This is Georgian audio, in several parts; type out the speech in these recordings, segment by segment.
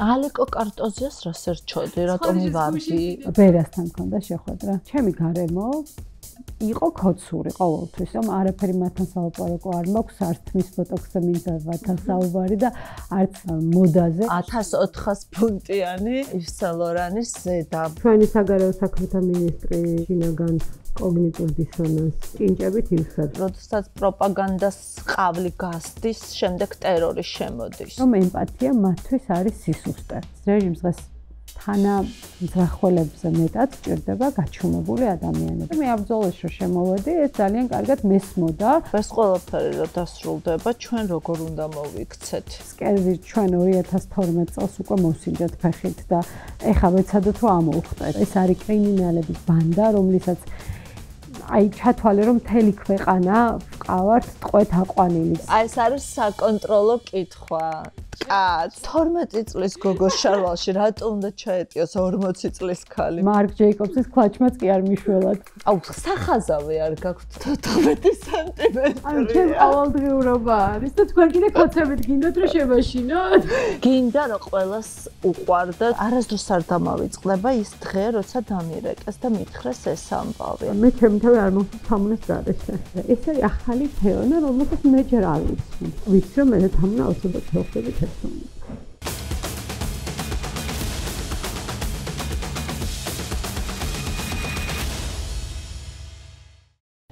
ალეკო კარტოზიას რას ერჩოდი, რატომ ივარდი? ბერასთან მქონდა შეხვედრა. ჩემი გარემო იყო ქოცური ყოველთვის, რომ არაფერი მათთან სალაპარაკო არ მაქვს, არც მის ბოტოქსზე მინდა ვათან საუბარი და არც მოდაზე. 1400 ფუნტიანი ივსელორანის ზედა. ჩვენი საგარეო საქმეთა მინისტრი შინაგან კოგნიტურ დისონანსს ჭინჭებით ივსად. როდესაც პროპაგანდას ყავლი გასდის, შემდეგ ტერორი შემოდის. რომ ემპათია მათთვის არის სისუსტე. რეჟიმს დღეს თანამძახველებზე მეტად ჭირდება გაჩუმებული ადამიანები. მე ამ ბრძოლაში რომ შემოვედი, ეს ძალიან კარგად მესმოდა. ეს ყველაფერი რომ დასრულდება, ჩვენ როგორ უნდა მოვიქცეთ? სკერვი ჩვენ 2012 წელს უკვე მოვსინჯეთ ფეხით და ეხლა ვეცადოთ რომ ამოვხდეთ. ეს არის კრიმინალების ბანდა, რომლითაც აი ჩათვალე რომ მთელი ქვეყანა ვყავართ ტყვეთ აყვანილი. აი ეს არის საკონტროლო კითხვა. კაც 12 წლის გოგო შარვალში რატო უნდა ჩაეტიოს 40 წლის ქალი? მარკ ჯეიკობსის კლაჩმაც კი არ მიშველად. აუ სახაზავი არ გაქვთ 12 სანტიმეტრი. აი ჩემ ყოველდღიურობა არის და თქვენ კიდე კოცებით გინდათ რომ შემაშინოთ? გინდა რომ ყველას უყვარდა. არასდროს არ დამავიწყდება ის დღე, როცა დამირეკეს და მითხრეს ეს ამბავი. მე ჩემთავი არ მომთამუნეს გარეშე. ეს არის ახალი თეორია, რომელსაც მე ჯერ არ ვიცი. ვიცი რომ მე თამუნა აუცილებლად შევხვდებით ეს.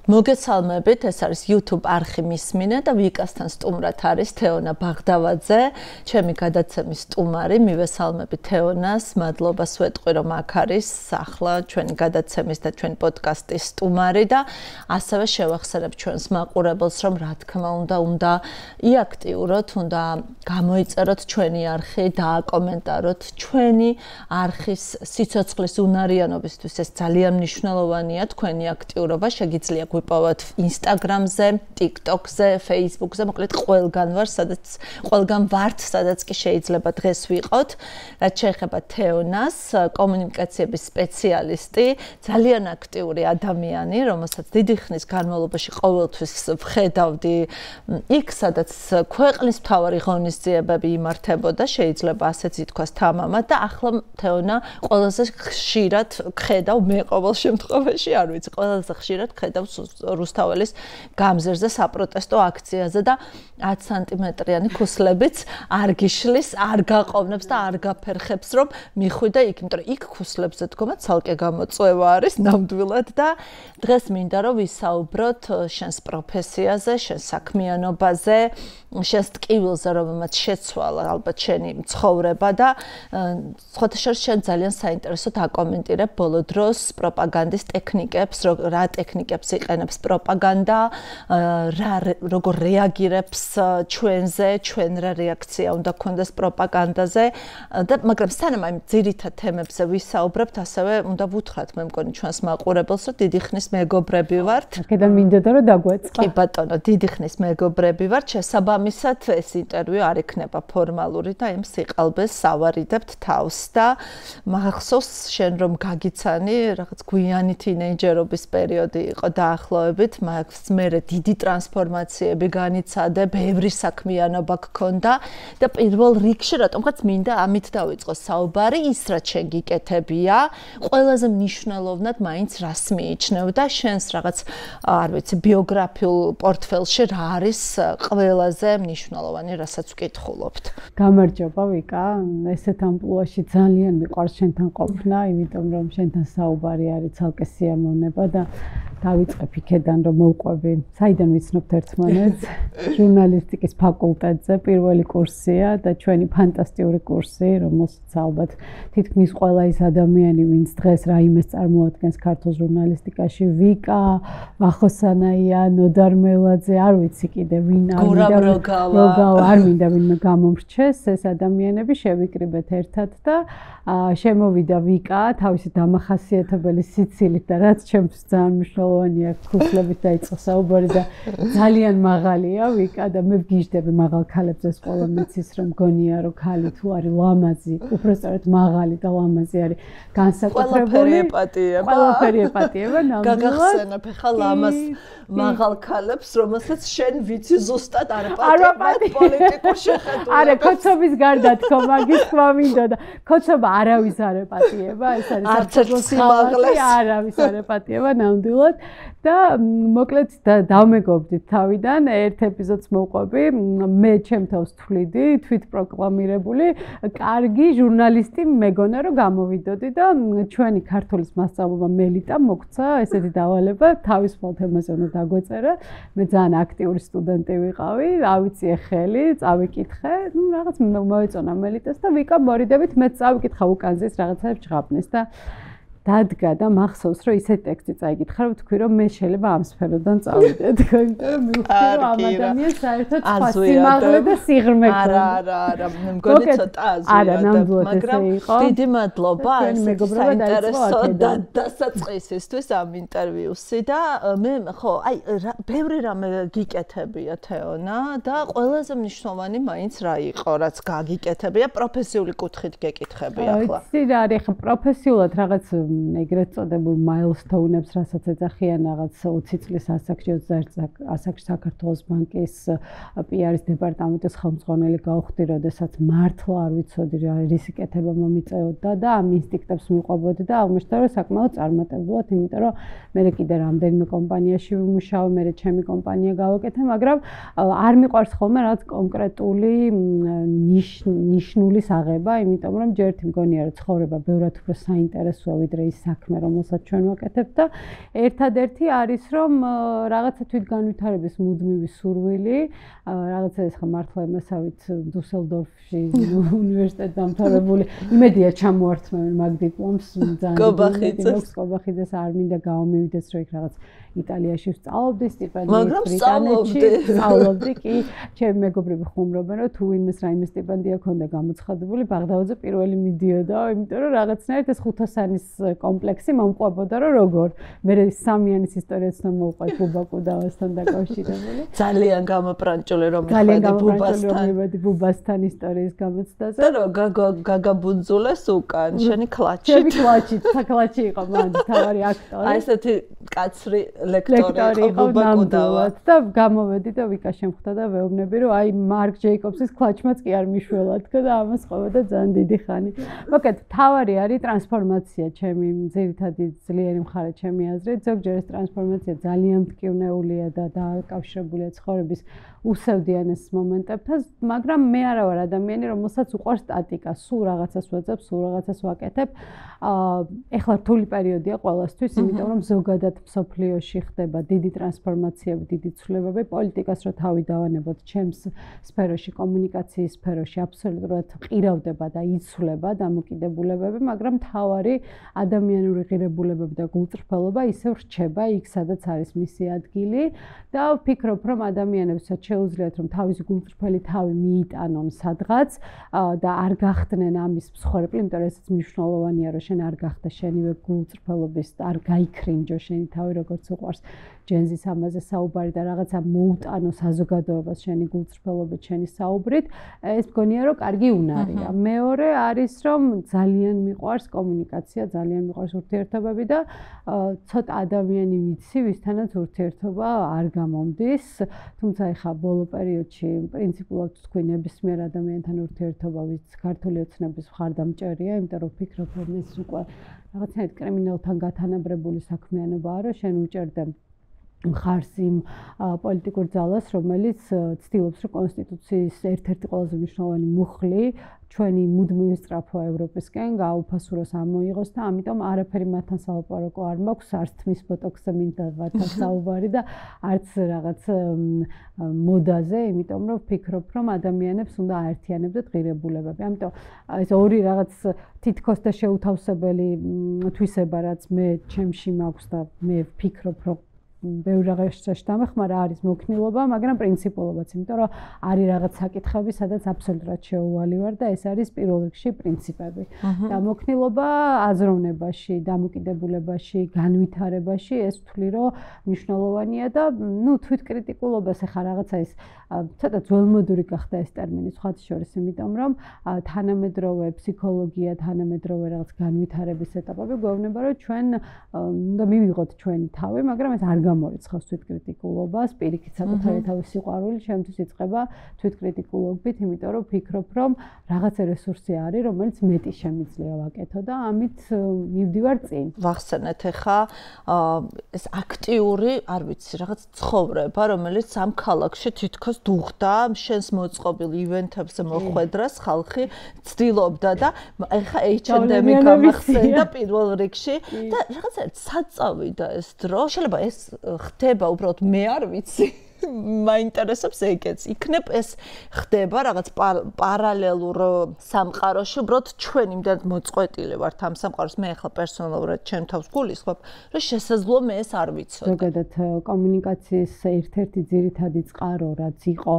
მოგესალმებით, ეს არის YouTube არხი მისმინე და ვიკასთან სტუმრად არის თეონა ბაღდავაძე, ჩემი გადაცემის სტუმარი. მივესალმებით თეონას, მადლობას ვეტყვი რომ აქ არის ახლა ჩვენი გადაცემის და ჩვენი პოდკასტის სტუმარი და ასევე შევახსენებ ჩვენს მაყურებელს რომ რა თქმა უნდა იაქტიუროთ, უნდა გამოიწეროთ ჩვენი არხი და აკომენტაროთ ჩვენი არხის სიცოცხლის უნარიანობისთვის. ეს ძალიან მნიშვნელოვანია თქვენი აქტიურობა, შეგიძლია ვიპოვოთ Instagram-ზე, TikTok-ზე, Facebook-ზე, მოკლედ ყველგან ვართ, სადაც კი შეიძლება დღეს ვიყოთ. რაც შეეხება თეონას, კომუნიკაციების სპეციალისტი, ძალიან აქტიური ადამიანი, რომელსაც დიდი ხნის განმავლობაში ყოველთვის ვხედავდი იქ, სადაც ქვეყნის მთავარი ღონისძიებები იმართებოდა, შეიძლება ასეც ითქვას თამამად და ახლა თეონა ყველაზე ხშირად ვხედავ, მე ყოველ შემთხვევაში არ ვიცი, ყველაზე ხშირად ვხედავ რუსთაველის გამზერზე საპროტესტო აქციაზე და 10 სანტიმეტრიანი ქუსლებიც არ გიშლის, არ გაყოვნებს და არ გაფერხებს რომ მიხვიდე იქ, იმიტომ რომ იქ ქუსლებზე დგომა ცალკე გამოწვევა არის ნამდვილად და დღეს მინდა რომ ვისაუბროთ შენს პროფესიაზე, შენს საქმიანობაზე, შენს ტკივილზე, რომელმაც შეცვალა ალბათ შენი ცხოვრება და სხვათა შორის შენ ძალიან საინტერესოდ აკომენტირებ ბოლო დროს პროპაგანდის ტექნიკებს, რა ტექნიკებს იყენებს პროპაგანდა, როგორ რეაგირებს ჩვენზე, ჩვენ რა რეაქცია უნდა გქონდეს პროპაგანდაზე და მაგრამ სანამ აი ძირითად თემებზე ვისაუბრებთ, ასევე უნდა ვუთხრათ მე მგონი ჩვენს მაყურებელს, რომ დიდი ხნის მეგობრები ვართ. აქედან მინდოდა რომ დაგვეწყო. კი ბატონო, დიდი ხნის მეგობრები ვართ. შესაბამისად ეს ინტერვიუ არ იქნება ფორმალური და იმ სიყალბეს ავარიდებთ თავს და მახსოვს შენ რომ გაგიცანი, რაღაც გვიანი თინეიჯერობის პერიოდი იყო დაახლოებით, მაგს მერე დიდი ტრანსფორმაციები განიცადე, ბევრი საქმიანობა გქონდა და პირველ რიგში რატომღაც მინდა ამით დავიწყო საუბარი, ის რაც შენ გიკეთებია, ყველაზე მნიშვნელოვნად მაინც რას მიიჩნევ და შენს რაღაც არ ვიცი, ბიოგრაფიულ პორტფელში რა არის ყველაზე მნიშვნელოვანი, რასაც ვკითხულობთ. გამარჯობა ვიკა, ესეთ ამპლუაში ძალიან მიყვარს შენთან ყოფნა, იმიტომ რომ შენთან საუბარი არის ცალკე სიამოვნება და დავიწყებ იქედან რომ მოვყვები. საიდან ვიცნობთ ერთმანეთს? ჟურნალისტიკის ფაკულტეტზე პირველი კურსია და ჩვენი ფანტასტიკური კურსი, რომელსაც ალბათ თითქმის ყველა ის ადამიანი, ვინც დღეს რაიმეს წარმოადგენს ქართულ ჟურნალისტიკაში, ვიკა, ვახოსანაია, ნოდარ მელაძე, არ ვიცი კიდე ვინ არ მინდა ვინმე გამომრჩეს, ეს ადამიანები შევიკრიბეთ ერთად და შემოვიდა ვიკა თავისი დამახასიათებელი სიცილით და რაც ჩემთვის ძალიან მნიშვნელოვანია ქუსლებით დაიწყო საუბარი და ძალიან მაღალია ვიკა და მე ვგიჟდები მაღალ ქალებს ეს ყველა მიცის რომ გონია რომ ქალი თუ არის ლამაზი, უბრალოდ მაღალი და ლამაზი არის განსაკუთრებული. ყველაფერი ეპატიება ნამდვილად. გაგახსენებ ხა ლამაზ მაღალ ქალებს, რომელსაც შენ ვიცი ზუსტად არ აპატიებად პოლიტიკურ შეხედულებებს. არა, კოცობის გარდა თქო, მაგის თქმა მინდოდა. კოცობა არავის არ ეპატიება, ეს არის არც არავის არ ეპატიება ნამდვილად და მოკლედ დავმეგობრდით თავიდან ერთ ეპიზოდს მოვყვები, მე ჩემ თავს თვლიდი, თვითპროკლამირებული კარგი ჟურნალისტი მეგონა რომ გამოვიდოდი და ჩვენი ქართულის მასწავლებლობა მელიტა მოგცა ესეთი დავალება თავისუფალ თემაზე უნდა დაგვეწერა. მე ძალიან აქტიური სტუდენტი ვიყავი, ავიწიე ხელი, წავიკითხე, რაღაც მოეწონა მელიტას და ვიკა მორიდებით მე წავიკითხა უკანზე ის რაღაცებს ჟღაპნის და დადგა და მახსოვს რომ ისეთ ტექსტი წაიკითხა რომ თქვი რომ მე შეიძლება ამ სფეროდან წავიდე თქო იმიტომ რომ მივხვდი რომ ამ ადამიანს საერთოდ სხვა სიმაღლე და სიღრმე არა მე მგონი ცოტა აზრია მაგრამ დიდი მადლობა საინტერესო დასაწყისისთვის ამ ინტერვიუსი და მე ხო აი ბევრი რამე გიკეთებია თეონა და ყველაზე მნიშვნელოვანი მაინც რა იყო რაც გაგიკეთებია პროფესიული კუთხით გეკითხები ახლა იცი რა არის ხა პროფესიულად რაღაც ეგრეთ წოდებულ მაილსტოუნებს, რასაც ეძახიან რაღაც 20 წლის ასაკში, 21 ასაკში საქართველოს ბანკის PR-ის დეპარტამენტის ხელმძღვანელი გავხდი, როდესაც მართლა არ ვიცოდი რა რისი კეთება მომიწეოდა და ამ ინსტინქტებს მიყვებოდი და აღმოჩნდა რომ საკმაოდ წარმატებულად, იმიტომ რომ მე კიდე რამდენიმე კომპანიაში ვიმუშავე, მე ჩემი კომპანია გავაკეთე, მაგრამ არ მიყვარს ხოლმე რაღაც კონკრეტული ნიშნულის აღება, იმიტომ რომ ჯერ ერთი მგონია რომ ცხოვრება ბევრად უფრო საინტერესოა ვიდრე ის საქმე, რომელსაც ჩვენ ვაკეთებთ და ერთადერთი არის რომ რაღაცა თვითგანვითარების მუდმივი სურვილი, რაღაცა ეს ხა მართლა იმასავით დუსელდორფში უნივერსიტეტ დამთავრებული, იმედია ჩამოართმევენ მაგ დიპლომს ძალიან კობახიძეს არ მინდა გამომივიდეს რომ იქ რაღაც იტალიაში ვსწავლობდი სტიპენდიით ბრიტანეთში ვსწავლობდი კი ჩემი მეგობრები ხუმრობენ რომ თუ ვინმეს რაიმე სტიპენდია ქონდა გამოცხადებული ბაღდავაძე პირველი მიდიოდა იმიტომ რომ რაღაცნაირად ეს ხუთასანის კომპლექსი მომყვებოდა რომ როგორ მე სამიანის ისტორიაც და მოვყვეთ ბუბაკუდავასთან დაკავშირებული ძალიან გამოპრანჭული რომ მივედი ბუბასთან ისტორიის გამოცდაზე და რომ გაგაბუნძულეს უკან შენი კლაჩი ჩემი კლაჩი საკლაჩი იყო მან თავარი აქტორი აი ესეთი კაცრი ლექტორი იყო ბუბაკუდავა და გამოვედი და ვიკა შემხვდა და ვეუბნები რომ აი მარკ ჯეიკობსის კლაჩმაც კი არ მიშველა თქო და ამას ყვებოდა ძალიან დიდი ხანი მოკლედ თავარი არის ტრანსფორმაცია ჩემი ძირითადი ძლიერი მხარე ჩემი აზრით ზოგჯერ ეს ტრანსფორმაცია ძალიან მტკივნეულია და დაკავშირებულია ცხოვრების უსევდიანეს მომენტებთან მაგრამ მე არა ვარ ადამიანი რომელსაც უყვარს სტატიკა სულ რაღაცას ვაძებ სულ რაღაცას ვაკეთებ ეხლა რთული პერიოდია ყველასთვის იმიტომ რომ ზოგადად მსოფლიოში ხდება დიდი ტრანსფორმაციები დიდი ცვლილებები პოლიტიკას რო თავი დავანებოთ ჩემს სფეროში კომუნიკაციის სფეროში აბსოლუტურად ყირავდება და იცვლება დამოკიდებულებები მაგრამ თავარი ადამიანური ღირებულებები და გულწრფელობა ისევ რჩება იქ სადაც არის მისი ადგილი და ვფიქრობ რომ ადამიანებსაც შეუძლიათ რომ თავისი გულწრფელი თავი მიიტანონ სადღაც და არ გახდნენ ამის მსხვერპლი იმიტომ რომ ესეც მნიშვნელოვანია რომ შენ არ გახდა შენივე გულწრფელობის არ გაიქრინჯო შენი თავი როგორც უყვარს ჯენზის ამაზე საუბარი და რაღაცა მოუტანო საზოგადოებას შენი გულწრფელობით შენი საუბრით ეს მგონია რომ კარგი უნარია მეორე არის რომ ძალიან მიყვარს კომუნიკაცია ძალიან მიყვარს ურთიერთობები და ცოტა ადამიანი ვიცი ვისთანაც ურთიერთობა არ გამომდის თუმცა ეხა ბოლო პერიოდში პრინციპულად თქვი ნებისმიერ ადამიანთან ურთიერთობა ვის ქართული ოცნების მხარდამჭერია იმიტომ რომ ვფიქრობ რომ ეს უკვე რაღაცნაირად კრიმინალთან გათანაბრებული საქმიანობაა რომ შენ უჭერდე მხარს იმ პოლიტიკურ ძალას რომელიც ცდილობს რომ კონსტიტუციის ერთ-ერთი ყველაზე მნიშვნელოვანი მუხლი ჩვენი მუდმივი სწრაფვა ევროპისკენ გააუფასუროს ამოიღოს და ამიტომ არაფერი მათთან სალაპარაკო არ მაქვს არც თმის ბოტოქსზე მინდა ვათან საუბარი და არც რაღაც მოდაზე იმიტომ რომ ვფიქრობ რომ ადამიანებს უნდა აერთიანებდეთ ღირებულებები ამიტომ ეს ორი რაღაც თითქოს და შეუთავსებელი თვისება რაც მე ჩემში მაქვს და მე ვფიქრობ რომ ბევრ რაღაცაში დამეხმარა არის მოქნილობა, მაგრამ პრინციპულობაც, იმიტომ რომ არის რაღაც საკითხები, სადაც აბსოლუტურად შეუვალი ვარ და ეს არის პირველ რიგში პრინციპები. და მოქნილობა აზროვნებაში, დამოკიდებულებაში, განვითარებაში ეს ვთვლი, რომ მნიშვნელოვანია და თვითკრიტიკულობას ახლა რაღაცა ის ცოტა ძველმოდური გახდა ეს ტერმინი სხვათა შორის, იმიტომ რომ თანამედროვე ფსიქოლოგია, თანამედროვე რაღაც განვითარების ეტაპები გვეუბნება, რომ ჩვენ უნდა მივიღოთ ჩვენი თავი, მაგრამ ეს არ გამორიცხავს თვითკრიტიკულობას, პირიქით საკუთარი თავის სიყვარული ჩემთვის იწყება თვითკრიტიკულობით, იმიტომ რომ ვფიქრობ, რომ რაღაცა რესურსი არის, რომელიც მეტი შემიძლია ვაკეთო და ამით მივდივარ წინ. ვახსენეთ ახლა ეს აქტიური, არ ვიცი, რაღაც ცხოვრება, რომელიც ამ ქალაქში თითქოს დუხდა, შენს მოწყობილ ივენთებზე მოხვედრას ხალხი ცდილობდა და ახლა H&M-ი გამახსენდა პირველ რიგში და რაღაცა საწავიდა ეს დრო. შეიძლება ეს ხდება უბრალოდ მე არ ვიცი. მაინტერესებს ეგეც. იქნებ ეს ხდება რაღაც პარალელურ სამყაროში, უბრალოდ ჩვენ იმდენად მოწყვეტილი ვართ ამ სამყაროს. მე ახლა პერსონალურად ჩემ თავს გულისხმობ, რომ შესაძლოა მე ეს არ ვიცოდი. ზოგადად კომუნიკაციის ერთ-ერთი ძირითადი წყარო, რაც იყო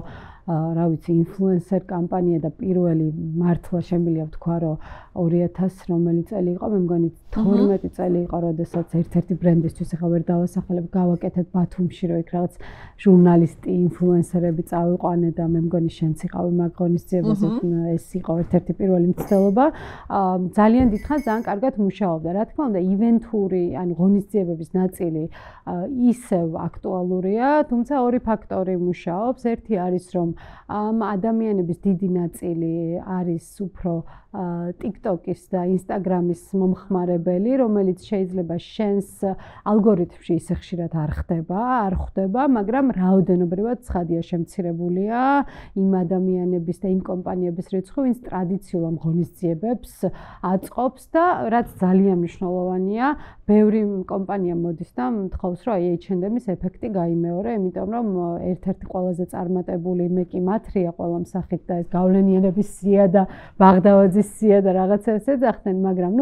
რა ვიცი, ინფლუენსერ კამპანია და პირველი მართლა შემიძლია ვთქვა, რომ 2000 რომელი წელი იყო, მე მგონი 12 წელი იყო, როდესაც ერთ-ერთი ბრენდისთვის ახლა ვერ დავასახელებ, გავაკეთეთ ბათუმში, რომ იქ რაღაც ჟურნალისტი, ინფლუენსერები წავიყვანე და მე მგონი შენც იყავი მაგ ღონისძიებაზე, ეს იყო ერთ-ერთი პირველი მცდელობა. ძალიან დიდხანს ძალიან კარგად მუშაობდა. რა თქმა უნდა, ივენთური, ანუ ღონისძიებების ნაწილი ისევ აქტუალურია, თუმცა ორი ფაქტორი მუშაობს. ერთი არის, რომ ამ ადამიანების დიდი ნაწილი არის უფრო TikTok-ის და Instagram-ის მომხმარებელი, რომელიც შეიძლება შენს ალგორითმში ისე ხშირად არ ხვდება, მაგრამ რაოდენობრივად ცხადია შემცირებულია იმ ადამიანების და იმ კომპანიების რიცხვი, ვინც ტრადიციულ ამ ღონისძიებებს აწყობს და რაც ძალიან მნიშვნელოვანია, ბევრი კომპანია მოდის და მთხოვს, რომ H&M-ის ეფექტი გაიმეორე, იმიტომ რომ ერთ-ერთი ყველაზე წარმატებული მე კი მათრია ყველა მსახით და ეს გავლენიანების სია და ბაღდავაძის სია და რაღაცა ეს ეძახდნენ, მაგრამ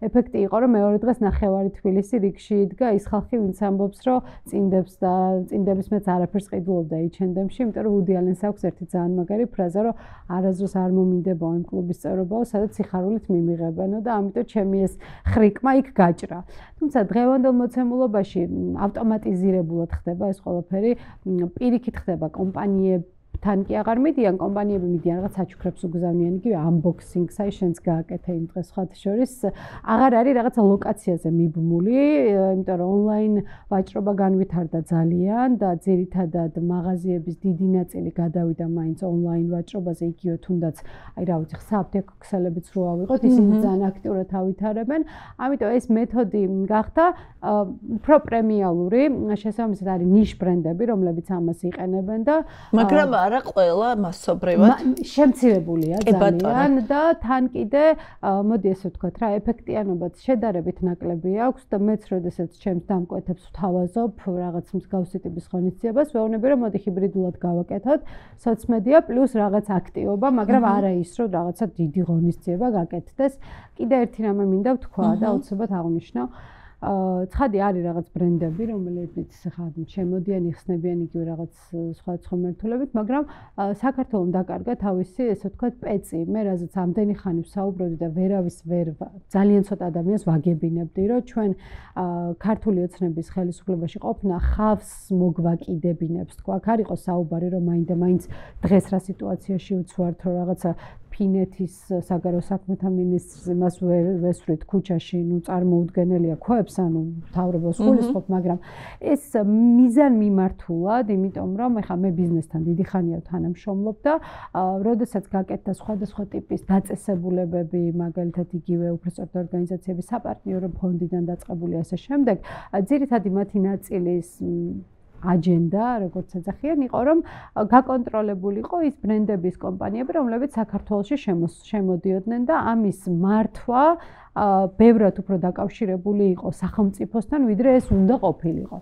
ეფექტი იყო, რომ მეორე დღეს ნახევარი თბილისი რიგში იდგა ის ხალხი, ვინც ამბობს, რომ წინდებს და წინდების მეც არაფერს ყიდულობდა H&M-ში, იმიტომ რომ Woody Allen-ს აქვს ერთი ძალიან მაგარი ფრაზა, რომ არასდროს არ მომინდებაო იმ კლუბის წევრობაო, სადაც სიხარულით მიმიღებენო და ამიტომ ჩემი ეს ხრიკმა იქ გაჭრა. თუმცა დღევანდელ მოცემულობაში ავტომატიზირებულად ხდება ეს ყველაფერი, პირიქით ხდება კომპანიებთან კი აღარ მიდიან, კომპანიები მიდიან რაღაც საჩუქრებს უგზავნიან, იგივე unboxing-ს, აი შენს გააკეთე იმ დღეს სხვათა შორის, აღარ არის რაღაცა ლოკაციაზე მიბმული, იმიტომ რომ ონლაინ ვაჭრობა განვითარდა ძალიან და ძირითადად მაღაზიების დიდი ნაწილი გადავიდა მაინც ონლაინ ვაჭრობაზე, იგივე თუნდაც აი რა ვიცი, საფთექო ქსელებიც რო ავიღოთ, ისინი ძალიან აქტიურად ავითარებენ, ამიტომ ეს მეთოდი გახდა უფრო პრემიალური, შესაბამისად არის ნიშ ბრენდები, რომლებიც ამას იყენებენ და მაგრამ არა ყველა მასობრივად შემცირებულია ძალიან და თან კიდე მოდი ესე ვთქვათ რა, ეფექტიანობაც შედარებით ნაკლები აქვს და მეც როდესაც ჩემს დამკვეთებს ვთავაზობ რაღაც მსგავსი ტიპის ღონისძიებას, ვეუბნები რომ მოდი ჰიბრიდულად გავაკეთოთ, სოციმედია პლუს რაღაც აქტივობა, მაგრამ არა ის რომ რაღაცა დიდი ღონისძიება გაკეთდეს. კიდე ერთი რამე მინდა ვთქვა და აუცილებლად აღვნიშნო. ცხადი არის რაღაც ბრენდები, რომლებიც ხა შემოდიან, იხსნებიან იგივე რაღაც სხვა მერთულებით, მაგრამ საქართველოს დაკარგა თავისი, ესე ვთქვათ, პეცი. მე რაზეც ამდენი ხანი ვსაუბრობდი და ვერავის ვერ ძალიან ცოტა ადამიანს ვაგებინებდი, რომ ჩვენ ქართული ოცნების ხელისუფლებაში ყოფნა ხავს მოგვაკიდებინებს, თქვა, აქ არ იყოს საუბარი, რომ მაინც დღეს რა სიტუაციაში ვცვართ, რომ რაღაცა ფინეთის საგარეო საქმეთა მინისტრს მას ვესვრით ქუჩაში, წარმოუდგენელია ქვებს, ანუ მთავრობას გულისხმობ, მაგრამ ეს მიზანმიმართულად, იმიტომ რომ ეხლა მე ბიზნესთან დიდი ხანია თანამშრომლობ და როდესაც გაკეთდა სხვადასხვა ტიპის დაწესებულებები, მაგალითად იგივე უპრესწორთა ორგანიზაციების საპარტნიორო ფონდიდან დაწყებული ასე შემდეგ, ძირითადი მათი ნაწილის აჯენდა, როგორც ეძახიან, იყო რომ გაკონტროლებული იყო ის ბრენდების კომპანიები, რომლებიც საქართველოში შემოდიოდნენ და ამის მართვა ბევრად უფრო დაკავშირებული იყო სახელმწიფოსთან, ვიდრე ეს უნდა ყოფილიყო.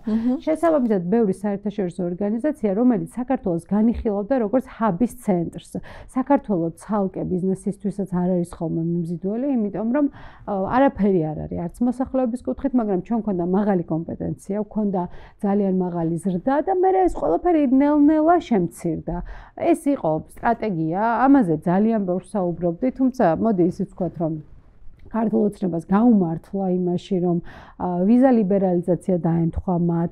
შესაბამისად, ბევრი საერთაშორისო ორგანიზაცია, რომელიც საქართველოს განიხილავდა როგორც ჰაბის ცენტრს. საქართველოს ცალკე ბიზნესისთვისაც არ არის ხოლმე მიმზიდველი, იმიტომ რომ არაფერი არ არის, არც მოსახლეობის კუთხით, მაგრამ ჩვენ გვქონდა მაღალი კომპეტენცია, გვქონდა ძალიან მაღალი ზრდა და მე ეს ყველაფერი ნელ-ნელა შემცირდა. ეს იყო სტრატეგია, ამაზე ძალიან ბევრ საუბრობდი, თუმცა მოდი ისიც ვთქვათ, რომ ქართულ ოცნებას გაუმართლა იმაში, რომ ვიზა ლიბერალიზაცია დაემთხვა მათ,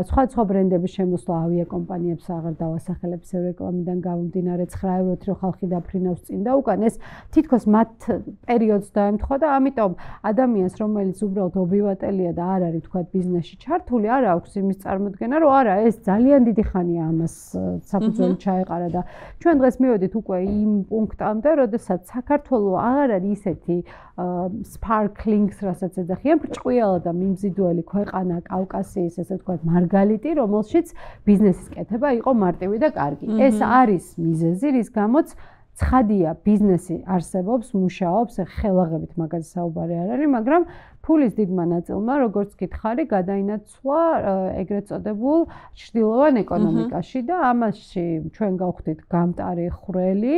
სხვა ბრენდების შემოსვლა ავიაკომპანიებს აღარ დავასახელებ ისევ რეკლამიდან გამომდინარე 9 ევროთი რომ ხალხი დაფრინავს წინ და უკან ეს თითქოს მათ პერიოდს დაემთხვა და ამიტომ ადამიანს, რომელიც უბრალოდ ობივატელია და არ არის თქვა ბიზნესში ჩართული, არ აქვს იმის წარმოქმნა, რომ არა, ეს ძალიან დიდი ხანია ამას საფუძველი ჩაეყარა და ჩვენ დღეს მივედით უკვე იმ პუნქტამდე, როდესაც საქართველოს აღარ არის ისეთი sparklings, რასაც ეძახიან, ბრჭყვიალა და მიმზიდველი ქვეყანა კავკასიის, ესე ვთქვათ, მარგალიტი, რომელშიც ბიზნესის კეთება იყო მარტივი და კარგი. ეს არის მიზეზი, რის გამოც ცხადია ბიზნესი არსებობს, მუშაობს, ხელაღებით მაგაზე საუბარი არ არის, მაგრამ ფულის დიდმა ნაწილმა, როგორც გითხარი, გადაინაცვლა ეგრეთ წოდებულ ჩრდილოვან ეკონომიკაში და ამაში ჩვენ გავხდით გამტარი ხვრელი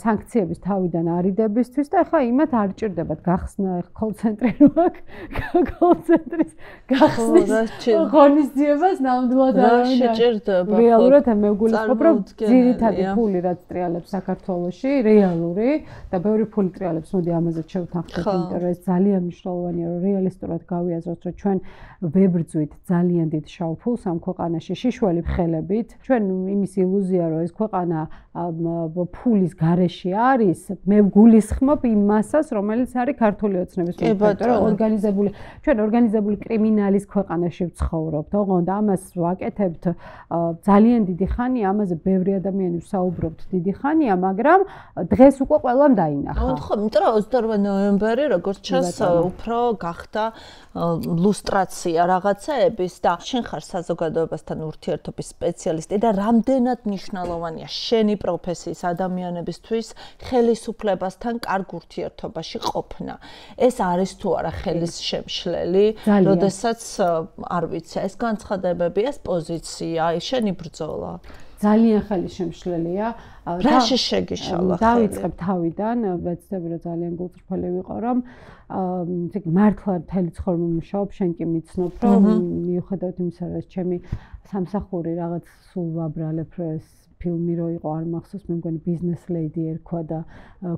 სანქციების თავიდან არიდებისთვის და ახლა იმათ არ ჭირდებათ გახსნა კოლ-ცენტრი რო აქვს, კოლ-ცენტრის გახსნის ღონისძიებას ნამდვილად არ შეჭირდება. რეალურად მე ვგულისხმობ, რომ ძირითადი ფული რაც ტრიალებს საქართველოში, რეალური და ბევრი ფული ტრიალებს, მოდი ამაზეც შევთანხმდეთ, იმიტომ რომ ეს ძალიან მნიშვნელოვანია რომ რეალისტურად გავიაზროთ, რომ ჩვენ ვებრძვით ძალიან დიდ შავ ფულს ამ ქვეყანაში შიშველი ხელებით. ჩვენ იმის ილუზია, რომ ეს ქვეყანა ფულის გარეშე არის, მე ვგულისხმობ იმ მასას, რომელიც არის ქართული ოცნების ორგანიზებული, ჩვენ ორგანიზებული კრიმინალის ქვეყანაში ვცხოვრობთ. ოღონდ ამას ვაკეთებთ ძალიან დიდი ხანია, ამაზე ბევრი ადამიანი ვსაუბრობთ დიდი ხანია, მაგრამ დღეს უკვე ყველამ დაინახა. ხო, იმიტომ რომ 28 ნოემბერი როგორც ჩანს უფრო გახდა ლუსტრაცია რაღაცეების და შენ ხარ საზოგადოებასთან ურთიერთობის სპეციალისტი და რამდენად მნიშვნელოვანია შენი პროფესიის ადამიანებისთვის ხელისუფლებასთან კარგ ურთიერთობაში ყოფნა. ეს არის თუ არა ხელის შემშლელი, როდესაც არ ვიცი, ეს განცხადებები, ეს პოზიცია, შენი ბრძოლა. ძალიან ხელის შემშლელია. რაში შეგიშალა? დავიწყებ თავიდან, ვეცდები რომ ძალიან გულწრფელი ვიყო, რომ მართლა მთელი ცხოვრება მუშაობ, შენ კი მიცნობ, რომ მიუხედავად იმისა, რომ ჩემი სამსახური რაღაც სულ ვაბრალებ, რომ ეს ფილმი რო იყო არ მახსოვს, მე მგონი ბიზნეს ლეიდი ერქვა და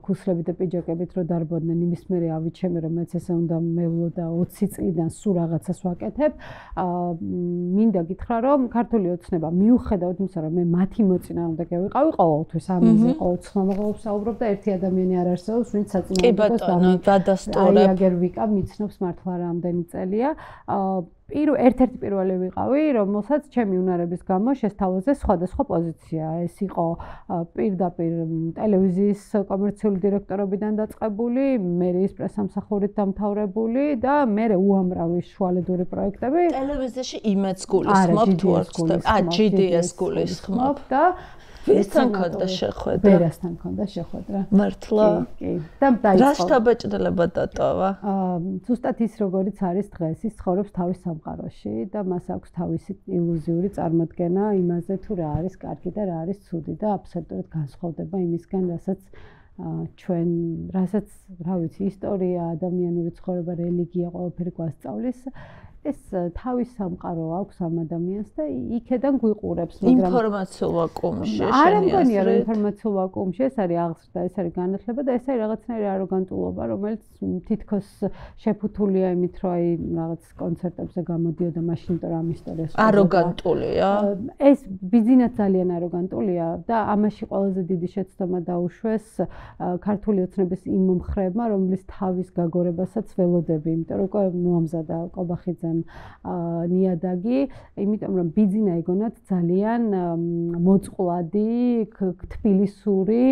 ქუსლებით და პიჯაკებით რო დარბოდნენ, იმის მერე ავიჩემე რომ მეც ესე უნდა მევლო და 20 წლიდან სულ რაღაცას ვაკეთებ. მინდა გითხრა რომ ქართული ოცნება მიუხედავად იმისა, რომ მე მათი მოწინააღმდეგე ვიყავი ყოველთვის ამაზე, ყოველ ხმამაღლებს საუბრობ და ერთი ადამიანი არ არსებობს, ვინც საწინააღმდეგოს დადასტურებ. აგერ ვიკავ, მიცნობს მართლა რამდენი წელია. ერთ-ერთი პირველი ვიყავი, რომელსაც ჩემი უნარების გამო შესთავაზე სხვადასხვა პოზიცია. ეს იყო პირდაპირ ტელევიზიის კომერციული დირექტორობიდან დაწყებული, მერიის პრესამსახურით დამთავრებული და მერე უამრავი შუალედური პროექტები. ტელევიზიაში იმედს გულისხმობ თუ არ ვცდები? GDS გულისხმობ და ვისთან ქონდა შეხვედრა? ვერასთან ქონდა შეხვედრა. მართლა? კი. და დაიწყო. რა შთაბეჭდილება დატოვა? ზუსტად ის როგორიც არის დღეს, ის ცხოვრობს თავის სამყაროში და მას აქვს თავისი ილუზიური წარმოდგენა იმაზე თუ რა არის კარგი და რა არის ცუდი და აბსოლუტურად განსხვავდება იმისგან, რასაც რა ვიცი, ისტორია, ადამიანური ცხოვრება, რელიგია, ყველაფერი გვასწავლის. ეს თავის სამყარო აქვს ამ ადამიანს და იქედან გვიყურებს, მაგრამ ინფორმაციულ ვაკუუმში არ მგონია რომ ინფორმაციულ ვაკუუმში ეს არის აღზრდა, ეს არის განათლება და ეს არის რაღაცნაირი აროგანტულობა, რომელიც თითქოს შეფუთულია იმით, რომ აი რაღაც კონცერტებზე გამოდიოდა მაშინ თუ რამ ისტორიას აროგანტულია. ეს ბიზნესად ძალიან აროგანტულია და ამაში ყველაზე დიდი შეცდომა დაუშვეს ქართული ოცნების იმ მომხრეებმა, რომლის თავის გაგორებასაც ველოდები, იმიტომ რომ უკვე მოამზადა კობახიძემ ძალიან ნიადაგი, იმიტომ რომ ბიძინა ეგონათ ძალიან მოწყვლადი, თბილისური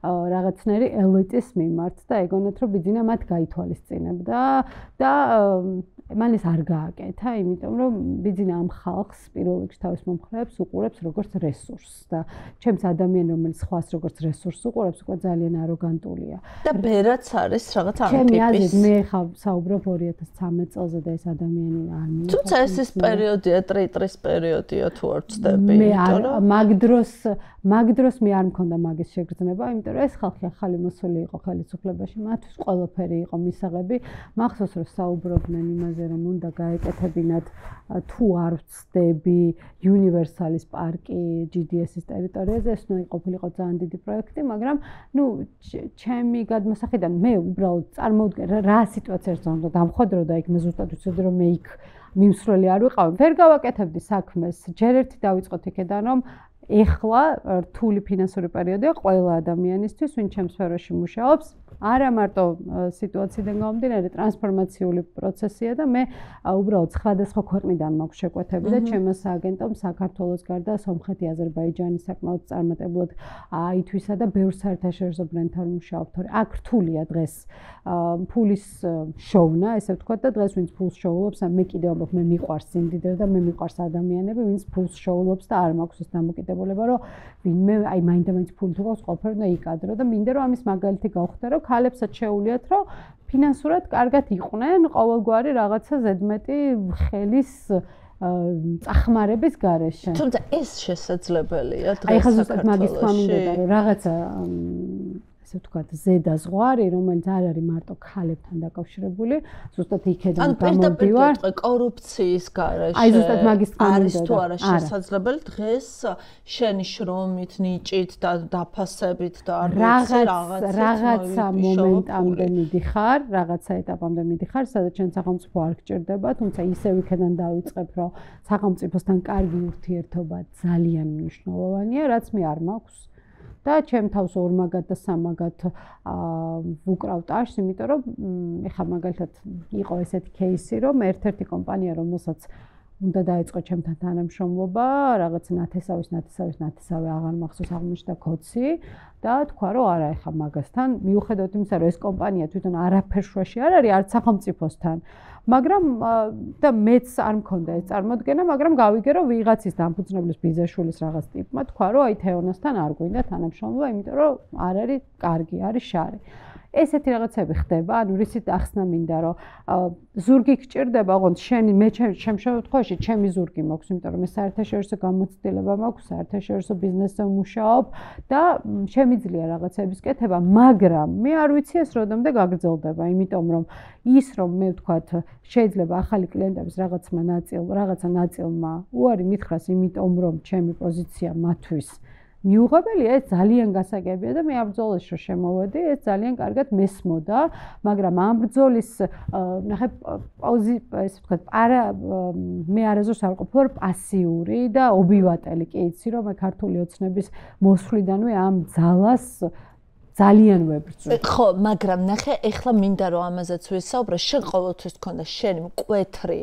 რაღაცნაირი ელიტის მიმართ და ეგონათ რომ ბიძინა მათ გაითვალისწინებდა და მან ეს არ გააკეთა, იმიტომ რომ ბიძინა ამ ხალხს პირველ რიგში თავის მომხრეებს უყურებს როგორც რესურსს და ჩემს ადამიანს რომელიც სხვას როგორც რესურსს უყურებს, უკვე ძალიან აროგანტულია. და ბერაც არის რაღაც ამ ჩემი ტიპის. აზრით მე ხავ საუბრობ 2013 წელზე და ეს ადამიანი არ მიიღო. თუმცა ეს პერიოდია, ტრიტრის პერიოდია თუ არ ვწდები. მე არ მაგ დროს მე არ მქონდა მაგის შეგრძნება, იმიტომ რომ ეს ხალხი ახალი მოსული იყო ხელისუფლებაში, მათთვის ყველაფერი იყო მისაღები. მახსოვს რომ საუბრობდნენ იმაზე, რომ უნდა გაეკეთებინათ თუ არ ვწდები უნივერსალის პარკი GDS-ის ტერიტორიაზე, ეს უნდა ყოფილიყო ძალიან დიდი პროექტი, მაგრამ ჩემი გადმოსახედიდან მე უბრალოდ წარმოვიდგენ რა სიტუაციას უნდა დამხვედრო და იქ მე ზუსტად ვიცოდი რომ მე იქ მიმსვლელი არ ვიყავი. ვერ გავაკეთებდი საქმეს, ჯერ ერთი დავიწყოთ იქედან რომ ეხლა რთული ფინანსური პერიოდია ყველა ადამიანისთვის, ვინ ჩემს სფეროში მუშაობს. არა მარტო სიტუაციიდან გამომდინარე, ტრანსფორმაციული პროცესია და მე უბრალოდ სხვადასხვა ქვეყნიდან მაქვს შეკვეთები და ჩემო სააგენტომ საქართველოს გარდა სომხეთი, აზერბაიჯანი საკმაოდ წარმატებულად აითვისა და ბევრ საერთაშორისო ბრენდთან მუშაობ, თორე აქ რთულია დღეს ფულის შოვნა, ესე ვთქვათ და დღეს ვინც ფულს შოულობს, მე კიდევ ამბობ, მე მიყვარს სიმდიდრე და მე მიყვარს ადამიანები, ვინც ფულს შოულობს და არ მაქვს ეს დამოკიდებულება, რომ ვინმე აი მაინდა-მაინც ფული თუ ყავს, ყველაფერი უნდა იკადრო და მინდა რომ ამის მაგალითი გავხდე, რომ ქალებსაც შეუვლიათ, რომ ფინანსურად კარგად იყვნენ ყოველგვარი რაღაცა ზედმეტი ხელის წახმარების გარეშე. თუმცა ეს შესაძლებელია დღეს აი ხა ზუსტად მაგის თქმა მინდოდა, რომ რაღაცა ესე ვთქვათ, ზედა ზღვარი, რომელიც არ არის მარტო ქალებთან დაკავშირებული, ზუსტად იქედან გამომდივარ. ანუ კორუფციის გარეშე. აი ზუსტად მაგის თქმა მინდოდა. არის თუ არა შესაძლებელი დღეს შენი შრომით, ნიჭით და დაფასებით და არ ვიცი რაღაცა მომენტამდე მიდიხარ, რაღაცა ეტაპამდე მიდიხარ, სადაც შენ სახელმწიფო არ გჭირდება, თუმცა ისევ იქედან დავიწყებ, რომ სახელმწიფოსთან კარგი ურთიერთობა ძალიან მნიშვნელოვანია, რაც მე არ მაქვს. და ჩემ თავს ორმაგად და სამაგად ვუკრავ ტაშს, იმიტომ რომ ეხლა მაგალითად იყო ესეთი кейსი, რომ ერთ-ერთი კომპანია, რომელსაც უნდა დაეწყო ჩემთან თანამშრომლობა, რაღაც ნათესავი აღარ მახსოვს აღმოჩნდა კოდში და თქვა, რომ არა, ეხლა მაგასთან მიუხედავად იმისა, რომ ეს კომპანია თვითონ არაფერ შუაში არ არის, არც სახელმწიფოსთან. მაგრამ და მეც არ მქონდა ეს წარმოდგენა, მაგრამ გავიგე რომ ვიღაცის დამფუძნებლის ბიზაშვილის რაღაც ტიპმა თქვა რომ აი თეონასთან არ გვინდა თანამშრომლობა, იმიტომ რომ არ არის კარგი, არის შარი. ესეთი რაღაცები ხდება, ანუ რისით ახსნა მინდა რომ ზურგი გჭირდება, ოღონდ შენი მე ჩემ შემთხვევაში ჩემი ზურგი მაქვს, იმიტომ რომ მე საერთაშორისო გამოცდილება მაქვს, საერთაშორისო ბიზნესზე ვმუშაობ და შემიძლია რაღაცების კეთება, მაგრამ მე არ ვიცი ეს როდემდე გაგრძელდება, იმიტომ რომ ის რომ მე ვთქვათ შეიძლება ახალი კლიენტების რაღაცა ნაწილმა უარი მითხრას, იმიტომ რომ ჩემი პოზიცია მათთვის მიუღებელია, ეს ძალიან გასაგებია და მე ამ ბრძოლაში რომ შემოვედი, ეს ძალიან კარგად მესმოდა, მაგრამ ამ ბრძოლის ნახე ესე ვთქვათ, მე არასდროს არ ვყოფილვარ პასიური და ობივატელი, კი იცი რომ მე ქართული ოცნების მოსვლიდანვე ამ ძალას ძალიან ვებრძვი. ხო, მაგრამ ნახე, ეხლა მინდა რომ ამაზეც ვისაუბრე, შენ ყოველთვის გქონდა შენი მკვეთრი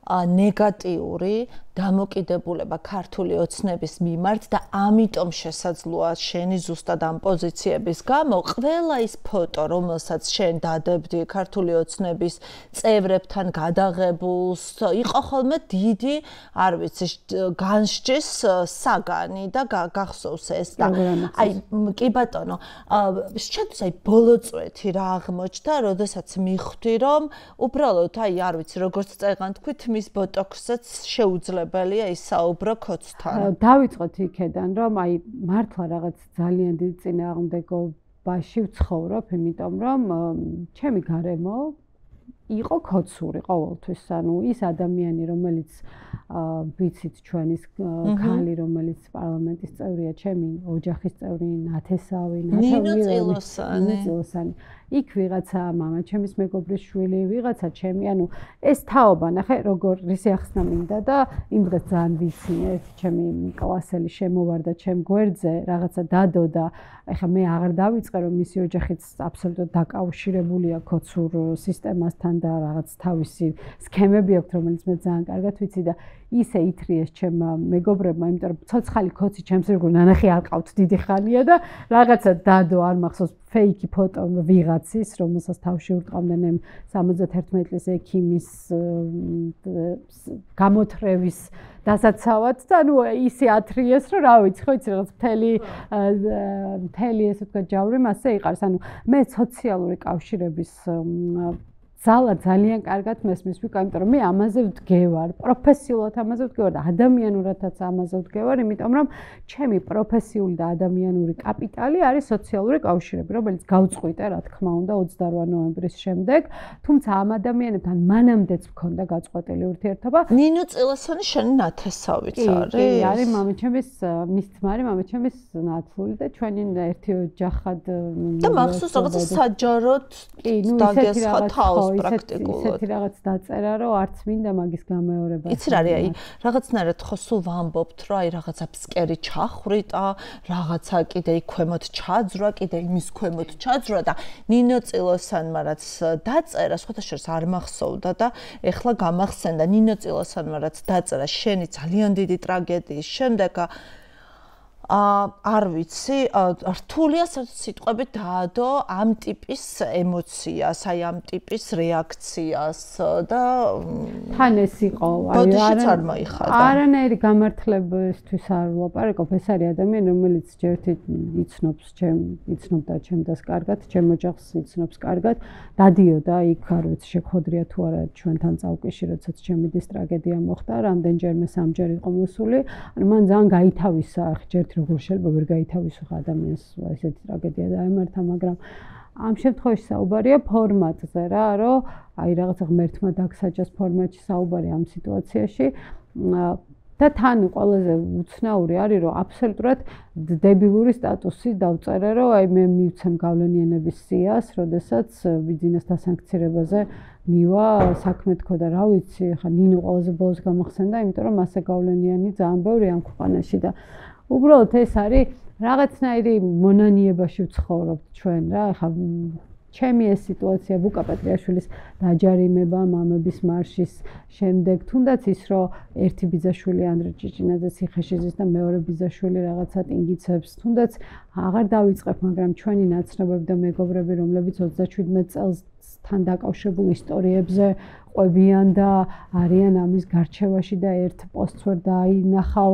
ნეგატიური დამოკიდებულება ქართული ოცნების მიმართ და ამიტომ შესაძლოა შენი ზუსტად ამ პოზიციების გამო ყველა ის ფოტო, რომელსაც შენ დადებდი ქართული ოცნების წევრებთან გადაღებულს, იყო ხოლმე დიდი, არ ვიცი, განსჯის საგანი და გახსოვს ეს და აი კი ბატონო, შეთვის აი ბოლო წვეთი რა აღმოჩნდა, როდესაც მიხვდი რომ უბრალოდ აი არ ვიცი, როგორც წეგან თქვით, მის ბოტოქსსაც შეუძლებელია ისაუბრო ქოცთან. დავიწყოთ იქედან, რომ აი მართლა რაღაც ძალიან დიდი წინააღმდეგობაში ვცხოვრობ, იმიტომ რომ ჩემი გარემო იყო ქოცური ყოველთვის, ანუ ის ადამიანი, რომელიც ვიცით ჩვენის ქალი, რომელიც პარლამენტის წევრია, ჩემი ოჯახის წევრი ნათესავი, ნინო იქ ვიღაცა მამა ჩემის მეგობრის შვილი, ვიღაცა ჩემი, ანუ ეს თაობა, ნახე, როგორ რისი ახსნა მინდა და იმ დღეს ძალიან ვიცინე, ჩემი კლასელი შემოვარდა ჩემ გვერდზე, რაღაცა დადო და ეხლა მე აღარ დავიწყე, რომ მისი ოჯახიც აბსოლუტურად დაკავშირებულია ქოცურ სისტემასთან მან და რაღაც თავისი სქემები აქვს, რომელიც მე ძალიან კარგად ვიცი და ისე ითრიეს ჩემმა მეგობრებმა, იმიტომ რომ ცოცხალი ქოცი ჩემს რიგულ ნანახი არ ყავთ დიდი ხანია და რაღაცა დადო არ მახსოვს ფეიკი ფოტო ვიღაცის, რომელსაც თავში ურტყამდნენ 71 წლის ექიმის გამოთრევის დასაცავად და ნუ ისე ათრიეს რომ რა ვიცი ხო იცი რაღაც მთელი ესე ვთქვათ ჯავრი მასე იყარს ანუ მე სოციალური კავშირების ძალა ძალიან კარგად მესმის ვიკა იმიტომ რომ მე ამაზე ვდგევარ პროფესიულად ამაზე ვდგევარ და ადამიანურადაც ამაზე ვდგევარ იმიტომ რომ ჩემი პროფესიული და ადამიანური კაპიტალი არის სოციალური კავშირები რომელიც გავწყვიტე რა თქმა უნდა 28 ნოემბრის შემდეგ თუმცა ამ ადამიანებთან მანამდეც მქონდა გაწყვეტილი ურთიერთობა ნინო წილასანი შენი ნათესავიც არის კი არის მამაჩემის მის ძმარი მამაჩემის ნათლული და ჩვენი ერთი ოჯახად და მახსოვს რაღაცა საჯაროდ დაგესხა თავს პრაქტიკულად. ისეთი რაღაც დაწერა, რომ არც მინდა მაგის გამეორება. იცი რა არის, აი, რაღაცნაირად ხო სულ ვამბობთ, რომ აი რაღაცა ფსკერი ჩახრიტა, რაღაცა კიდე იქ ქვემოთ ჩაძრა, კიდე იმის ქვემოთ ჩაძრა და ნინო წილოსანმა რაც დაწერა, სხვათა შორის არ მახსოვდა და ეხლა გამახსენდა ნინო წილოსანმა რაც დაწერა შენი ძალიან დიდი ტრაგედიის შემდეგ არ ვიცი, რთულია სიტყვებით დაადო ამ ტიპის ემოციას, აი ამ ტიპის რეაქციას და თან ეს იყო, არანაირი გამართლებისთვის არ ვლაპარაკობ, ეს არის ადამიანი, რომელიც ჯერთით იცნობდა ჩემდას კარგად, ჩემ ოჯახს იცნობს კარგად, დადიოდა იქ, არ ვიცი, შეგხვედრია თუ არა ჩვენთან წავკიში, როდესაც ჩემი დის ტრაგედია მოხდა, რამდენჯერმე სამჯერ იყო მოსული, ანუ მან ძალიან გაითავისა, ხჯერთ როგორ შეიძლება ვერ გაითავისო ადამიანს ესეთი ტრაგედია დაემართა, მაგრამ ამ შემთხვევაში საუბარია ფორმატზე რა, რომ აი რაღაცა ღმერთმა დაგსაჯას ფორმატში საუბარი ამ სიტუაციაში და თან ყველაზე უცნაური არის, რომ აბსოლუტურად დებილური სტატუსი დავწერე, რომ აი მე მივცემ გავლენიანების სიას, როდესაც ბიზნეს დასანქცირებაზე მივა საქმე თქო და რა ვიცი, ხა ნინო ყველაზე ბოლოს გამახსენდა, იმიტომ რომ მასე გავლენიანი ძალიან ბევრი ამ ქვეყანაში და უბრალოდ ეს არის რაღაცნაირი მონანიებაში ვცხოვრობთ ჩვენ რა ეხლა ჩემი ეს სიტუაცია ბუკა პეტრიაშვილის დაჯარიმება მამების მარშის შემდეგ თუნდაც ის რომ ერთი ბიძაშვილი ანდრე ჭიჭინაძე ციხეში ზის და მეორე ბიძაშვილი რაღაცა ტინგიცებს თუნდაც აღარ დავიწყებ მაგრამ ჩვენი ნაცნობები და მეგობრები რომლებიც 37 წელს თან დაკავშირებულ ისტორიებზე ყვებიან და არიან ამის გარჩევაში და ერთ პოსტს ვერ დაინახავ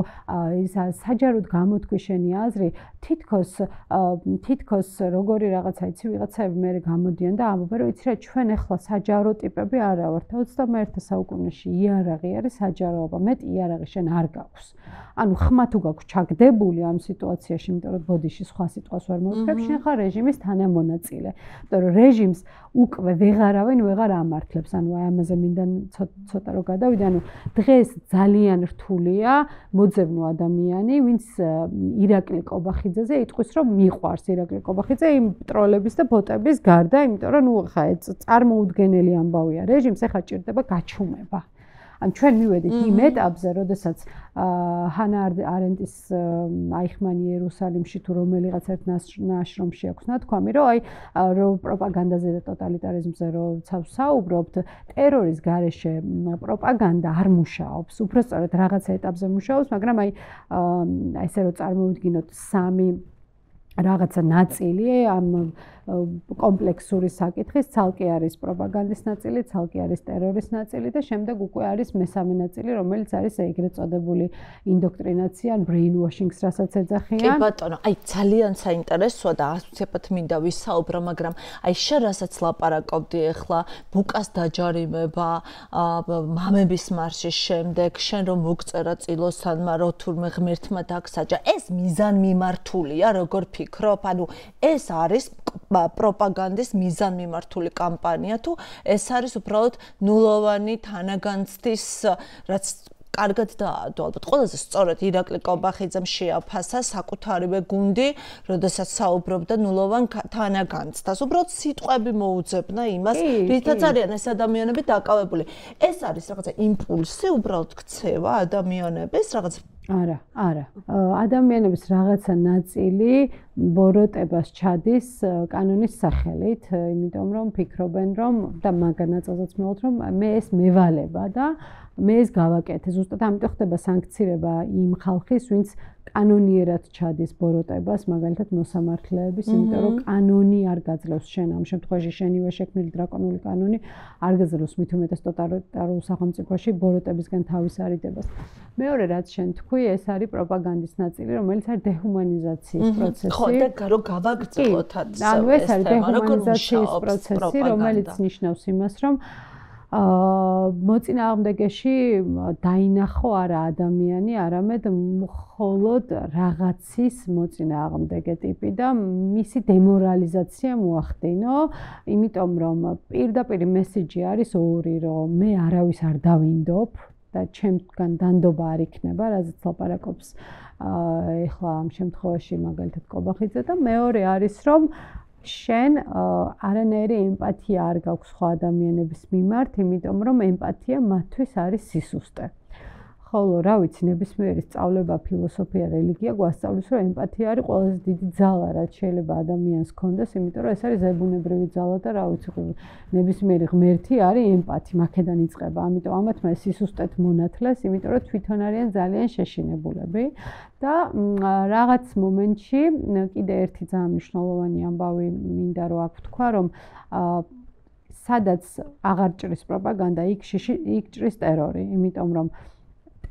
ის საჯაროდ გამოთქვი შენი აზრი თითქოს როგორი რაღაცა იცი ვიღაცები მე გამოდიან და ამბობენ რომ იცი რა ჩვენ ახლა საჯარო ტიპები არა ვართ 21 საუკუნეში იარაღი არის საჯაროობა მეტი იარაღი შენ არ გაქვს ანუ ხმა თუ გაქვს ჩაგდებული ამ სიტუაციაში იმიტომ რომ ბოდიში სხვა სიტყვას ვერ მოვუწევ შენ ხარ რეჟიმის თანამონაწილე იმიტომ რომ რეჟიმს უკვე ვეღარ ამართლებს ანუ აი ამაზე მინდა ცოტა რომ გადავიდე ანუ დღეს ძალიან რთულია მოძებნო ადამიანი ვინც ირაკლი კობახიძეზე იტყვის რომ მიყვარს ირაკლი კობახიძე იმ ტროლების და ბოტების გარდა იმიტომ რომ ნუ ხა წარმოუდგენელი ამბავია რეჟიმს ეხა ჭირდება გაჩუმება ან ჩვენ მივედით იმ ეტაპზე, როდესაც ჰანა არენდის აიხმანი იერუსალიმში თუ რომელიღაც ერთ ნაშრომში აქვს ნათქვამი, რომ აი პროპაგანდაზე და ტოტალიტარიზმზე რომ საუბრობთ, ტერორის გარეშე პროპაგანდა არ მუშაობს, უბრალოდ რაღაც ეტაპზე მუშაობს, მაგრამ აი ესე რომ წარმოვიდგინოთ სამი რაღაცა ნაწილი ამ კომპლექსური საკითხის ცალკე არის პროპაგანდის ნაწილი, ცალკე არის ტერორის ნაწილი და შემდეგ უკვე არის მესამე ნაწილი, რომელიც არის ეგრეთ წოდებული ინდოქტრინაცია, brainwashing-ს რასაც ეძახიან. კი ბატონო, აი ძალიან საინტერესოა და ასწრაფად მინდა ვისაუბრო, მაგრამ აი შენ რასაც ლაპარაკობდი ახლა, ბუკას დაჯარიმება, მამების მარშის შემდეგ, შენ რომ მოგწერა წილოსანმა, რო თურმე ღმერთმა დაგსაჯა, ეს მიზანმიმართულია, როგორ ფიქრობ? ანუ ეს არის პროპაგანდის მიზანმიმართული კამპანია თუ ეს არის უბრალოდ ნულოვანი თანაგანცდის რაც კარგად დაადო ალბათ ყველაზე სწორად ირაკლი კობახიძემ შეაფასა საკუთარივე გუნდი როდესაც საუბრობდა ნულოვან თანაგანცდას უბრალოდ სიტყვები მოუძებნა იმას რითაც არიან ეს ადამიანები დაკავებული ეს არის რაღაცა იმპულსი უბრალოდ ქცევა ადამიანების რაღაც არა. ადამიანების რაღაცა ნაწილი ბოროტებას ჩადის კანონის სახელით, იმიტომ რომ ფიქრობენ, რომ და მაგ ნაწილზეც მოვთ, რომ მე ეს მევალება და მე ეს გავაკეთე. ზუსტად ამიტომ ხდება სანქცირება იმ ხალხის, ვინც კანონიერად ჩადის ბოროტებას, მაგალითად მოსამართლეების, იმიტომ რომ კანონი არ გაძლევს შენ ამ შემთხვევაში შენივე შექმნილი დრაკონული კანონი არ გაძლევს მით უმეტეს ტოტალიტარულ სახელმწიფოში ბოროტებისგან თავის არიდებას. მეორე რაც შენ თქვი, ეს არის პროპაგანდის ნაწილი, რომელიც არის დეჰუმანიზაციის პროცესი. ხო, და გავაგრძელოთ ეს არის დეჰუმანიზაციის პროცესი, რომელიც ნიშნავს იმას, რომ მოწინააღმდეგეში დაინახო არა ადამიანი, არამედ მხოლოდ რაღაცის მოწინააღმდეგე ტიპი და მისი დემორალიზაცია მოახდინო, იმიტომ რომ პირდაპირ მესიჯი არის ორი, რომ მე არავის არ დავინდობ და ჩემთან დანდობა არ იქნება, რაზეც ლაპარაკობს ეხლა ამ შემთხვევაში მაგალითად კობახიძე და მეორე არის რომ შენ არანაირი ემპათია არ გაქვს სხვა ადამიანების მიმართ, იმიტომ რომ ემპათია მათთვის არის სისუსტე. ხოლო რა ვიცი, ნებისმიერი სწავლება, ფილოსოფია, რელიგია გვასწავლის, რომ ემპათია არის ყველაზე დიდი ძალა, რაც შეიძლება ადამიანს ჰქონდეს, იმიტომ რომ ეს არის ზებუნებრივი ძალა და რა ვიცი, ნებისმიერი ღმერთი არის ემპათი, მაქედან იწყება. ამიტომ ამათმა სისუსტეთ მონათლეს, იმიტომ რომ თვითონ არიან ძალიან შეშინებულები და რაღაც მომენტში კიდე ერთი ძალიან მნიშვნელოვანი ამბავი მინდა რომ აქ ვთქვა, რომ სადაც აღარ ჭრის პროპაგანდა, იქ ჭრის ტერორი, იმიტომ რომ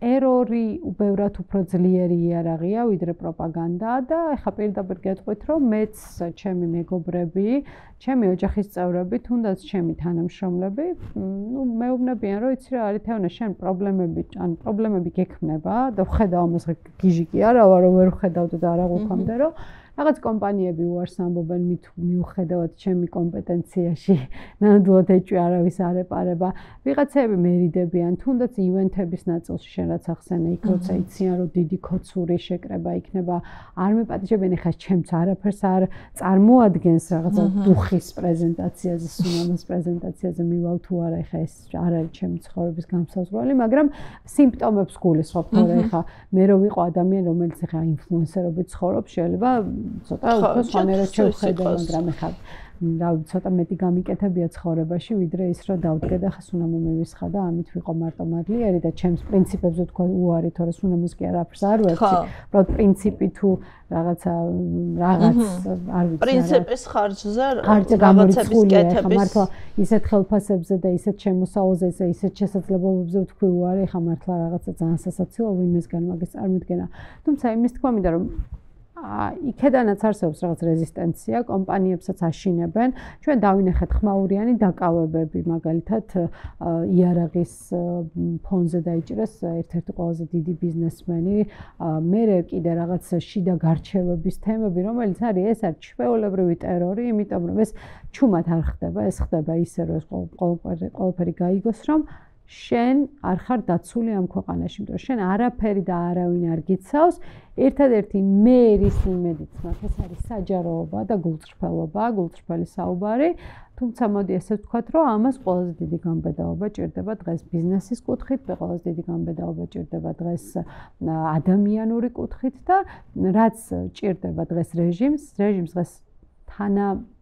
ტერორი უბრალოდ უფრო ძლიერი იარაღია ვიდრე პროპაგანდა და ეხლა პირდაპირ გეტყვით რომ მეც ჩემი მეგობრები, ჩემი ოჯახის წევრები, თუნდაც ჩემი თანამშრომლები, მეუბნებიან რომ იცი რა არის თეონა შენ პრობლემები გექმნება და ვხედავ ამას გიჟი კი არა ვარ რომ ვერ ვხედავდე და არა გვქონდა რომ რაღაც კომპანიები უარს ამბობენ მიუხედავად ჩემი კომპეტენციაში ნამდვილად ეჭვი არავის არ ეპარება ვიღაცები მერიდებიან თუნდაც ივენთების ნაწილში შენ რაც ახსენე იქ როცა იციან რომ დიდი კოცური შეკრება იქნება არ მეპატიჟებენ ეხლა ჩემს არაფერს არ წარმოადგენს რაღაცა დუხის პრეზენტაციაზე სუნამის პრეზენტაციაზე მივალ თუ არა ეხლა ეს არ არის ჩემი ცხოვრების გამსაზღვრელი მაგრამ სიმპტომებს გულისხმობ თორე ეხლა მე რო ვიყო ადამიანი რომელიც ეხლა ინფლუენსერობით ცხოვრობს შეიძლება ცოტა უფრო სხვანაირად შევხედო, მაგრამ ეხლა რა ცოტა მეტი გამიკეთებია ცხოვრებაში, ვიდრე ის რომ დავდგე და ხა სუნამო მივისხა და ამით ვიყო მარტო მადლიერი და ჩემს პრინციპებზე თქვა უარი, თორე სუნამოს კი არაფერს არ ვერცი. უბრალოდ პრინციპი თუ რაღაცა რაღაც არ ვიცი. პრინციპის ხარჯზე რაღაცების კეთების მართლა ისეთ ხელფასებზე და ისეთ შემოსავალზე, ისეთ შესაძლებლობებზე ვთქვი უარი, ხა მართლა რაღაცა ძალიან სასაცილო ვინმესგან მაგის წარმოქმნა. თუმცა იმის თქვა მინდა რომ იქედანაც არსებობს რაღაც რეზისტენცია, კომპანიებსაც აშინებენ. ჩვენ დავინახეთ ხმაურიანი დაკავებები, მაგალითად იარაღის ფონზე დაიჭრეს ერთ-ერთი ყველაზე დიდი ბიზნესმენი, მერე კიდე რაღაც შიდა გარჩევების თემები, რომელიც არის ეს არის ჩვეულებრივი ტერორი, იმიტომ რომ ეს ჩუმად არ ხდება, ეს ხდება ისე რომ ეს ყველაფერი გაიგოს, რომ შენ არ ხარ დაცული ამ ქვეყანაში, იმიტომ რომ შენ არაფერი და არავინ არ გიცავს. ერთადერთი მერის იმედიც მაქვს, ეს არის საჯაროობა და გულწრფელობა, გულწრფელი საუბარი. თუმცა მოდი ესე ვთქვათ, რომ ამას ყველაზე დიდი გამბედაობა ჭირდება დღეს ბიზნესის კუთხით, ყველაზე დიდი გამბედაობა ჭირდება დღეს ადამიანური კუთხით და რაც ჭირდება დღეს რეჟიმს დღეს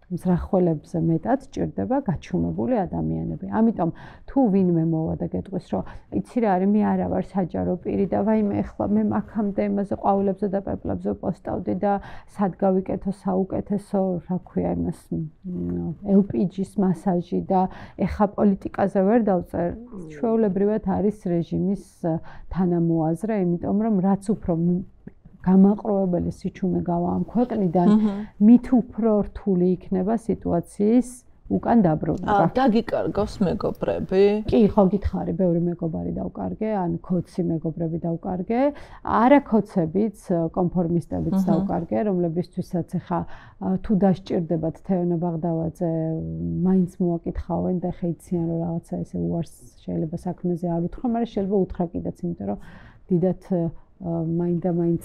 მზრახველებზე მეტად ჭირდება გაჩუმებული ადამიანები. ამიტომ თუ ვინმე მოვა და გეტყვის, რომ იცი რა არის, მე არა ვარ საჯარო პირი და ვაიმე ეხლა მე აქამდე იმაზე ყვავილებზე და პეპლებზე პოსტავდი და სად გავიკეთო საუკეთესო, რა ქვია იმას, LPG-ის მასაჟი და ეხლა პოლიტიკაზე ვერ დავწერ. ჩვეულებრივად არის რეჟიმის თანამოაზრე, იმიტომ რომ რაც უფრო გამაყრუებელი სიჩუმე გავა ამ ქვეყნიდან, მით უფრო რთული იქნება სიტუაციის უკან დაბრუნება. დაგიკარგავს მეგობრები? კი, ხო გითხარი, ბევრი მეგობარი დავკარგე, ან ქოცი მეგობრები დავკარგე, არა ქოცებიც, კონფორმისტებიც დავკარგე, რომლებისთვისაც ახლა თუ დასჭირდებათ თეონა ბაღდავაძე, მაინც მოაკითხავენ და ხეიციან რომ რაღაცა ესე უარს შეიძლება საქმეზე არ უთხრა, მაგრამ შეიძლება უთხრა კიდეც, იმიტომ რომ დიდათ მაინდა-მაინც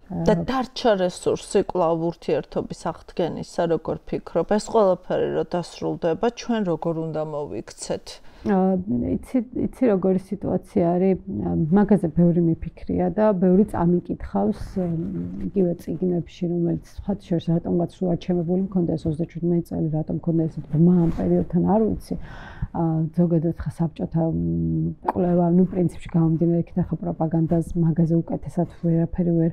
და დარჩა რესურსი კვლავ ურთიერთობის აღდგენისა, როგორ ფიქრობ, ეს ყველაფერი რო დასრულდება, ჩვენ როგორ უნდა მოვიქცეთ? იცი როგორი სიტუაცია არის, მაგაზე ბევრი მიფიქრია და ბევრი წამიკითხავს იგივე წიგნებში, რომელიც ხათ შორს რატომღაც რო აჩემებული მქონდა ეს 37 წელი, რატომ მქონდა ეს ბმა ამ პერიოდთან არ ვიცი. ზოგადად ხა საბჭოთა კვლევა, პრინციპში გამომდინარე იქით ხა პროპაგანდას მაგაზე უკეთესად ვერაფერი ვერ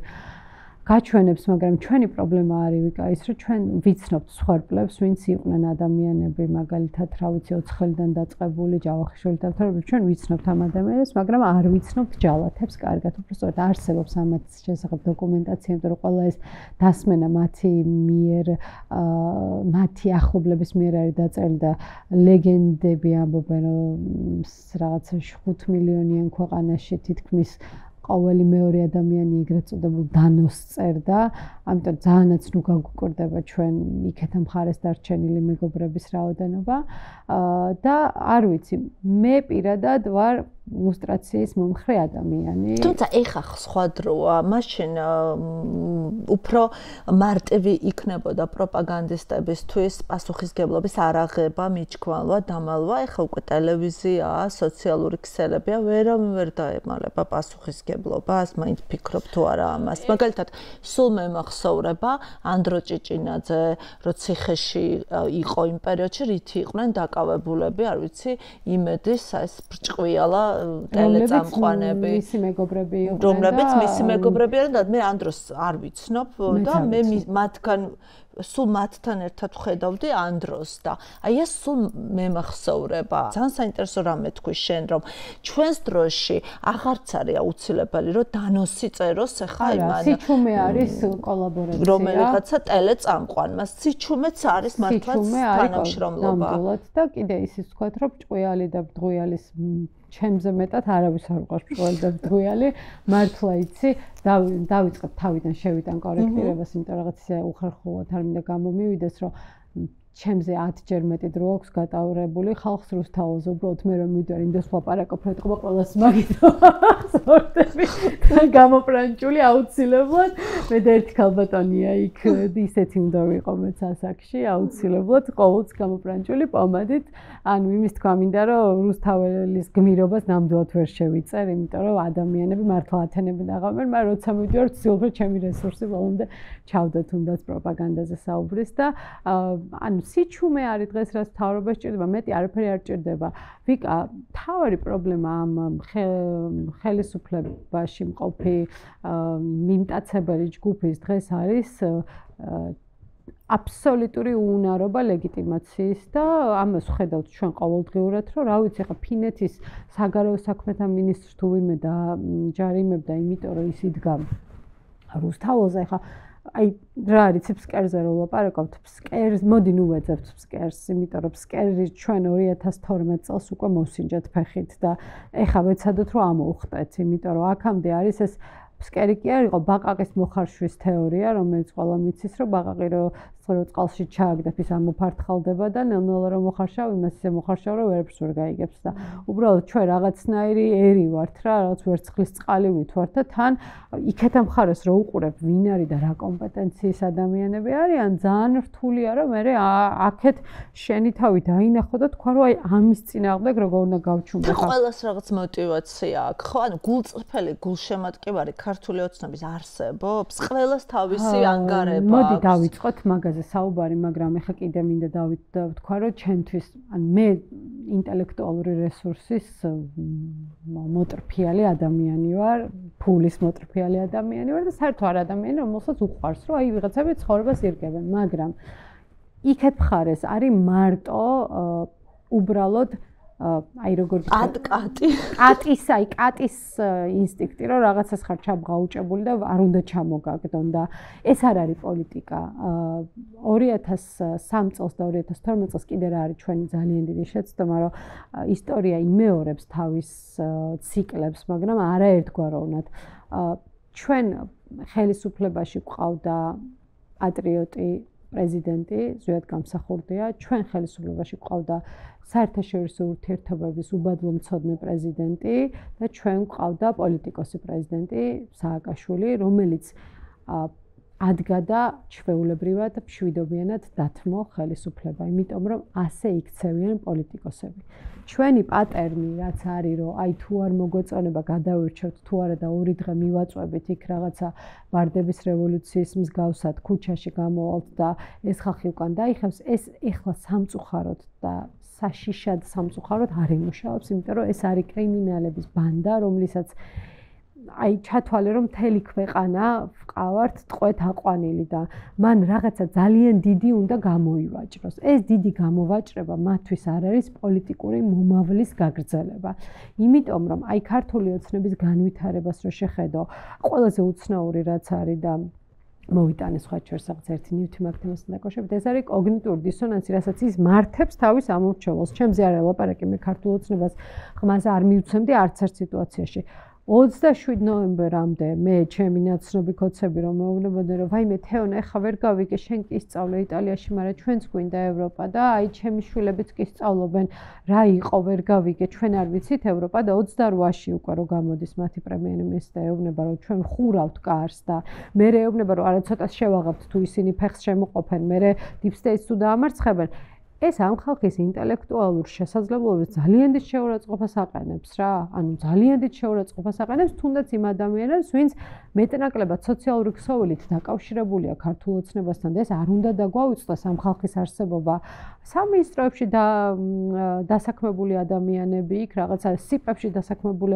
გაჩვენებს, მაგრამ ჩვენი პრობლემა არის ვიკა ის, რომ ჩვენ ვიცნობთ სხვარპლებს, ვინც იყვნენ ადამიანები, მაგალითად, რა ვიცი, ოცხელიდან დაწყებული, ჯავახიშვილიდან, თორემ ჩვენ ვიცნობთ ამ ადამიანებს, მაგრამ არ ვიცნობთ ჯალათებს კარგად. უბრალოდ არსებობს ამათ შესახებ დოკუმენტაცია, იმიტომ რომ ყველა ეს დასმენა მათი მიერ, მათი ახლობლების მიერ არის დაწერილი და ლეგენდები ამბობენ, რომ რაღაცა 5 მილიონიან ქვეყანაში თითქმის ყოველი მეორე ადამიანი ეგრეთ წოდებულ დანოს წერდა, ამიტომ ძალიანაც ნუ გაგვიკვირდება ჩვენ იქეთა მხარეს დარჩენილი მეგობრების რაოდენობა და არ ვიცი, მე პირადად ვარ ლუსტრაციის მომხრე ადამიანი. თუმცა ეხა სხვა დროა, მაშინ უფრო მარტივი იქნებოდა პროპაგანდისტებისთვის პასუხისგებლობის არაღება, მიჩქვალვა, დამალვა, ეხა უკვე ტელევიზიაა, სოციალური ქსელებია, ვერავინ ვერ დაემალება პასუხისგებლობას, მაინც ფიქრობ თუ არა ამას. მაგალითად, სულ მე მახსოვრება ანდრო ჭიჭინაძე, რო ციხეში იყო იმ პერიოდში, რითი იყვნენ დაკავებულები, არ ვიცი, იმედის ეს ბრჭყვიალა ტელეწამყვანები, მისი მეგობრები იყვნენ, რომლებიც მისი მეგობრები არიან და მე ამ დროს არ ვიცნობ და მე მათგან სულ მათთან ერთად ვხედავდი ამ დროს და აი ეს სულ მე მახსოვრება. ძალიან საინტერესო რამე თქვი შენ, რომ ჩვენს დროში აღარც არის აუცილებელი, რომ დანოსი წეროს ახლა იმან. სიჩუმე არის კოლაბორაცია. რომელიღაცა ტელეწამყვანმა, სიჩუმეც არის მართლაც თანამშრომლობა. ნამდვილად და კიდე ისიც ვთქვათ, რომ ჭყვიალი და ბდღვიალის ჩემზე მეტად არავის არ უყვარს ჭყვიალი და ბდღვიალი, მართლა იცი, დავიწყებ თავიდან შევიტან კორექტირებას, იმიტომ რაღაც ისე უხერხულად არ მინდა გამომივიდეს, რომ ჩემზე 10 ჯერ მეტი დრო აქვს გადაურებული ხალხს რუსთაველზე, უბრალოდ მე რომ მივიდარ ინდოს ლაპარაკობ, ეთქობა ყველას მაგითო სორტები და გამოპრანჭული აუცილებლად მე და ერთი ქალბატონია იქ ისეთი უნდა ვიყო მეც ასაკში აუცილებლად ყოველთვის გამოპრანჭული პომადით ანუ იმის თქვა მინდა რომ რუსთაველის გმირობას ნამდვილად ვერ შევიწერ, იმიტომ რომ ადამიანები მართლა ათენებენ აღამერ, მაგრამ როცა მივიდარ ცდილობ ჩემი რესურსი ბოლომდე ჩავდა თუნდაც პროპაგანდაზე საუბრის და ანუ სიჩუმე არის დღეს რაც მთავრობას ჭირდება, მეტი არაფერი არ ჭირდება. ვიკა, თავარი პრობლემა ამ ხელისუფლებაში მყოფი მიმტაცებელი ჯგუფის დღეს არის აბსოლუტური უუნარობა ლეგიტიმაციის და ამას ვხედავთ ჩვენ ყოველდღიურად, რომ რა ვიცი, ხა ფინეთის საგარეო საქმეთა მინისტრს თუ ვინმე დაჯარიმებდა, იმიტომ რომ ის იდგა რუსთაველზე, ხა აი რა არის ფსკერზე რო ლაპარაკობთ, ფსკერს მოდი ნუ ვეძებთ ფსკერს, იმიტომ რომ ფსკერი ჩვენ 2012 წელს უკვე მოვსინჯეთ ფეხით და ეხა ვეცადოთ რომ ამოვხტეთ, იმიტომ რომ აქამდე არის ეს ფსკერი კი არ იყო ბაყაყის მოხარშვის თეორია, რომელიც ყველა მიცის, რომ ბაყაყი რო წყალში ჩააგდებ ის ამოფართხალდება და ნელ-ნელა რომ მოხარშავ, იმას ისე მოხარშავ, რომ ვერაფერს ვერ გაიგებს და უბრალოდ ჩვენ რაღაცნაირი ერი ვართ რა, რაღაც ვერცხლის წყალივით ვართ და თან იქეთა მხარეს რო უყურებ ვინ არის და რა კომპეტენციის ადამიანები არიან, ძალიან რთულია რომ მე აქეთ შენი თავი დაინახო და თქვა რომ აი ამის წინააღმდეგ როგორ უნდა გავჩუმდე ხა. ყველას რაღაც мотиваცია აქვს, ხო? ანუ გულწრფელი, გულშემატკივარი ქართული ოცნების არსებობს, ყველას თავისი ანგარება აქვს. მოდი დავიწყოთ მაგაზე საუბარი, მაგრამ ეხა კიდე მინდა დავთქვა, რომ ჩემთვის, ანუ მე ინტელექტუალური რესურსის მოტრფიალი ადამიანი ვარ, ფულის მოტრფიალი ადამიანი ვარ და საერთოდ არ ადამიანი, რომელსაც უყვარს, რომ აი ვიღაცები ცხოვრებას ირგებენ, მაგრამ იქეთ მხარეს არის მარტო უბრალოდ აი როგორ კატის ინსტინქტი, რომ რაღაცას ხარ ჩაბღაუჭებული და არ უნდა ჩამოგაგდონ და ეს არ არის პოლიტიკა. 2003 წელს და 2012 წელს კიდე რა არის ჩვენი ძალიან დიდი შეცდომა, რომ ისტორია იმეორებს თავის ციკლებს, მაგრამ არაერთგვაროვნად. ჩვენ ხელისუფლებაში გვყავდა პატრიოტი პრეზიდენტი, ზუსტად გამსახურდია, ჩვენ ხელისუფლებაში გვყავდა საერთაშორისო ურთიერთობების უბადლო მცოდნე პრეზიდენტი და ჩვენ გვყავდა პოლიტიკოსი პრეზიდენტი სააკაშვილი, რომელიც ადგა და ჩვეულებრივად მშვიდობიანად დათმო ხელისუფლება, იმიტომ რომ ასე იქცევიან პოლიტიკოსები. ჩვენი პატერნი რაც არის, რომ აი თუ არ მოგვეწონება გადავირჩევთ თუ არა და 2 დღე მივაწვევით იქ რაღაცა ვარდების რევოლუციის მსგავსად ქუჩაში გამოვალთ და ეს ხალხი უკან დაიხევს, ეს ეხლა სამწუხაროდ და საშიშად სამწუხაროდ არ იმუშავებს, იმიტომ რომ ეს არის კრიმინალების ბანდა, რომლითაც აი ჩათვალე რომ მთელი ქვეყანა ვყავართ ტყვეთ აყვანილი და მან რაღაცა ძალიან დიდი უნდა გამოივაჭროს. ეს დიდი გამოვაჭრება მათთვის არ არის პოლიტიკური მომავლის გაგრძელება. იმიტომ რომ აი ქართული ოცნების განვითარებას რო შეხედო, ყველაზე უცნაური რაც არის და მოვიტანე სხვა ჩვენს რაღაც ერთი ნივთი მაგ თემასთან დაკავშირებით, ეს არის კოგნიტური დისონანსი, რასაც ის მართებს თავის ამორჩეულს. ჩემზე არ ელაპარაკი, მე ქართულ ოცნებას ხმაზე არ მივცემდი არც ერთ სიტუაციაში. 27 ნოემბერამდე მე ჩემი ნაცნობი კოცები რომ მეუბნებოდნენ რომ ვაიმე თეონა ეხა ვერ გავიგე შენ კი სწავლე იტალიაში, მაგრამ ჩვენც გვინდა ევროპა და აი ჩემი შვილებიც კი სწავლობენ, რა იყო ვერ გავიგე, ჩვენ არ ვიცით ევროპა და 28-ში უკვე რო გამოდის მათი პრემიერ-მინისტრი ეუბნება რომ ჩვენ ხურავთ კარს და მე ეუბნება რომ არა ცოტა შევაღებთ თუ ისინი ფეხს შემოყოფენ, მე deep state-ს თუ დაამარცხებენ. ეს ამ ხალხის ინტელექტუალურ შესაძლებლობებს ძალიან დიდ შეურაცხყოფას აყენებს რა. ანუ ძალიან დიდ შეურაცხყოფას აყენებს თუნდაც იმ ადამიანებს, ვინც მეტნაკლებად სოციალური ქსოვილით დაკავშირებულია ქართულ ოცნებასთან და ეს არ უნდა დაგვაუწყდეს ამ ხალხის არსებობა. სამინისტროებში დასაქმებული ადამიანები, იქ რაღაცა სიპებში დასაქმებული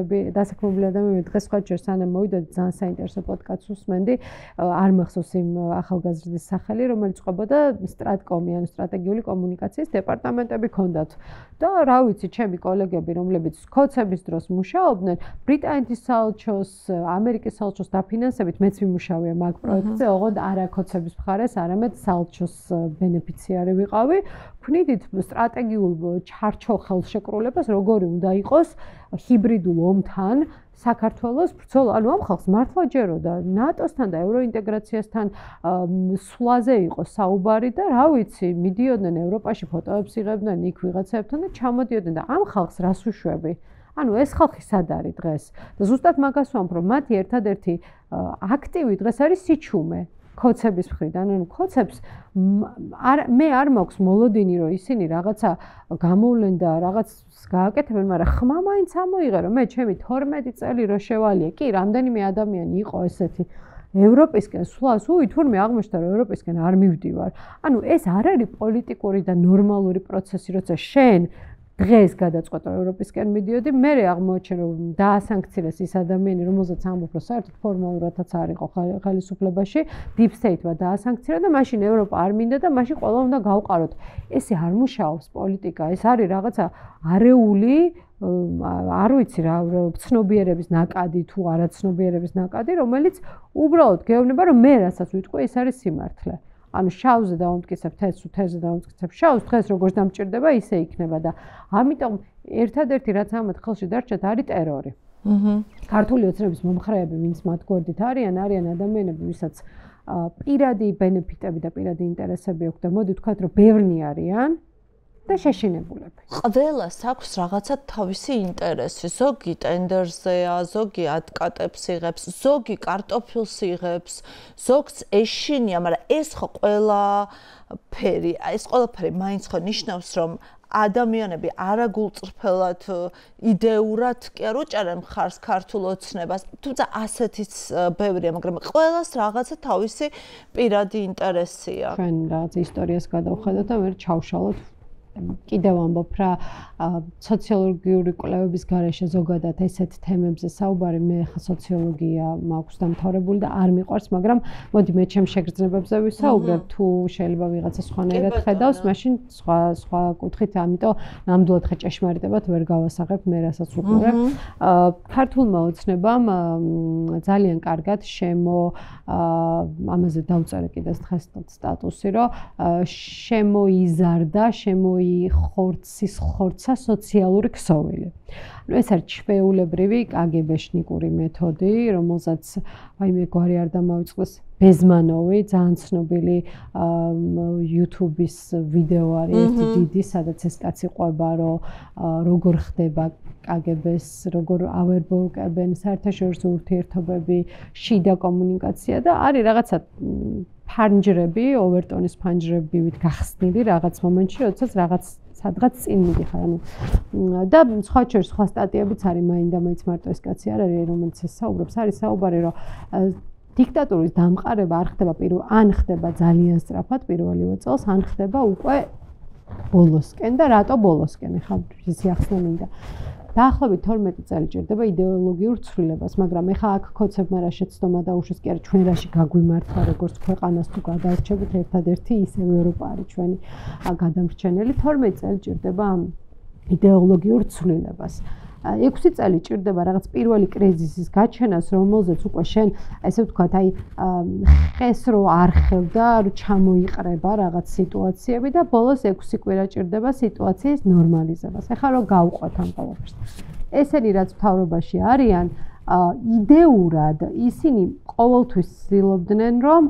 ადამიანები დღეს სხვა ჯერ სანამ მოვიდოდი ძალიან საინტერესო პოდკასტს უსმენდი, არ მახსოვს იმ ახალგაზრდის სახელი, რომელიც ყვებოდა სტრატკომი, ანუ სტრატეგიული კომუნიკაციის დეპარტამენტები ჰქონდათ. და რა ვიცი, ჩემი კოლეგები, რომლებიც კოცების დროს მუშაობდნენ, ბრიტანეთის საელჩოს, ამერიკის საელჩოს დაფინანსებით მეც ვიმუშავია მაგ პროექტზე, ოღონდ არა კოცების მხარეს, არამედ საელჩოს ბენეფიციარი ვიყავი. ვქნიდით სტრატეგიულ ჩარჩო ხელშეკრულებას, როგორი უნდა იყოს ჰიბრიდულ ომთან საქართველოს ბრძოლა. ანუ ამ ხალხს მართლა ჯეროდა ნატოსთან და ევროინტეგრაციასთან სვლაზე იყო საუბარი და რა ვიცი, მიდიოდნენ ევროპაში ფოტოებს იღებდნენ იქ ვიღაცებთან და ჩამოდიოდნენ და ამ ხალხს რას უშვები? ანუ ეს ხალხი სად არის დღეს? და ზუსტად მაგას ვამბობ, რომ მათი ერთადერთი აქტივი დღეს არის სიჩუმე. კოცების მხრიდან, ანუ კოცებს მე არ მაქვს მოლოდინი, რომ ისინი რაღაცა გამოვლენ და რაღაც გააკეთებენ, მაგრამ ხმა მაინც ამოიღერო. მე ჩემი 12 წელი რო შევალიე, კი, რამდენიმე ადამიანი იყო ესეთი ევროპისკენ სვლას, თურმე აღმოჩნდა, რომ ევროპისკენ არ მივდივარ. ანუ ეს არ არის პოლიტიკური და ნორმალური პროცესი, როცა შენ დღეს გადაწყვეტ რომ ევროპისკენ მიდიოდი, მე აღმოჩენ რომ დაასანქცირეს ის ადამიანი, რომელზეც ამბობ რომ საერთოდ ფორმალურადაც არ იყო ხელისუფლებაში, deep state-მა დაასანქცირა და მაშინ ევროპა არ მინდა და მაშინ ყველა უნდა გავყაროთ. ესე არ მუშაობს პოლიტიკა, ეს არის რაღაცა არეული, არ ვიცი რა, ცნობიერების ნაკადი თუ არაცნობიერების ნაკადი, რომელიც უბრალოდ გეუბნება რომ მე რასაც ვიტყვი, ეს არის სიმართლე. ანუ შავზე დავამტკიცებ თეთრს, თეთრზე დავამტკიცებ შავს, დღეს როგორც დამჭირდება, ისე იქნება და ამიტომ ერთადერთი რაც ამათ ხელში დარჩათ არის ტერორი. ქართული ოცნების მომხრეები, ვინც მათ გვერდით არიან ადამიანები, ვისაც პირადი ბენეფიტები და პირადი ინტერესები აქვს და მოდი ვთქვათ, რომ ბევრნი არიან და შეშინებულები. ყველას აქვს რაღაცა თავისი ინტერესი. ზოგი ტენდერზეა, ზოგი ატკატებს იღებს, ზოგი კარტოფილს იღებს, ზოგს ეშინია, მაგრამ ეს ხო ყველაფერი, ეს ყველაფერი მაინც ხო ნიშნავს, რომ ადამიანები არაგულწრფელად იდეურად კი არ უჭერენ მხარს ქართულ ოცნებას, თუმცა ასეთიც ბევრია, მაგრამ ყველას რაღაცა თავისი პირადი ინტერესია. ჩვენ რაღაც ისტორიას გადავხედოთ და ვერ ჩავშალოთ. კიდევ ამბობ რა, სოციოლოგიური კვლევების გარეშე ზოგადად ესეთ თემებზე საუბარი, მე ხა სოციოლოგია მაქვს დამთავრებული და არ მიყვარს, მაგრამ მოდი მე ჩემ შეგრძნებებზე ვისაუბრებ, თუ შეიძლება ვიღაცა სხვანაირად ხედავს, მაშინ სხვა კუთხით, ამიტომ ნამდვილად ხა ჭეშმარიტებად ვერ გავასაღებ მე რასაც უყურებ. ქართულმა ოცნებამ ძალიან კარგად ამაზე დავწერე კიდეს დღეს სტატუსი, რომ შემოიზარდა, აი ხორცის ხორცა სოციალური ქსოვილი. ეს არის ჩვეულებრივი კგბ-შნიკური მეთოდი, რომელსაც აი მე გვარი არ დამავიწყდეს ბეზმანოვი, ძალიან ცნობილი YouTube-ის ვიდეო არის ერთი დიდი, სადაც ეს კაცი ყვება, რომ როგორ ხდება კგბ-ს, როგორ ავერბოვკებენ საერთაშორისო ურთიერთობები, შიდა კომუნიკაცია და არის რაღაცა ფანჯრები, ოვერტონის ფანჯრებივით გახსნილი რაღაც მომენტში, როდესაც რაღაც სადღაც წინ მიდიხარ, ანუ და სხვა შორის სხვა სტატიებიც არის მაინდა-მაინც მარტო ეს კაცი არ არის, რომელიც ეს საუბრობს, არის საუბარი, რომ დიქტატურის დამყარება არ ხდება ან ხდება ძალიან სწრაფად პირველივე წელს, ან ხდება უკვე ბოლოსკენ და რატო ბოლოსკენ, ხა ისე ახსნა მინდა. დაახლოებით 12 წელი ჭირდება იდეოლოგიურ ცვლილებას, მაგრამ ეხა აქ ქოცებმა რა შეცდომა დაუშვეს, კი არა ჩვენ რაში გაგვიმართლა როგორც ქვეყანას თუ გადარჩებით, ერთადერთი ისევ ევროპა არის ჩვენი გადამრჩენელი, 12 წელი ჭირდება ამ იდეოლოგიურ ცვლილებას. 6 წელი ჭირდება რაღაც პირველი კრიზისის გაჩენას, რომელზეც უკვე შენ ესე ვთქვათ, აი ხეს რო არხევ და რო ჩამოიყრება რაღაც სიტუაციები და ბოლოს 6 კვირა ჭირდება სიტუაციის ნორმალიზებას. ეხლა რო გავყვეთ ამ ყველაფერს. ესენი რაც მთავრობაში არიან, იდეურად ისინი ყოველთვის ცდილობდნენ, რომ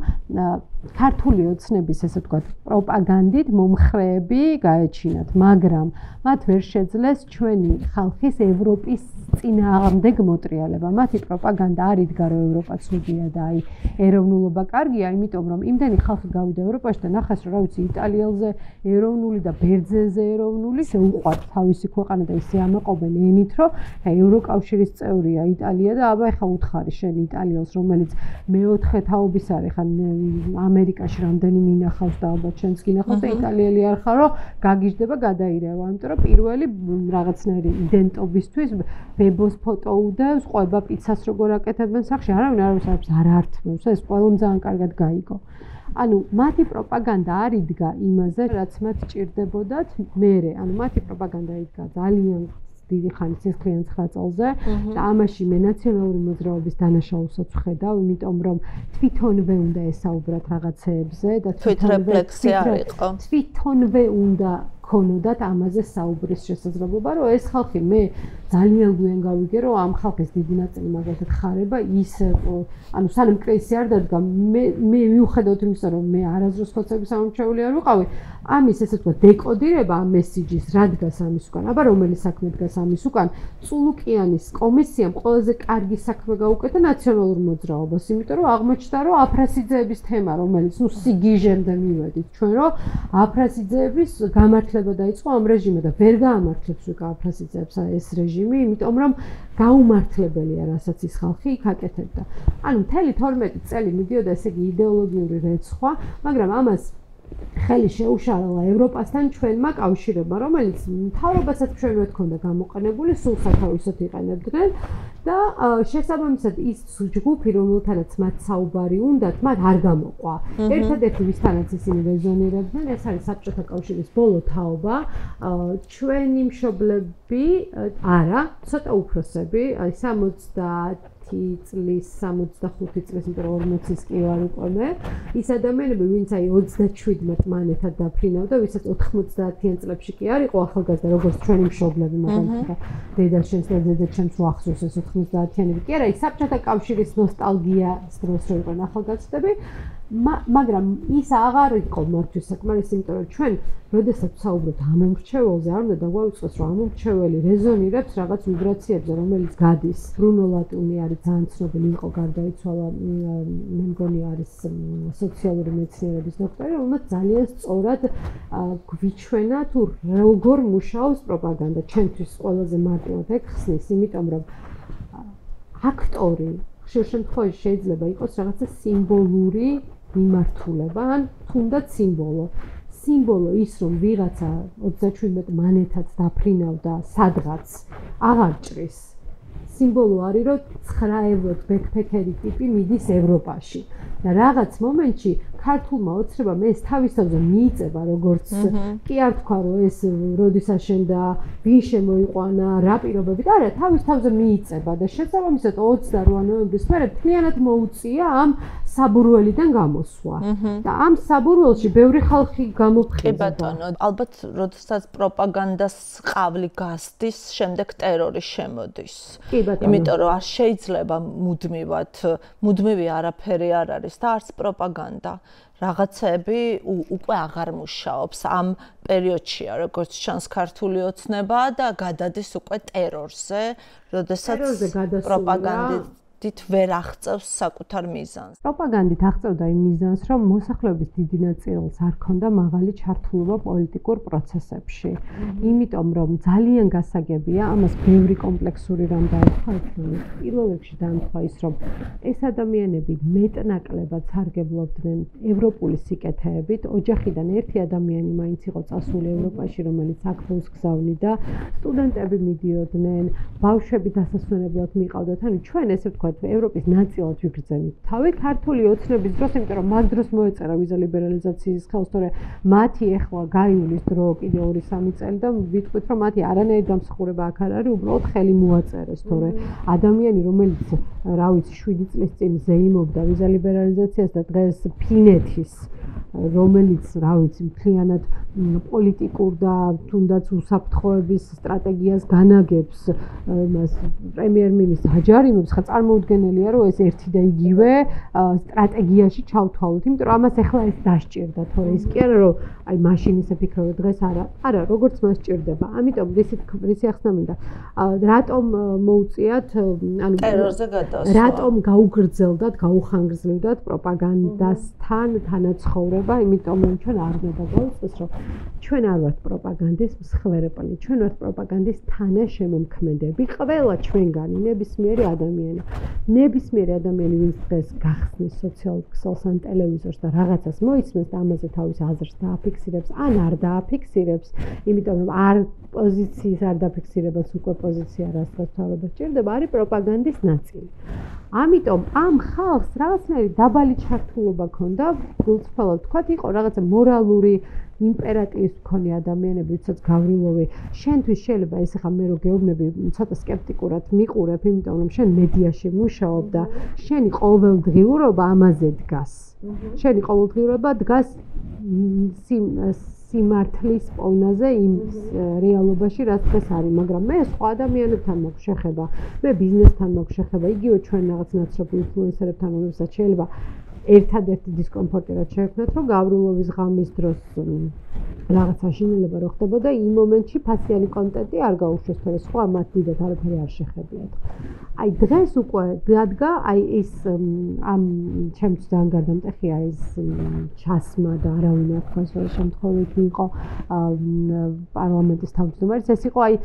ქართული ოცნების ესე ვთქვათ, პროპაგანდით მომხრეები გაეჩინათ, მაგრამ მათ ვერ შეძლეს ჩვენი ხალხის ევროპის წინააღმდეგ მოტრიალება. მათი პროპაგანდა არ იდგა, რომ ევროპა ცუდია და აი ეროვნულობა კარგია, იმიტომ რომ იმდენი ხალხი გავიდა ევროპაში და ნახეს, რომ რა ვიცი, იტალიელზე ეროვნული და ბერძენზე ეროვნული შეუყვართ თავისი ქვეყანა და ისე ამაყობენ ენით, რომ ევროკავშირის წევრია იტალია და აბა ეხა უთხარი შენ იტალიელს, რომელიც მეოთხე თაობის არის, ხან ამერიკაში რამდენი მინახავს და ალბათ შენც გინახავს და იტალიელი არ ხარ, რომ გაგიჟდება გადაირევა, იმიტომ რომ პირველი რაღაცნაირი იდენტობისთვის ბებოს ფოტო უდევს, ყვება პიცას როგორ აკეთებენ სახში, არავინ არ ართმევს, ეს ყველამ ძალიან კარგად გაიგო. ანუ მათი პროპაგანდა არ იდგა იმაზე, რაც მათ ჭირდებოდათ მერე, ანუ მათი პროპაგანდა იდგა ძალიან დიდი ხანი სისხლიან 9 წელზე და ამაში მე ნაციონალური მოძრაობის დანაშაულსაც ვხედავ, იმიტომ რომ თვითონვე უნდა ესაუბრათ რაღაცეებზე და თვითრეფლექსია არ იყო. თვითონვე უნდა ქონოდათ ამაზე საუბრის შესაძლებლობა, რომ ეს ხალხი მე ძალიან გვიან გავიგე, რომ ამ ხალხის დიდი ნაწილი მაგალითად ხარება ის ანუ სანამ კრიზისი არ დადგა, მე მიუხედავად იმისა, რომ მე არასდროს ხოცების სამომრჩეველი არ ვიყავი, ამის ესე ვთქვათ დეკოდირება ამ მესიჯის რა დგას ამის უკან, აბა რომელი საქმე დგას ამის უკან, წულუკიანის კომისიამ ყველაზე კარგი საქმე გაუკეთა ნაციონალურ მოძრაობას, იმიტომ რომ აღმოჩნდა, რომ აფრასიძეების თემა, რომელიც ნუ სიგიჟემდე მივედით ჩვენ, რომ აფრასიძეების გამართლება დაიწყო ამ რეჟიმზე და ვერ გაამართლებს უკვე აფრასიძეებს ეს რეჟიმი, იმიტომ რომ გაუმართლებელია, რასაც ის ხალხი იქ აკეთებდა. ანუ მთელი 12 წელი მიდიოდა ესე იგი იდეოლოგიური რეცხვა, მაგრამ ამას ხელი შეუშალა ევროპასთან ჩვენმა კავშირებმა, რომელიც მთავრობასაც ჩვენვე თქონდა გამოყენებული, სულ სათავისოდ იყენებდნენ და შესაბამისად ის ჯგუფი, რომელთანაც მათ საუბარი უნდათ, მათ არ გამოყვა. ერთადერთი ვისთანაც ისინი რეზონირებდნენ, ეს არის საბჭოთა კავშირის ბოლო თაობა, ჩვენი მშობლები, არა, ცოტა უფროსები, აი 60 წლის, 65 წლის, იმიტომ რომ 40-ის კი ვარ უკვე მე. ის ადამიანები, ვინც აი 37 მანეთად დაფრინავდა, ვისაც 90-იან წლებში კი არ იყო ახალგაზრდა, როგორც ჩვენი მშობლები, მაგალითად, დედაშენს და დედაჩემს უახსოვს ეს 90-იანები. კი არა, ის საბჭოთა კავშირის ნოსტალგიას დროს რო იყვნენ ახალგაზრდები, მაგრამ ის აღარ იყო მათთვის საკმარისი, იმიტომ რომ ჩვენ, როდესაც საუბრობთ ამ მომრჩეველზე, არ უნდა დაგვაუწყოს, რომ ამ მომრჩეველი რეზონირებს რაღაც ვიბრაციებზე, რომელიც გადის. ბრუნო ლატუნი არის ძალიან ცნობილი, იყო გარდაიცვალა, მე მგონი არის სოციალური მეცნიერების დოქტორი, რომელმაც ძალიან სწორად გვიჩვენა თუ როგორ მუშაობს პროპაგანდა. ჩვენთვის ყველაზე მარტივად ეგ ხსნის, იმიტომ რომ აქტორი ხშირ შემთხვევაში შეიძლება იყოს რაღაცა სიმბოლური მიმართულება, ან თუნდაც სიმბოლო. სიმბოლო ის, რომ ვიღაცა 37 მანეთად დაფრინავდა სადღაც, აღარ ჭრის. სიმბოლო არის, რომ 9 ბექფეკერი ტიპი მიდის ევროპაში. და რაღაც მომენტში ქართულმა ოცნებამ ეს თავის თავზე მიიწება, როგორც კი არ თქვა, რომ ეს როდის აშენდა, ვინ შემოიყვანა, რა პირობებით, არა, თავის თავზე მიიწება და შესაბამისად 28 ნოემბრის მერე მთლიანად მოუწია ამ საბურველიდან გამოსვა. და ამ საბურველში ბევრი ხალხი გამოფხიზდა. კი ბატონო, ალბათ როდესაც პროპაგანდას ყავლი გასდის, შემდეგ ტერორი შემოდის. კი ბატონო. იმიტომ რომ არ შეიძლება მუდმივი არაფერი არ არის და არც პროპაგანდა. რაღაცები უკვე აღარ მუშაობს ამ პერიოდშია, როგორც ჩანს ქართული ოცნება და გადადის უკვე ტერორზე, როდესაც პროპაგანდით ვერ აღწევს საკუთარ მიზანს. პროპაგანდით აღწევდა იმ მიზანს, რომ მოსახლეობის დიდი ნაწილს არ ქონდა მაღალი ჩართულობა პოლიტიკურ პროცესებში. იმიტომ რომ ძალიან გასაგებია, ამას ბევრი კომპლექსური რამ დაემთხვა, პირველ რიგში დაემთხვა ის, რომ ეს ადამიანები მეტნაკლებად სარგებლობდნენ ევროპული სიკეთეებით, ოჯახიდან ერთი ადამიანი მაინც იყო წასული ევროპაში, რომელიც აქ გზავნიდა, სტუდენტები მიდიოდნენ, ბავშვები დასასვენებლად მიყავდათ, ანუ ჩვენ ესე ვთქვათ, ევროპის ნაწილად ვიგრძენით თავი ქართული ოცნების დროს, იმიტომ რომ მაგ დროს მოეწერა ვიზა ლიბერალიზაციის ხელს, თორე მათი ეხლა გაივლის დრო კიდე 2-3 წელი და ვიტყვით, რომ მათი არანაირი დამსახურება აქ არ არის, უბრალოდ ხელი მოაწერეს, თორე ადამიანი, რომელიც, რა ვიცი, 7 წლის წინ ზეიმობდა ვიზა ლიბერალიზაციას და დღეს ფინეთის რომელიც, რა ვიცი, მთლიანად პოლიტიკურ და თუნდაც უსაფრთხოების სტრატეგიას განაგებს, მას პრემიერ-მინისტრს აჯარიმებს, ხა წარმოუდგენელია, რომ ეს ერთი და იგივე სტრატეგიაში ჩავთვალოთ, იმიტომ რომ ამას ახლა ეს დასჭირდა, თორე ის კი არა, რომ აი მაშინ ისე ფიქრობ, დღეს არა, როგორც მას ჭირდება. ამიტომ რისი ახსნა მინდა, რატომ მოუწიათ, ანუ ტერორზე გადასვლა. რატომ გაუგრძელდათ, გაუხანგრძლივდათ პროპაგანდასთან თანაცხოვრება, იმიტომ რომ ჩვენ არ გადაგავიწყდეს, რომ ჩვენ არ ვართ პროპაგანდის მსხვერპლი, ჩვენ ვართ პროპაგანდის თანაშემომქმედები, ყველა ჩვენგანი ნებისმიერი ადამიანი, ვინც დღეს გახსნის სოციალურ ქსელს ან ტელევიზორს და რაღაცას მოისმენს და ამაზე თავის აზრს დააფიქსირებს, ან არ დააფიქსირებს, იმიტომ რომ არ პოზიციის არ დაფიქსირებას უკვე პოზიცია რას თავრობა სჭირდება, არის პროპაგანდის ნაწილი. ამიტომ ამ ხალხს რაღაცნაირი დაბალი ჩართულობა ჰქონდა, გულწრფელად ვთქვათ, იყო რაღაცა მორალური იმპერატივის მქონე ადამიანები, ვისაც გავრილოვი, შენთვის შეიძლება ეს ახლა მე რო გეუბნები, ცოტა სკეპტიკურად მიყურებ, იმიტომ რომ შენ მედიაში მუშაობ და შენი ყოველდღიურობა ამაზე დგას. შენი ყოველდღიურობა დგას სიმართლის პოვნაზე იმ რეალობაში, რაც დღეს არის, მაგრამ მე სხვა ადამიანებთან მაქვს შეხება, მე ბიზნესთან მაქვს შეხება, იგივე ჩვენ რაღაც ნაცნობ ინფლუენსერებთან, რომელსაც შეიძლება ერთადერთი დისკომფორტი რაც შეექმნათ, რომ გავრილოვის ღამის დროს რაღაცა შინელება რო ხდებოდა, იმ მომენტში ფასიანი კონტენტი არ გაუშვეს, თორე სხვა მათ დიდად არაფერი არ შეხებიათ. აი დღეს უკვე დადგა აი ეს ამ ჩემთვის ძალიან გარდამტეხია ეს ჩასმა და არავინ არ თქვას, რომ შემთხვევით იყო პარლამენტის თავმჯდომარეს, ეს იყო აი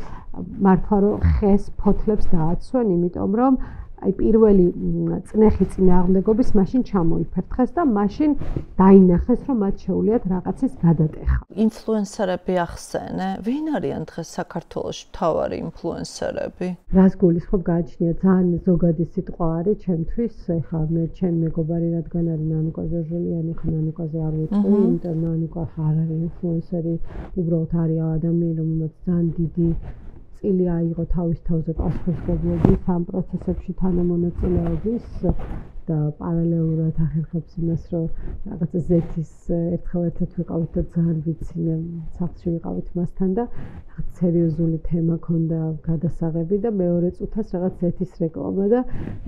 მართლა რომ ხეს ფოთლებს დააცვენ, იმიტომ რომ აი პირველი წნეხი წინააღმდეგობის მაშინ ჩამოიფერთხეს და მაშინ დაინახეს, რომ მათ შეუძლიათ რაღაცის გადატეხა. ინფლუენსერები ახსენე, ვინ არიან დღეს საქართველოში მთავარი ინფლუენსერები? რას გულისხმობ, გააჩნია ძალიან ზოგადი სიტყვა არის ჩემთვის, ეხლა მე ჩემ მეგობარი რადგან არის ნანუკა ჟორჟელიანი, ხა ნანუკაზე არ ვიტყვი, იმიტომ ნანუკა არ არის ინფლუენსერი, უბრალოდ არის ადამიანი, რომელსაც ძალიან დიდი წილი აიღო თავის თავზე პასუხისმგებლობის ამ პროცესებში თანამონაწილეობის და პარალელურად ახერხებს იმას, რომ რაღაცა ზეთის ერთხელ ერთად ვიყავით და ძალიან ვიცინე სახლში ვიყავით მასთან და რაღაც სერიოზული თემა ქონდა გადასაღები და მეორე წუთას რაღაც ზეთის რეკლამა და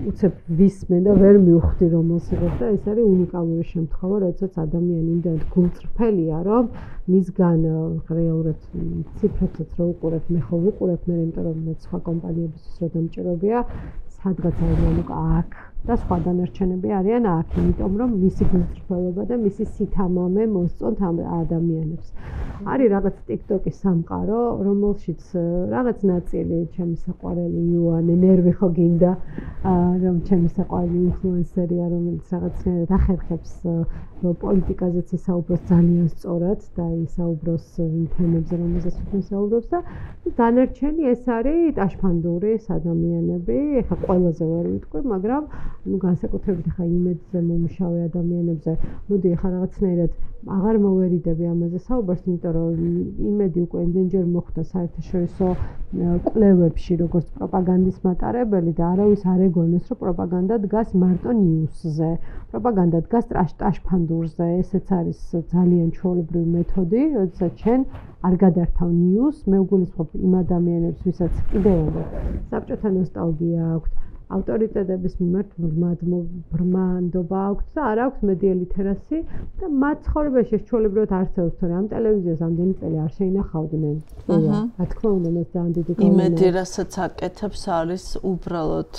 უცებ ვისმენ და ვერ მივხვდი რომ მოსიღებს და ეს არის უნიკალური შემთხვევა, როდესაც ადამიანი იმდენად გულწრფელია, რომ მისგან რეალურად ციფრებსაც რო უყურებ, მე ხო ვუყურებ, მე იმიტომ რომ მე სხვა კომპანიებისთვის რო დამჭირებია, სადღაც არის აქ და სხვა დანარჩენები არიან აქ, იმიტომ რომ მისი გულწრფელობა და მისი სითამამე მოსწონთ ამ ადამიანებს. არის რაღაც TikTok-ის სამყარო, რომელშიც რაღაც ნაწილი ჩემი საყვარელი იოანე ნერვი ხო გინდა, რომ ჩემი საყვარელი ინფლუენსერია, რომელიც რაღაცნაირად ახერხებს რომ პოლიტიკაზეც ისაუბროს ძალიან სწორად და ისაუბროს იმ თემებზე, რომელზეც უკვე ისაუბრობს და დანარჩენი ეს არის ტაშფანდურის ადამიანები, ეხლა ყველაზე ვერ ვიტყვი, მაგრამ ну განსაკუთრებით ხა იმედზე მომუშავე ადამიანებზე მოდი ხა რაღაცნაირად აღარ მოვერიდები ამაზე საუბარს, იმიტომ რომ იმედი უკვე იმდენჯერ მოხდა საერთაშორისო კვლევებში, როგორც პროპაგანდის მატარებელი და არავის არ ეგონოს, რომ პროპაგანდა დგას მარტო ნიუსზე. პროპაგანდა დგას ტრაშ-ტაშ-ფანდურზე, ესეც არის ძალიან ჩვეულებრივი მეთოდი, როდესაც ჩვენ არ გადართავ ნიუსს, მე ვგულისხმობ იმ ადამიანებს, ვისაც კიდევ საბჭოთა ნოსტალგია აქვთ, ავტორიტეტების მიმართ ბრმანდობა აქვთ და არ აქვს მედია ლიტერასი და მათ ცხოვრებაში ჩვეულებრივად არსებობს, თორე ამ ტელევიზიას ამდენი წელი არ შეინახავდნენ. რა თქმა უნდა, მას ძალიან დიდი იმედი, რასაც აკეთებს, არის უბრალოდ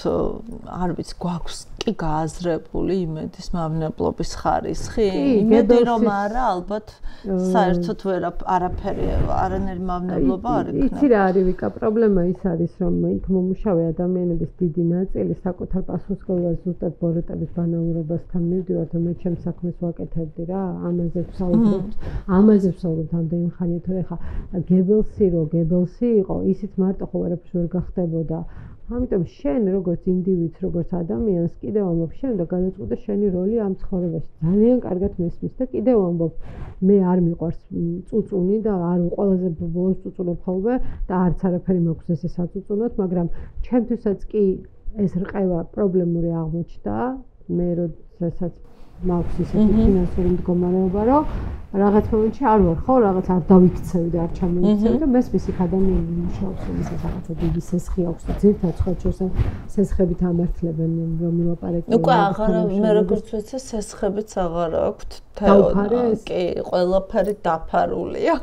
არ ვიცი, გვაქვს კი გააზრებული იმედის მავნებლობის ხარისხი. იმედი რომ არა, ალბათ საერთოდ არაფერი, არანაირი მავნებლობა არ იქნება. იცი რა არის ვიკა, პრობლემა ის არის, რომ იქ მომუშავე ადამიანების დიდი ნაწილი საკუთარ პასუხისმგებლობას ზუსტად ბოროტების ბანაურობასთან მივდივართ, რომ მე ჩემს საქმეს ვაკეთებდი რა, ამაზე ვსაუბრობთ ამდენი ხანია, თორე ხა გებელსი იყო, ისიც მარტო ხო ვერაფერს ვერ გახდებოდა. ამიტომ შენ როგორც ინდივიდს, როგორც ადამიანს კიდევ ამბობ, შენ უნდა გადაწყვეტო შენი როლი ამ ცხოვრებაში. ძალიან კარგად მესმის და კიდევ ამბობ, მე არ მიყვარს წუწუნი და არ ყველაზე ბოლოს წუწუნებ ხოლმე და არც არაფერი მაქვს ესე საწუწუნოთ, მაგრამ ჩემთვისაც კი ეს რყევა პრობლემური აღმოჩნდა. მე როდესაც მაქვს ისეთი ფინანსური მდგომარეობა, რომ რაღაც მომენტში არ ვარ, ხო, რაღაც არ დავიქცევი და არ ჩამოიქცევი და მესმის იქ ადამიანი მუშაობს, რომ ის რაღაცა დიდი სესხი აქვს და ძირთად ხოჩოს სესხებით ამართლებენ რომ მილაპარაკებენ. უკვე აღარ მე როგორც ვიცი, სესხებიც აღარ აქვთ. თეონა, კი, ყველაფერი დაფარულია.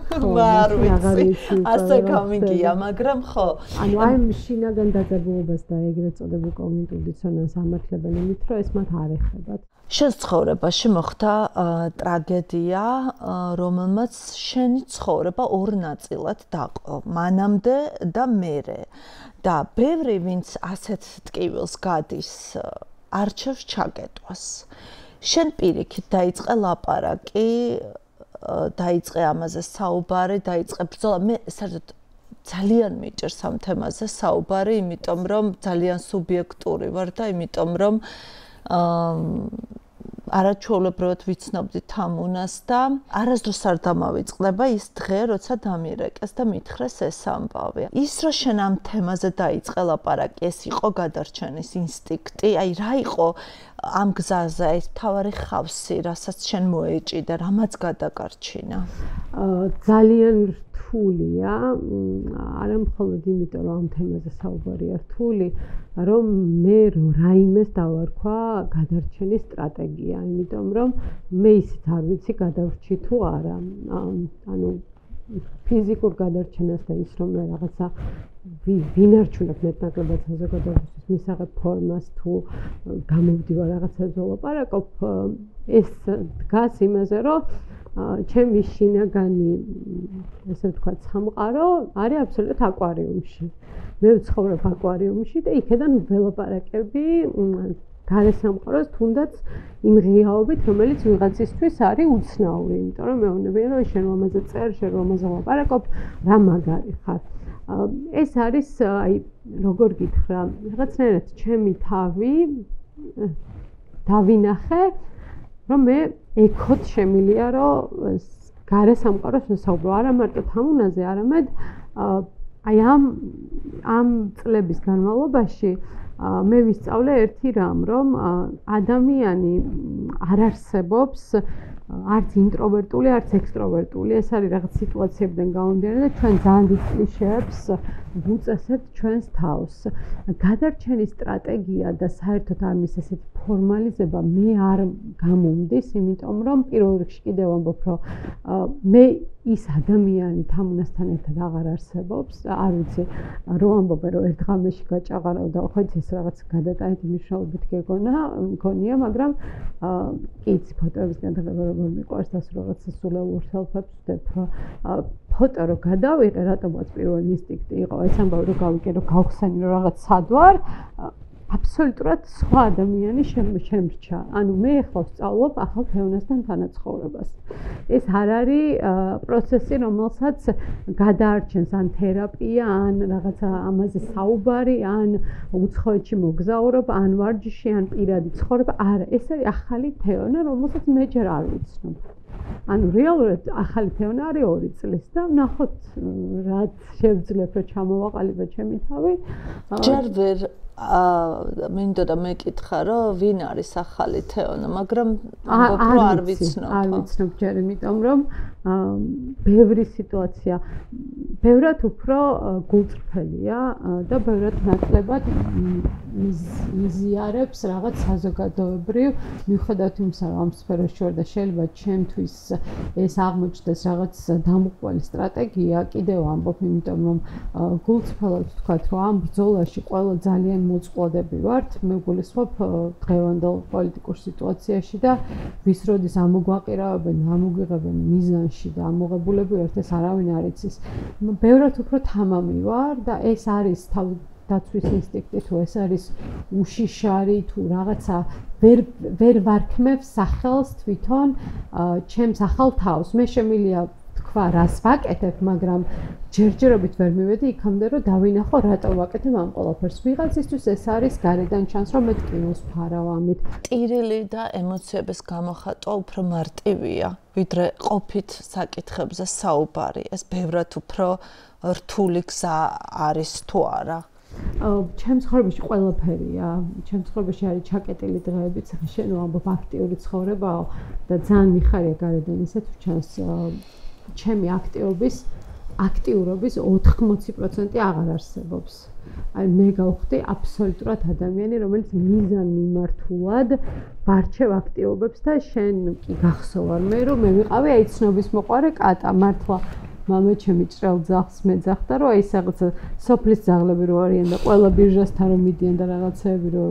არ ვიცი. ასე გამიგია, მაგრამ ხო. ანუ აი შინაგან დაძაბულობას და ეგრეთ წოდებულ კოგნიტიურ დისონანსს ამართლებენ იმით, რომ ეს მათ არ ეხებათ. შენ ცხოვრებაში მოხდა ტრაგედია, რომელმაც შენი ცხოვრება ორ ნაწილად დაყო, მანამდე და მერე. და ბევრი ვინც ასეთ ტკივილს გადის, არჩევს ჩაკეტვას. შენ პირიქით დაიწყე ლაპარაკი, დაიწყე ამაზე საუბარი, დაიწყე ბრძოლა. მე საერთოდ ძალიან მიჭირს ამ თემაზე საუბარი, იმიტომ რომ ძალიან სუბიექტური ვარ და იმიტომ რომ არაჩვეულებრივად ვიცნობდით ამ უნას და არასდროს არ დამავიწყდება ის დღე, როცა დამირეკეს და მითხრეს ეს ამბავი. ის რომ შენ ამ თემაზე დაიწყე ლაპარაკი, ეს იყო გადარჩენის ინსტინქტი, აი რა იყო ამ გზაზე ეს მთავარი ხავსი, რასაც შენ მოეჭიდა, რამაც გადაგარჩინა? ძალიან რთულია, არა მხოლოდ იმიტომ, რომ ამ თემაზე საუბარია რთული, რომ მე რაიმეს დავარქვა გადარჩენის სტრატეგია, იმიტომ რომ მე ისიც არ ვიცი გადავრჩი თუ არა. ანუ ფიზიკურ გადარჩენას და ის რომ მე რაღაცა ვინარჩუნებ მეტნაკლებად საზოგადოების მისაღებ ფორმას თუ გამოვდივარ რაღაცაზე ვლაპარაკობ, ეს დგას იმაზე, რომ ჩემი შინაგანი, ესე ვთქვათ, სამყარო არის აბსოლუტურად აკვარიუმში. მე ვცხოვრობ აკვარიუმში და იქედან ველაპარაკები გარე სამყაროს თუნდაც იმ ღიაობით, რომელიც ვიღაცისთვის არის უცნაური, იმიტომ რომ მეუბნებიან, რომ შენ ამაზე წერ, შენ ამაზე ვლაპარაკობ, რა მაგარი ხარ. ეს არის, აი, როგორ გითხრა, რაღაცნაირად ჩემი თავი დავინახე, რომ მე ეკოთ შემილია, რომ გარე სამყაროს ვესაუბრო, არა მარტო თამუნაზე, არამედ აი ამ წლების განმავლობაში მე ვისწავლე ერთი რამ, რომ ადამიანი არ არსებობს არც ინტროვერტული, არც ექსტროვერტული. ეს არის რაღაც სიტუაციებიდან გამომდინარე და ჩვენ ძალიან დიდ კლიშეებს ვუწესებთ ჩვენს თავს. გადარჩენის სტრატეგია და საერთოდ ამის ესეთი ფორმალიზება მე არ გამომდის, იმიტომ რომ პირველ რიგში კიდევ ამბობ, რომ მე ის ადამიანი თამუნასთან ერთად აღარ არსებობს. არ ვიცი, რო ამბობ, რომ ერთ ღამეში გაჭაღარავ და ხო ეს რაღაც გადატანითი მნიშვნელობით მგონია, მაგრამ იცი ფოტოების განხილვა როგორ მიყვარს და რაღაცა სულელურ სელფებს ვდებ. ფოტო რო გადავიღე, რატომაც პირველი ინსტინქტი იყო, ეს ამბავი რო გავიკე, რომ გავხსენი, რომ რაღაც სად ვარ, აბსოლუტურად სხვა ადამიანი შემრჩა. ანუ მე ახლა ვსწავლობ ახალ თეონასთან თანაცხოვრებას. ეს არ არის პროცესი, რომელსაც გადაარჩენს ან თერაპია, ან რაღაცა ამაზე საუბარი, ან უცხოეთში მოგზაურობა, ან ვარჯიში, ან პირადი ცხოვრება. არა, ეს არის ახალი თეონა, რომელსაც მე ჯერ არ ვიცნობ. ანუ რეალურად ახალი თეონა არის 2 წლის და ვნახოთ რაც შევძლებ რომ ჩამოვაყალიბო ჩემი თავი. ჯერ ვერ მინდოდა მეკითხა რომ ვინ არის ახალი თეონა, მაგრამ ამბობ რომ არ ვიცნობ. არ ვიცნობ ჯერ, იმიტომ რომ ბევრი სიტუაცია ბევრად უფრო გულწრფელია და ბევრად ნაკლებად მიზიარებს რაღაც საზოგადოებრივ მიუხედავად იმისა რომ ამ სფეროში ვარ და შეიძლება ჩემთვის ეს აღმოჩნდეს რაღაც დამუყველი სტრატეგია, კიდევ ამბობ, იმიტომ რომ გულწრფელად ვთქვათ რომ ამ ბრძოლაში ყველა ძალიან მოწყვლადები ვართ, მე გულისხმობ დღევანდელ პოლიტიკურ სიტუაციაში და ვის როდის ამოგვაყირავებენ, ამოგვიღებენ მიზანში და ამოღებულები ვართ, ეს არავინ არ იცის. ბევრად უფრო თამამი ვარ და ეს არის დაცვის ინსტინქტი თუ ეს არის უშიშარი თუ რაღაცა ვერ ვარქმევ სახელს თვითონ ჩემს ახალ თავს. მე შემიძლია თქვა რას ვაკეთებ, მაგრამ ჯერჯერობით ვერ მივედი იქამდე რომ დავინახო რატომ ვაკეთებ ამ ყველაფერს. ვიღაცისთვის ეს არის გარედან ჩანს რომ მე ტკივილს ფარავ ამით. ტირილი და ემოციების გამოხატვა უფრო მარტივია, ვიდრე ყოფით საკითხებზე საუბარი. ეს ბევრად უფრო რთული გზა არის თუ არა. ჩემ ცხოვრებაში ყველაფერია. ჩემ ცხოვრებაში არის ჩაკეტილი დღეებიც, შენ ვამბობ აქტიური ცხოვრებაო და ძალიან მიხარია გარედან ისე თუ ჩანს ჩემი აქტიურობის 80% აღარ არსებობს. აი მე გავხდი აბსოლუტურად ადამიანი, რომელიც მიზან მიმართულად ვარჩევ აქტიობებს და შენ კი გახსოვარ მე რომ მე ვიყავი აი ცნობის მოყარე კატა მართლა მამა ჩემი ჭრელ ძაღლს მეძახდა რომ აი რაღაცა სოფლის ძაღლები რო არიან და ყველა ბირჟასთან რომ მიდიან და რაღაცეები რო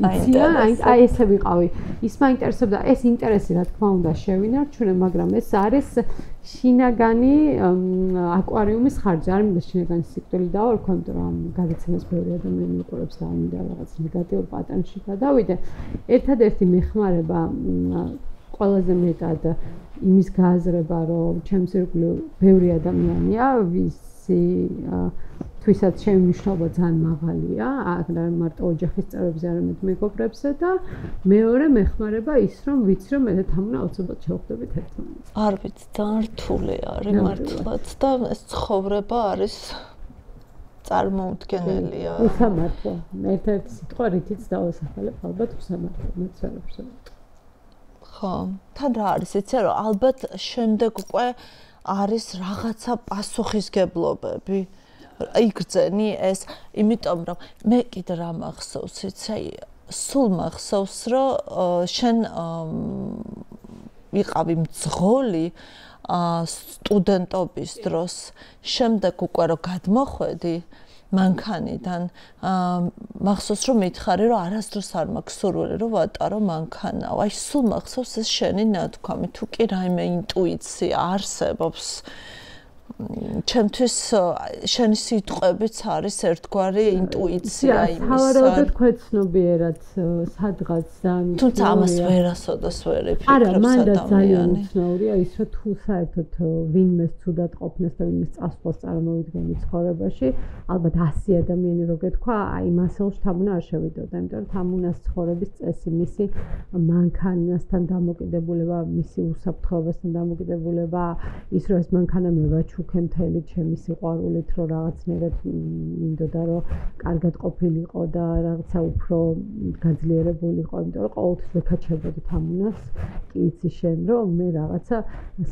იციან აი ესე ვიყავი. ის მაინტერესებდა, ეს ინტერესი რა თქმა უნდა შევინარჩუნე, მაგრამ ეს არის შინაგანი აკვარიუმის ხარჯი. არ მინდა შინაგანი სიკვდილი დავარქვა, იმიტომ რომ ამ გადაცემას ბევრი ადამიანი უყურებს და ამინდა რაღაც ნეგატიურ პატერნში გადავიდე. ერთადერთი მეხმარება ყველაზე მეტად იმის გააზრება, რომ ჩემს ირგვლივ ბევრი ადამიანია, ვისთვისაც ჩემი მნიშვნელობა ძალიან მაღალია, არა მარტო ოჯახის წევრებზე, არამედ მეგობრებზე და მეორე მეხმარება ის, რომ ვიცი, რომ მე და თამუნა აუცილებლად შევხვდებით ერთმანეთს. არ ვიცი, ძალიან რთული არის მართლაც და ეს ცხოვრება არის წარმოუდგენელია. უსამართლო. ერთ-ერთი სიტყვა რითიც დავასახელებ, ალბათ უსამართლო. მეც ვერ ვსამართლო. ხო, თან რა არის, იცი რომ ალბათ შემდეგ უკვე არის რაღაცა პასუხისგებლობები. იგრძენი ეს, იმიტომ რომ მე კიდე რა მახსოვს, იცი, სულ მახსოვს, რომ შენ ვიყავი მძღოლი სტუდენტობის დროს, შემდეგ უკვე რომ გადმოხვედი მანქანიდან, მახსოვს რომ მითხარი რომ არასდროს არ მაქვს სურვილი რომ ვატარო მანქანა. აი სულ მახსოვს ეს შენი ნათქვამი, თუ კი რაიმე ინტუიცია არსებობს. ჩემთვის შენი სიტყვებიც არის ერთგვარი ინტუიცია იმისა. სავარაუდოდ ქვეცნობიერად სადღაც ძალიან. თუმცა ამას ვერასოდეს ვერ იფიქრებს არა, მანდ ძალიან უცნაურია ის, რომ თუ საერთოდ ვინმეს ცუდად ყოფნას და ვინმეს წასვლას წარმოვიდგენი ცხოვრებაში, ალბათ 100 ადამიანი რო გეთქვა, აი მასელში თამუნა არ შევიდოდა, იმიტომ რომ თამუნას ცხოვრების წესი, მისი მანქანასთან დამოკიდებულება, მისი უსაფრთხოებასთან დამოკიდებულება, ის რომ ეს მანქანა მევაჩუქე მთელი ჩემი სიყვარულით, რომ რაღაცნაირად მინდოდა რომ კარგად ყოფილიყო და რაღაცა უფრო გაძლიერებულიყო, იმიტომ რომ ყოველთვის ვეკაჩებოდი თამუნას, კი იცი შენ რომ მე რაღაცა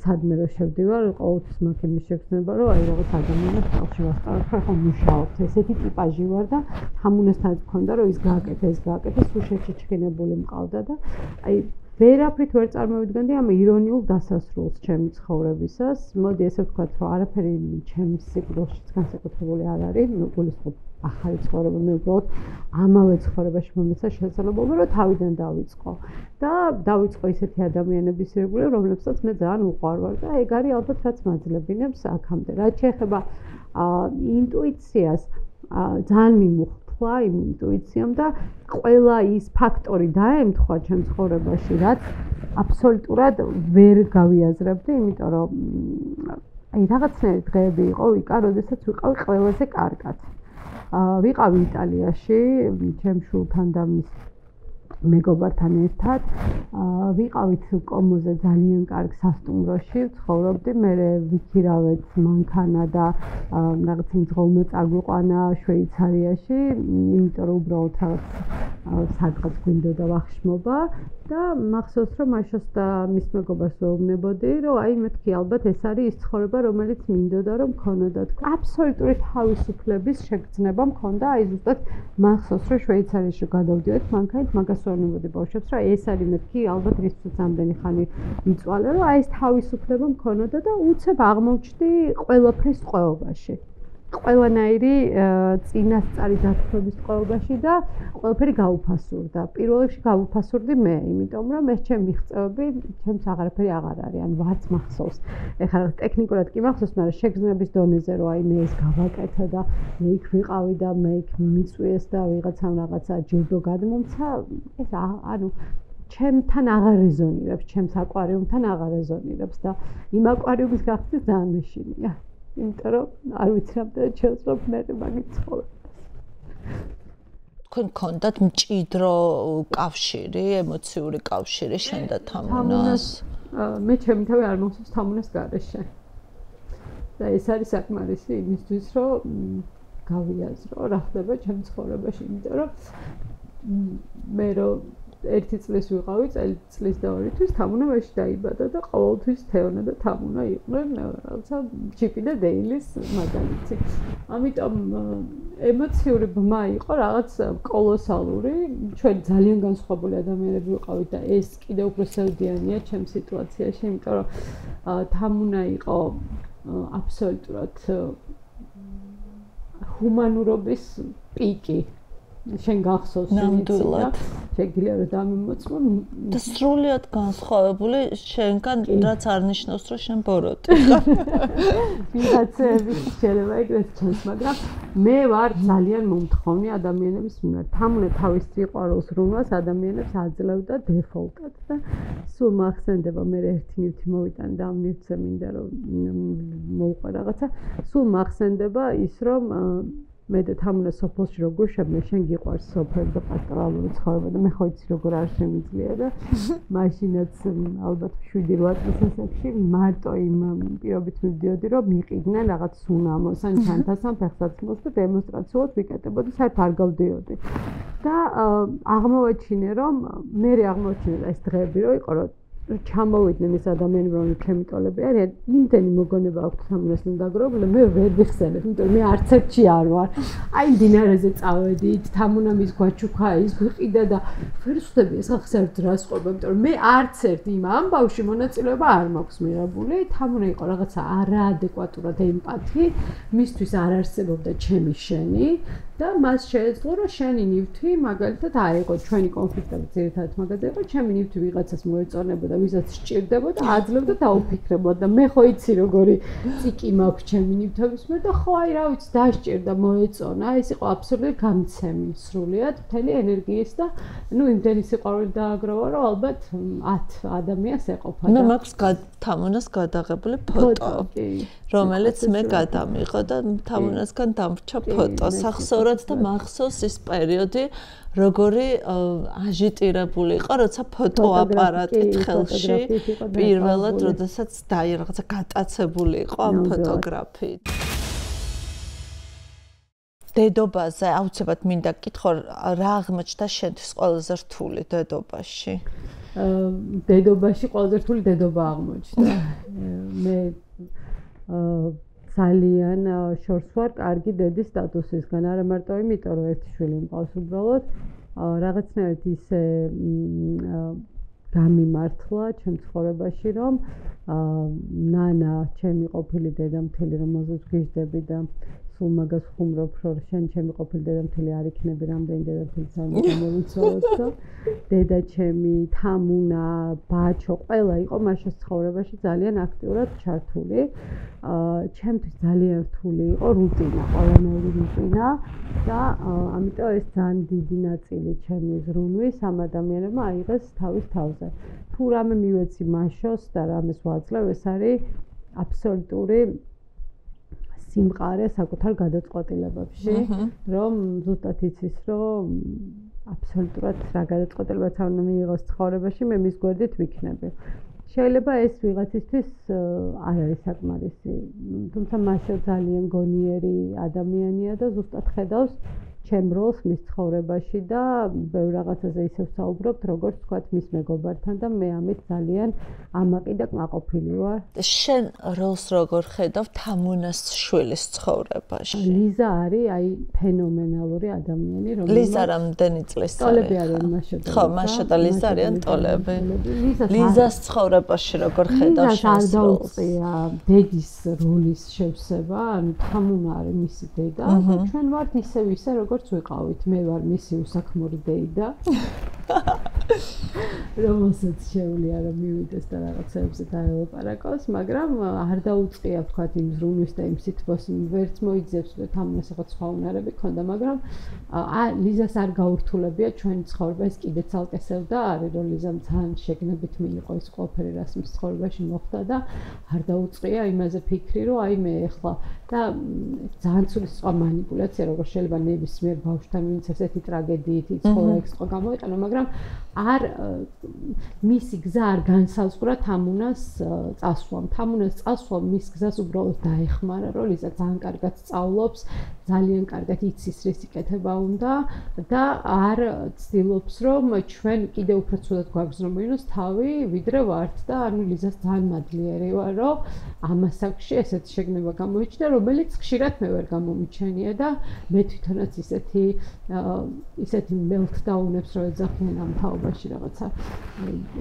სადმე რო შევდივარ, ყოველთვის მაქვს იმის შეგრძნება, რომ აი რაღაც ადამიანებს ხალხში ვასწავლებ, ხო მუშაობთ, ესეთი ტიპაჟი ვარ და თამუნასთან მქონდა რომ ის გააკეთე, სუშეთში ჩქინებული მყავდა და აი ვერაფრით ვერ წარმოვიდგენდი ამ ირონიულ დასასრულს ჩემი ცხოვრებისას. მოდი ესე ვთქვათ, რომ არაფერი ჩემს სიკვდილშიც განსაკუთრებული არ არის, მე გულისხმობ ახალი ცხოვრება, მე უბრალოდ ამავე ცხოვრებაში მომეცა შესაძლებლობა, რომ თავიდან დავიწყო და დავიწყო ისეთი ადამიანების ირგვლივ, რომლებსაც მე ძალიან უყვარვარ და ეგ არის ალბათ რაც მაძლებინებს აქამდე. რაც შეეხება ინტუიციას, ძალიან მიმუხთ. მართლა იმ ინტუიციამ და ყველა ის ფაქტორი დაემთხვა ჩემ ცხოვრებაში, რაც აბსოლუტურად ვერ გავიაზრებდი, იმიტომ რომ აი რაღაცნაირი დღეები იყო, ვიკა, როდესაც ვიყავი ყველაზე კარგად. ვიყავი იტალიაში, ჩემ შულთან და მის მეგობართან ერთად. ვიყავით კომოზე ძალიან კარგ სასტუმროში, ცხოვრობდი, მე ვიქირავეთ მანქანა და რაღაც მძღოლმა წაგვიყვანა შვეიცარიაში, იმიტომ რომ უბრალოდ სადღაც გვინდოდა ვახშმობა და მახსოვს რომ მაშას და მის მეგობარს ვეუბნებოდი, რომ აი მეთქი ალბათ ეს არის ის ცხოვრება, რომელიც მინდოდა რომ მქონოდათ. აბსოლუტური თავისუფლების შეგრძნება მქონდა, აი ზუსტად მახსოვს რომ შვეიცარიაში გადავდივართ მანქანით, მაგას ვეუბნებოდი ბავშვებს, რომ ეს არის მეთქი ალბათ რისთვისაც ამდენი ხანი ვიწვალე, რომ აი ეს თავისუფლება მქონოდა და უცებ აღმოჩნდი ყველაფრის ტყვეობაში. ყველანაირი წინასწარი დათქვების ტყვეობაში და ყველაფერი გაუფასურდა. პირველ რიგში გავუფასურდი მე, იმიტომ რომ ეს ჩემი მიღწევები, ჩემს აღარაფერი აღარ არის, ან ვარც მახსოვს. ეხლა ტექნიკურად კი მახსოვს, მაგრამ შეგრძნების დონეზე რომ აი მე ეს გავაკეთე და მე იქ ვიყავი და მე იქ მიწვიეს და ვიღაცამ რაღაცა ჯილდო გადმომცა, ეს ანუ ჩემთან აღარ რეზონირებს, ჩემს აკვარიუმთან აღარ რეზონირებს და იმ აკვარიუმის გახსნა ძალიან მეშინია. იმიტომ რომ არ ვიცი რამდენად შევწყვეტ მე მაგით ცხოვრებას. თქვენ გქონდათ მჭიდრო კავშირი, ემოციური კავშირი შენ და თამუნას? მე ჩემი თავი არ მახსოვს თამუნას გარეშე. და ეს არის საკმარისი იმისთვის, რომ გავიაზრო რა ხდება ჩემ ცხოვრებაში, იმიტომ რომ მე რომ ერთი წლის ვიყავი, წლის და ორი თვის თამუნა მაშინ დაიბადა და ყოველთვის თეონა და თამუნა იყვნენ რაღაცა ჩიპი და დეილის მაგალითი. ამიტომ ემოციური ბმა იყო რაღაც კოლოსალური. ჩვენ ძალიან განსხვავებული ადამიანები ვიყავით და ეს კიდევ უფრო სევდიანია ჩემ სიტუაციაში, იმიტომ რომ თამუნა იყო აბსოლუტურად ჰუმანურობის პიკი. შენ გახსოვს ნამდვილად შეგიძლია რომ დამიმოწმო და სრულიად განსხვავებული შენგან რაც არ ნიშნავს რომ შენ ბოროტი ვიღაცები შეიძლება ეგრეთ ჩანს მაგრამ მე ვარ ძალიან მომთხოვნი ადამიანების მიმართ თამუნა თავის სიყვარულს რუნვას ადამიანებს აძლევდა დეფოლტად და სულ მახსენდება მე ერთი ნივთი მოვიტანე და ამ ნივთზე მინდა რომ მოვყვა რაღაცა სულ მახსენდება ის რომ მე და თამუნა სოფელში რო გუშებ მე შენ გიყვარს სოფელი და პასტორალური ცხოვრება და მე ხო იცი როგორ არ შემიძლია და მაშინაც ალბათ 7-8 წლის ასაკში მარტო იმ პირობით მივდიოდი რომ მიყიდნენ რაღაც სუნამოს ან ჩანთას ან ფეხსაცმელს და დემონსტრაციულად ვიკეტებოდი საერთოდ არ გავდიოდი და აღმოვაჩინე რომ მე აღმოვაჩინე ეს დღეები რო იყო რომ ჩამოვიდნენ ეს ადამიანები რომ ჩემი ტოლები არიან იმდენი მოგონება აქვს თამუნასთან დაგროვებული მე ვერ ვიხსენებ იმიტომ მე არც ერთში არ ვარ აი დინარეზე წავედით თამუნა მის გვაჩუქა ის გვიყიდა და ვერ ვხვდები ეს ხალხს არ დრას ყოფა იმიტომ რომ მე არც ერთ იმ ამბავში მონაწილეობა არ მაქვს მიღებული თამუნა იყო რაღაცა არაადეკვატურად ემპათი მისთვის არ არსებობდა ჩემი შენი და მას შეეძლო რომ შენი ნივთი მაგალითად აიღო ჩვენი კონფლიქტები ძირითადად მაგაზე იყო ჩემი ნივთი ვიღაცას მოეწონებოდა ვისაც სჭირდებოდა აძლევდა დაუფიქრებლად და მე ხო იცი როგორი წიკი მაქვს ჩემი ნივთების მე და ხო აი რა ვიცი დასჭირდა მოეწონა ეს იყო აბსოლუტური გამცემი სრულიად მთელი ენერგიის და ნუ იმდენი სიყვარული დააგროვა რომ ალბათ 10 ადამიანს ეყოფა და ნუ მაქვს თამუნას გადაღებული ფოტო რომელიც მე გადამიღო და თამუნასგან დამრჩა ფოტო სახსოვრად და მახსოვს ის პერიოდი როგორი აჟიტირებული იყო როცა ფოტოაპარატით ხელში პირველად როდესაც რაღაცა გატაცებული იყო ამ ფოტოგრაფიით დედობაზე აუცილებლად მინდა გკითხო რა აღმოჩნდა შენთვის ყველაზე რთული დედობაში დედობაში ყველაზე რთული დედობა აღმოჩნდა მე ძალიან შორს ვარ კარგი დედის სტატუსისგან არა მარტო იმიტომ რომ ერთი შვილი მყავს უბრალოდ რაღაცნაირად ისე გამიმართლა ჩემ ცხოვრებაში რომ ნანა ჩემი ყოფილი დედა მთელი რომელზეც გიждები და სულ მაგას ხუმრობ, რომ შენ ჩემი ყოფილი დედამთილი არ იქნები, რამდენი დედამთილიც არ მომიცხოვო. დედა ჩემი, თამუნა, ბაჩო, ყველა იყო მაშინ ცხოვრებაში ძალიან აქტიურად ჩართული. ჩემთვის ძალიან რთული იყო რუტინა, ყველანაირი რუტინა და ამიტომ ეს ძალიან დიდი ნაწილი ჩემი ზრუნვის ამ ადამიანებმა აიღეს თავის თავზე. თუ რამე მივეცი მაშოს და რამეს ვაძლევ, ეს არის აბსოლუტური სიმყარე საკუთარ გადაწყვეტილებებში, რომ ზუსტად იცის, რომ აბსოლუტურად რა გადაწყვეტილებაც არ უნდა მიიღოს ცხოვრებაში, მე მის გვერდით ვიქნები. შეიძლება ეს ვიღაცისთვის არ არის საკმარისი, თუმცა მაშო ძალიან გონიერი ადამიანია და ზუსტად ხედავს ჩემ როლს მის ცხოვრებაში და ბევრ რაღაცაზე ისევ საუბრობთ, როგორც თქვათ მის მეგობართან და მე ამით ძალიან ამაყი და კმაყოფილი ვარ. შენ როლს როგორ ხედავ თამუნას შვილის ცხოვრებაში? ლიზა არის აი ფენომენალური ადამიანი, რომელიც ლიზა რამდენი წლის არის? ტოლები არიან მაშა და ხო, მაშა და ლიზა არიან ტოლები. ლიზას ცხოვრებაში როგორ ხედავ შენს როლს? არ დაუწყია დედის როლის შევსება, ანუ თამუნა არის მისი დედა და ჩვენ ვართ ისე როგორც ვიყავით, მე ვარ მისი უსაქმური დეიდა, რომელსაც შეუძლია რომ მივიდეს და რაღაცებზე დაელაპარაკოს, მაგრამ არ დაუწყია ვთქვათ იმ ზრუნვის და იმ სითბოს ვერც მოიძებს და თამუნას რაღაც სხვა უნარები ქონდა, მაგრამ ლიზას არ გაურთულებია ჩვენი ცხოვრება, ეს კიდე ცალკესევდა, არის რომ ლიზამ ძალიან შეგნებით მიიღო ის ყველაფერი, რაც მის ცხოვრებაში მოხდა და არ დაუწყია იმაზე ფიქრი, რომ აი მე ახლა და ძალიან ცუდი სხვა манипуляცია, როგორც შეიძლება ნებისმიერ ბავშვთან ვინც ესეთი ტრაგედიით იცხოვრა ეს ხო გამოიყენა, მაგრამ არ მისი გზა არ განსაზღვრა თამუნას წასვლამ. თამუნას წასვლამ მის გზას უბრალოდ დაეხმარა, რომ ლიზა ძალიან კარგად სწავლობს, ძალიან კარგად იცის რის იკეთება უნდა და არ ცდილობს რომ ჩვენ კიდე უფრო ცუდად გვაგზნობინოს თავი, ვიდრე ვართ და ანუ ლიზას ძალიან მადლიერი ვარ, რომ ამ ასაკში ესეთი შეგნება გამოიჩინა, რომელიც ხშირად მე ვერ გამომიჩენია და მე თვითონაც ისეთი meltdown-ებს რო ეძახიან ამ თაობაში რაღაცა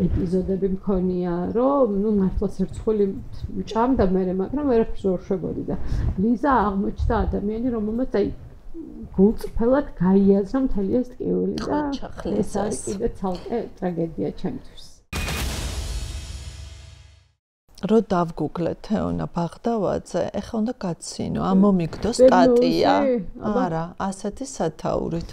ეპიზოდები მქონია, რომ ნუ მართლაც ერთხელი მჭამდა მე, მაგრამ ვერაფერს ვერ შვებოდი და ლიზა აღმოჩნდა ადამიანი, რომელმაც აი გულწრფელად გაიაზრა მთელი ეს ტკივილი და ეს არის კიდე ცალკე ტრაგედია ჩემთვის. რო დავგუგლეთ თეონა ბაღდავაძე, ეხლა უნდა გაცინო, ამომიგდო სტატია. არა, ასეთი სათაურით.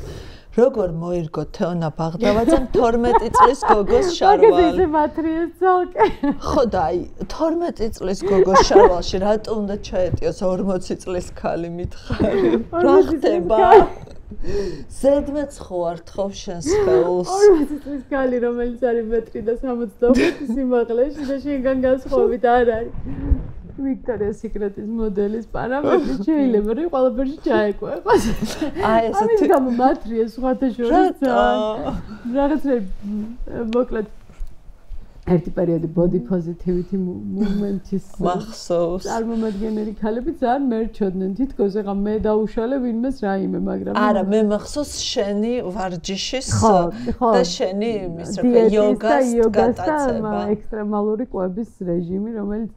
როგორ მოირგო თეონა ბაღდავაძემ 12 წლის გოგოს შარვალ? მაგაზე ისე მათრიეს ცალკე. ხო და აი 12 წლის გოგოს შარვალში რატომ უნდა ჩაეტიოს 40 წლის ქალი მითხარი? რა ხდება? ზედმეც ხო არ თხოვ შენს ხელს? 40 წლის ქალი, რომელიც არის 1.65 სიმაღლეში და შენგან განსხვავებით არ არის. ვიქტორიას სიკრეტის მოდელის პარამეტრი შეიძლება რომ ყველაფერში ჩაეკვეყოს. აი ესეთი ამ მათრიეს სხვათა შორის რაღაცნაირ მოკლედ ერთი პერიოდი body positivity movement-ის მახსოვს. წარმომადგენელი ქალები ძალიან მერჩოდნენ თითქოს ეხა მე დაუშალე ვინმეს რაიმე, მაგრამ არა, მე მახსოვს შენი ვარჯიშის და შენი ის რა იოგას გატაცება. ექსტრემალური კვების რეჟიმი, რომელიც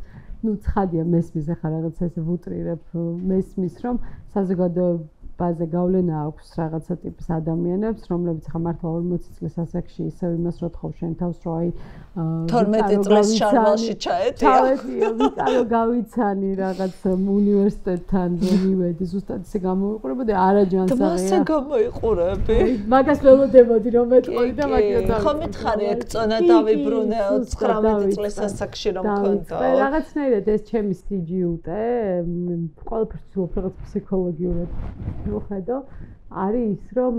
ну ცხადია მესმის ახლა რაღაცა ესე ვუტრირებ მესმის რომ საზოგადოებაზე გავლენა აქვს რაღაცა ტიპის ადამიანებს რომლებიც ახლა მართლა 40 წლის ასაკში ისევ იმას რო თხოვ შენ თავს რომ აი 12 წლის შარვალში ჩაეტია ვიტარო გავიცანი რაღაც უნივერსიტეტთან მივედი ზუსტად ისე გამოიყურებოდი არაჯანსაღია მასე გამოიყურები მაგას ველოდებოდი რომ მეტყოლი და მაგიო ხო მითხარი ეგ წონა დავიბრუნე 19 წლის ასაკში რომ მქონდა რაღაცნაირად ეს ჩემი CGUT ყველაფერს უბრალოდ ფსიქოლოგიურად ვხედავ არის ის რომ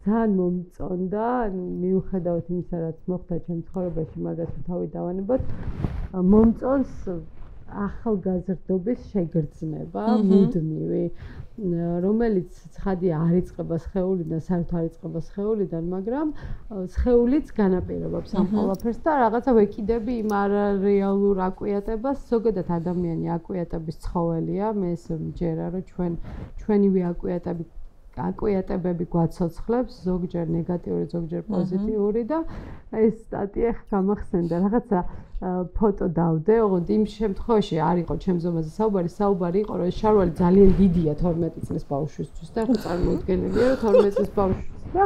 ძალიან მომწონდა მიუხედავად იმისა რაც მოხდა ჩემს ცხოვრებაში მაგას თავი დავანებოთ მომწონს ახალგაზრდობის შეგრძნება მუდმივი რომელიც ცხადია არ იწყება სხეულიდან საერთოდ არ იწყება სხეულიდან მაგრამ სხეულიც განაპირობებს ამ ყველაფერს და რაღაცა ვეკიდები იმ არარეალურ აკვიატებას ზოგადად ადამიანი აკვიატების ცხოველია მე ეს მჯერა რომ ჩვენივე აკვიატებით აკვიატებები გვაცოცხლებს, ზოგჯერ ნეგატიური, ზოგჯერ პოზიტიური და ეს სტატია გამახსენდა რაღაცა ფოტო დავდე, ოღონდ იმ შემთხვევაში არ იყო ჩემს ზომაზე საუბარი იყო, რომ ეს შარვალი ძალიან დიდია 12 წლის ბავშვისთვის და წარმოუდგენელია, რომ 12 წლის ბავშვისთვის და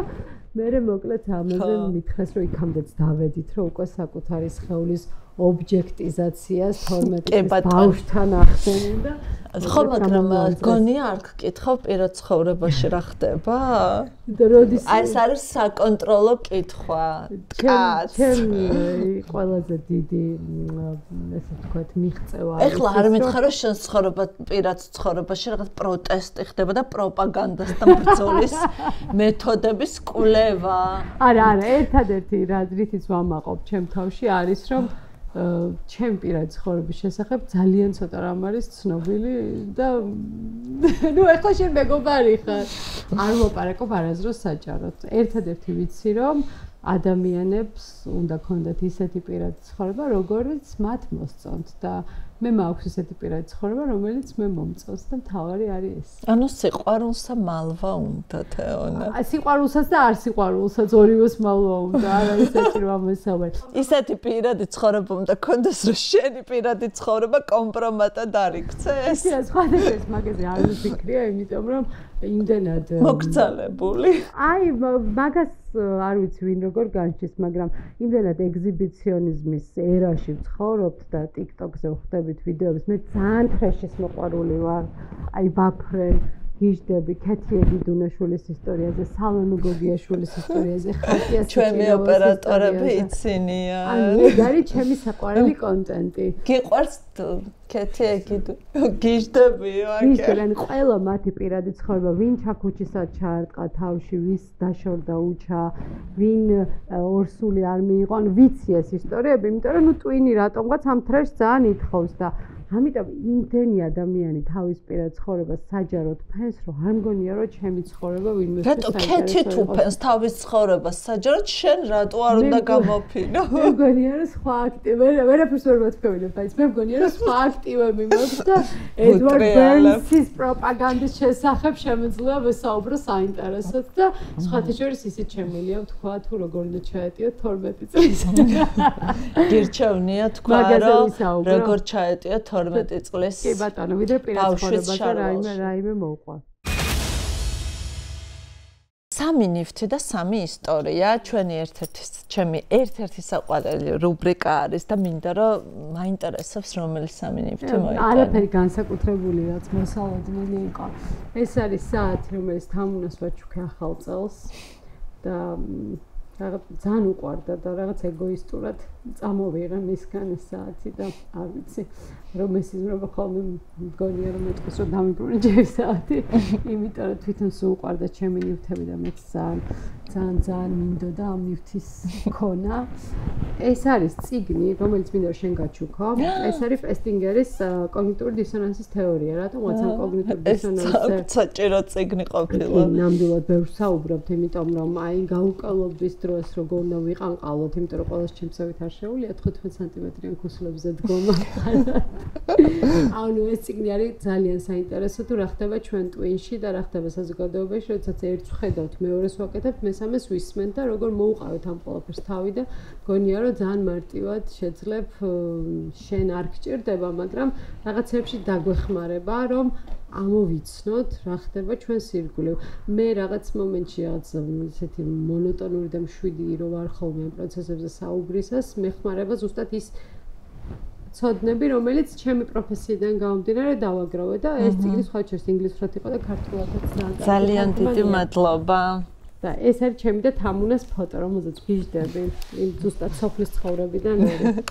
მე მოკლედ ამაზე მითხრეს, რომ იქამდეც დავედით, რომ უკვე საკუთარი სხეულის ობჯექტიზაციას 12 წლის ბავშვთან ახდენენ და ხო, მაგრამ გონია არ გკითხავ პირად ცხოვრებაში რა ხდება? აი ეს არის საკონტროლო კითხვა. ჩემი ყველაზე დიდი ესე ვთქვათ მიღწევა არის. ეხლა არ მითხარ რომ შენ ცხოვრება პირად ცხოვრებაში რაღაც პროტესტი ხდება და პროპაგანდასთან ბრძოლის მეთოდების კვლევა. არა, ერთადერთი რითიც ვამაყობ ჩემ თავში არის რომ ჩემ პირად ცხოვრების შესახებ ძალიან ცოტა რამ არის ცნობილი და ნუ ეხლა შენ მეგობარი ხარ. არ მოპარაკობ არასდროს საჯაროდ. ერთადერთი ვიცი რომ ადამიანებს უნდა ქონდეთ ისეთი პირადი ცხოვრება, როგორიც მათ მოსწონთ და მე მაქვს ისეთი პირადი ცხოვრება, რომელიც მე მომწონს და მთავარი არის ეს. ანუ სიყვარულსა მალვა უნდა თეონა. სიყვარულსაც და არ სიყვარულსაც ორივეს მალვა უნდა, არა ისეთი რომ ამასავე. ისეთი პირადი ცხოვრება უნდა ქონდეს, რომ შენი პირადი ცხოვრება კომპრომატად არ იქცეს. ისე სხვადასხვა მაგაზე არ ვიფიქრია, იმიტომ რომ იმდენად მოგცალებული. აი მაგას არ ვიცი ვინ როგორ განჩის, მაგრამ იმდენად ეგზიბიციონიზმის ერაში ვცხოვრობთ და TikTok-ზე ვხვდებით ვიდეოებს. მე ძალიან ტრეშის მოყვარული ვარ. აი ვაფრენ, გიჟდები, ქეთიები დუნაშვილის ისტორიაზე, სალონუ გოგიაშვილის ისტორიაზე, ხატიას ჩვენი ოპერატორები იცინიან. ანუ ეგ არის ჩემი საყვარელი კონტენტი. გიყვარს ქეთიები გიჟდები ვაკე. ანუ ყველა მათი პირადი ცხოვრება, ვინ ჩაქუჩისად ჩაარტყა თავში, ვის დაშორდა უჩა, ვინ ორსული არ მიიღო, ანუ ვიცი ეს ისტორიები, იმიტომ რომ ნუ ტვინი რატომღაც ამ ტრეშს ძალიან ითხოვს და ამიტომ იმდენი ადამიანი თავის პირად ცხოვრებას საჯაროდ ფენს, რომ არ მგონია, რომ ჩემი ცხოვრება ვინმე რატო ქეთი თუ ფენს თავის ცხოვრებას საჯაროდ შენ რატო არ უნდა გამოფინო? მე მგონია, რომ სხვა აქტივები, ვერაფერს ვერ მოთქვევინებ, բայց მე მგონია, რომ სხვა აქტივები მაქვს და ედვარდ ბერნსის პროპაგანდის შესახებ შემიძლია ვესაუბრო საინტერესოდ და სხვათა შორის ისიც შემიძლია ვთქვა, თუ როგორ უნდა ჩაეტიო 12 წლის. გირჩევნია თქვა, რომ როგორ ჩაეტიო 12 წლის. კი ბატონო, ვიდრე პირად ცხოვრებაზე რაიმე მოუყვა. სამი ნივთი და სამი ისტორია ჩემი ერთ-ერთი საყვარელი რუბრიკა არის და მინდა რომ მაინტერესებს რომელი სამი ნივთი მოიყვანა. არაფერი განსაკუთრებული რაც მოსალოდნელი იყო. ეს არის საათი, რომელიც თამუნას ვაჩუქე ახალ წელს და ძალიან უყვარდა და რაღაც ეგოისტურად წამოვიღე მისგან ეს საათი და არ ვიცი რომ ესიზმრობა ხოლმე მგონია რომ მეტყვის რომ დამიბრუნე ჯერ საათი იმიტომ რომ თვითონ სულ უყვარდა ჩემი ნივთები და მეც ძალიან მინდოდა ამ ნივთის ქონა. ეს არის წიგნი, რომელიც მინდა შენ გაჩუქო. ეს არის პესტინგერის კოგნიტიური დისონანსის თეორია. რატომაც ამ კოგნიტური დისონანსზე საჭირო წიგნი ყოფილა. ნამდვილად ბევრ საუბრობთ, იმიტომ რომ აი გაუკალობდის დროს როგორ უნდა ვიყანყალოთ, იმიტომ რომ ყოველს ჩემსავით არ შეუძლია 15 სანტიმეტრიან ქუსლებზე დგომა. ანუ ეს წიგნი არის ძალიან საინტერესო თუ რა ხდება ჩვენ ტვინში და რა ხდება საზოგადოებაში, როდესაც ერთს ვხედავთ, მეორეს ვაკეთებთ, მესამეს ვისმენთ და როგორ მოუყავეთ ამ ყველაფერს თავი და გონია რომ ძალიან მარტივად შეძლებ შენ არ გჭირდება, მაგრამ რაღაცებში დაგვეხმარება, რომ ამოვიცნოთ რა ხდება ჩვენს ირგვლივ. მე რაღაც მომენტში რაღაც ისეთი მონოტონური და მშვიდი რო ვარ ხოლმე ამ პროცესებზე საუბრისას, მეხმარება ზუსტად ის ცოდნები, რომელიც ჩემი პროფესიიდან გამომდინარე დავაგროვე და ეს წიგნი სხვა შორის ინგლისურად იყო და ქართულადაც ძალიან დიდი მადლობა. და ეს არის ჩემი და თამუნას ფოტო, რომელზეც ვიждები. იმ ზუსტად სოფლის ცხოვრებიდან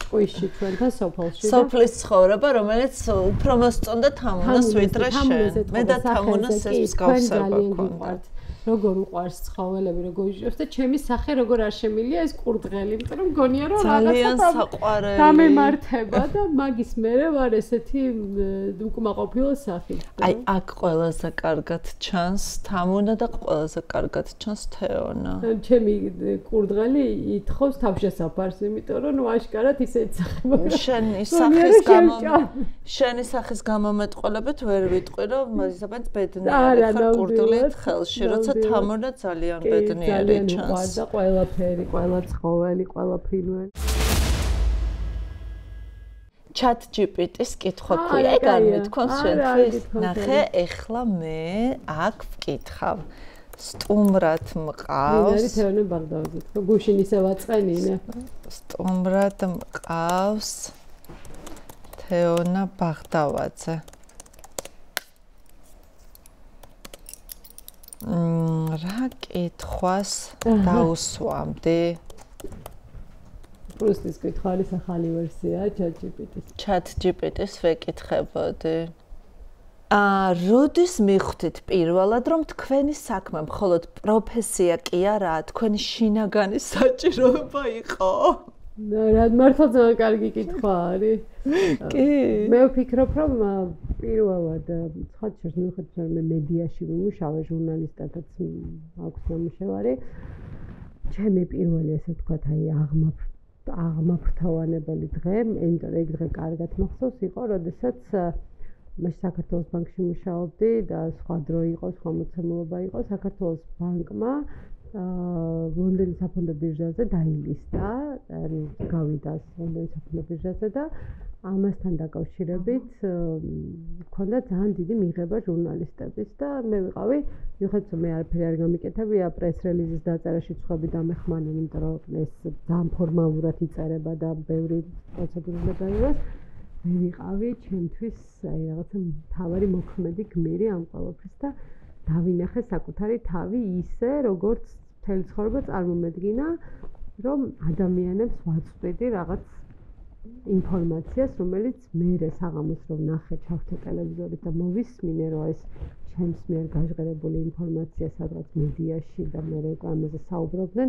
ჭყვიში ჩვენთან სოფელში. სოფლის ცხოვრება, რომელიც უფრო მოსწონდა თამუნას ვიდრე შენ. მე და თამუნას ეს მსგავსება გვყავდა. როგორ უყვარს ცხოველები, როგორ იჭრებს და ჩემი სახე როგორ არ შემილია ეს კურდღელი, იმიტომ რომ მგონია რომ რაღაცა დამემართება და მაგის მერე ვარ ესეთი უკმაყოფილო სახით. აი აქ ყველაზე კარგად ჩანს თამუნა და ყველაზე კარგად ჩანს თეონა. ჩემი კურდღელი ითხოვს თავშესაფარს, იმიტომ რომ ნუ აშკარად ისე ეცახება. შენი სახის გამომეტყველებით ვერ ვიტყვი რომ მოზაბანს ბედნიერი ხარ კურდღლით ხელში, როცა თამუნა ძალიან ბედნიერი ჩანს. და ყველაფერი, ყველა ცხოველი, ყველა ფრინველი. ChatGPT-ის კითხვა ქვია, ეგ არ მეთქვამს შენთვის. ნახე, ეხლა მე აქ ვკითხავ. სტუმრად მყავს. მე თეონა ბაღდავაძე. გუშინ ისე ვაწყენინე. სტუმრად მყავს თეონა ბაღდავაძე. რა კითხვას დაუსვამდი? პრუსტის კითხვა არის ახალი ვერსია ChatGPT-ის. ChatGPT-ის ვეკითხებოდი. როდის მიხვდით პირველად, რომ თქვენი საქმე მხოლოდ პროფესია კი არაა, თქვენი შინაგანი საჭიროება იყო? რა მართლა ძალიან კარგი კითხვა არის. კი. მე ვფიქრობ, რომ პირველად ხალხს მიხვდით, რომ მე მედიაში ვიმუშავე, ჟურნალისტადაც აქვს ნამუშევარი. ჩემი პირველი ესე ვთქვათ, აი აღმაფრთოვანებელი დღე, იმიტომ რომ ეგ დღე კარგად მახსოვს, იყო, როდესაც მე საქართველოს ბანკში მუშაობდი და სხვა დრო იყო, სხვა მოცემულობა იყო, საქართველოს ბანკმა ლონდონის საფონდო ბირჟაზე დაილისტა, გავიდა ლონდონის საფონდო ბირჟაზე და ამასთან დაკავშირებით მქონდა ძალიან დიდი მიღება ჟურნალისტების და მე ვიყავი, მიუხედავად რომ მე არაფერი არ გამიკეთებია, პრეს რელიზის დაწერაში სხვები დამეხმარნენ, იმიტომ რომ ეს ძალიან ფორმალურად იწერება და ბევრი პროცედურა დაიღოს. მე ვიყავი ჩემთვის აი რაღაცა მთავარი მოქმედი გმირი ამ ყველაფრის და დავინახე საკუთარი თავი ისე, როგორც მთელი ცხოვრება წარმომედგინა, რომ ადამიანებს ვაწვდიდი რაღაც ინფორმაციას, რომელიც მე საღამოს რომ ნახე, ჩავხტე ტელევიზორით და მოვისმინე, რომ ეს ჩემს მიერ გაჟღერებული ინფორმაცია სადღაც მედიაში და მე უკვე ამაზე საუბრობდნენ,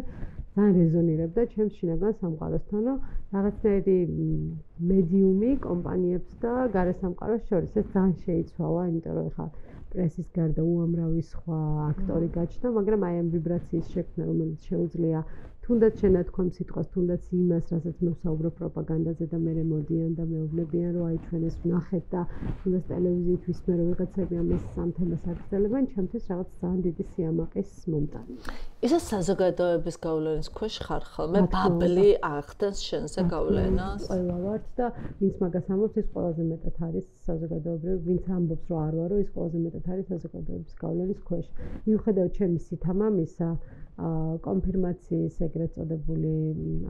ძალიან რეზონირებდა ჩემს შინაგან სამყაროსთან, რომ რაღაცნაირი მედიუმი კომპანიებს და გარესამყაროს შორის ეს ძალიან შეიცვალა, იმიტომ რომ ეხლა პრესის გარდა უამრავი სხვა აქტორი გაჩნდა, მაგრამ აი ამ ვიბრაციის შექმნა, რომელიც შეუძლია თუნდაც შენათქვამ სიტყვას, თუნდაც იმას, რასაც მე ვსაუბრობ პროპაგანდაზე და მე მოდიან და მეუბნებიან, რომ აი ჩვენ ეს ვნახეთ და თუნდაც ტელევიზიით ვისმე რომ ვიღაცები ამას ამ თემას აგრძელებენ, ჩემთვის რაღაც ძალიან დიდი სიამაყის მომტანი. ისა საზოგადოების გავლენის ქვეშ ხარ ხოლმე, ბაბლი ახდენს შენზე გავლენას? ყველა ვართ და ვინც მაგას ამბობს, ის ყველაზე მეტად არის საზოგადოებრივი, ვინც ამბობს, რომ არ ვარო, ის ყველაზე მეტად არის საზოგადოების გავლენის ქვეშ. მიუხედავად ჩემი სითამამისა, კონფირმაციის ეგრეთ წოდებული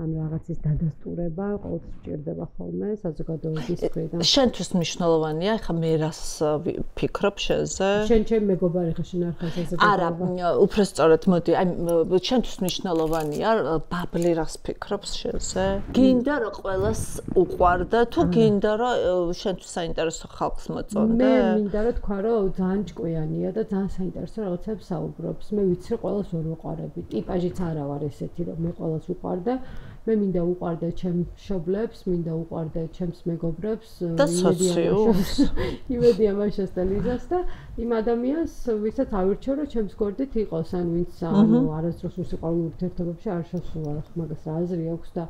ან რაღაცის დადასტურება ყოველთვის სჭირდება ხოლმე საზოგადოების მხრიდან. შენთვის მნიშვნელოვანია, ეხლა მე რას ფიქრობ შენზე? შენ მეგობარი ხარ, შენ არ ხარ საზოგადოება? არა, უბრალოდ მოდი, აი შენთვის მნიშვნელოვანია ბაბლი რას ფიქრობს შენზე? გინდა რომ ყველას უყვარდა თუ გინდა რომ შენთვის საინტერესო ხალხს მოწონდა? მე მინდა რომ თქვა რომ ძალიან ჭკვიანია და ძალიან საინტერესო რაღაცებს საუბრობს. მე ვიცი რომ ყველას ვერ ვუყარებ. ტიპაჟიც არა ვარ ესეთი რომ მე ყველას უყვარდა. მე მინდა უყვარდე ჩემს მშობლებს, მინდა უყვარდე ჩემს მეგობრებს, იმედია მაშას და ლიზას და იმ ადამიანს, ვისაც ავირჩევ რომ ჩემს გვერდით იყოს, ან ვინც ანუ არასდროს უსიყვარულ ურთიერთობებში არ შესულა, მაგას რა აზრი აქვს და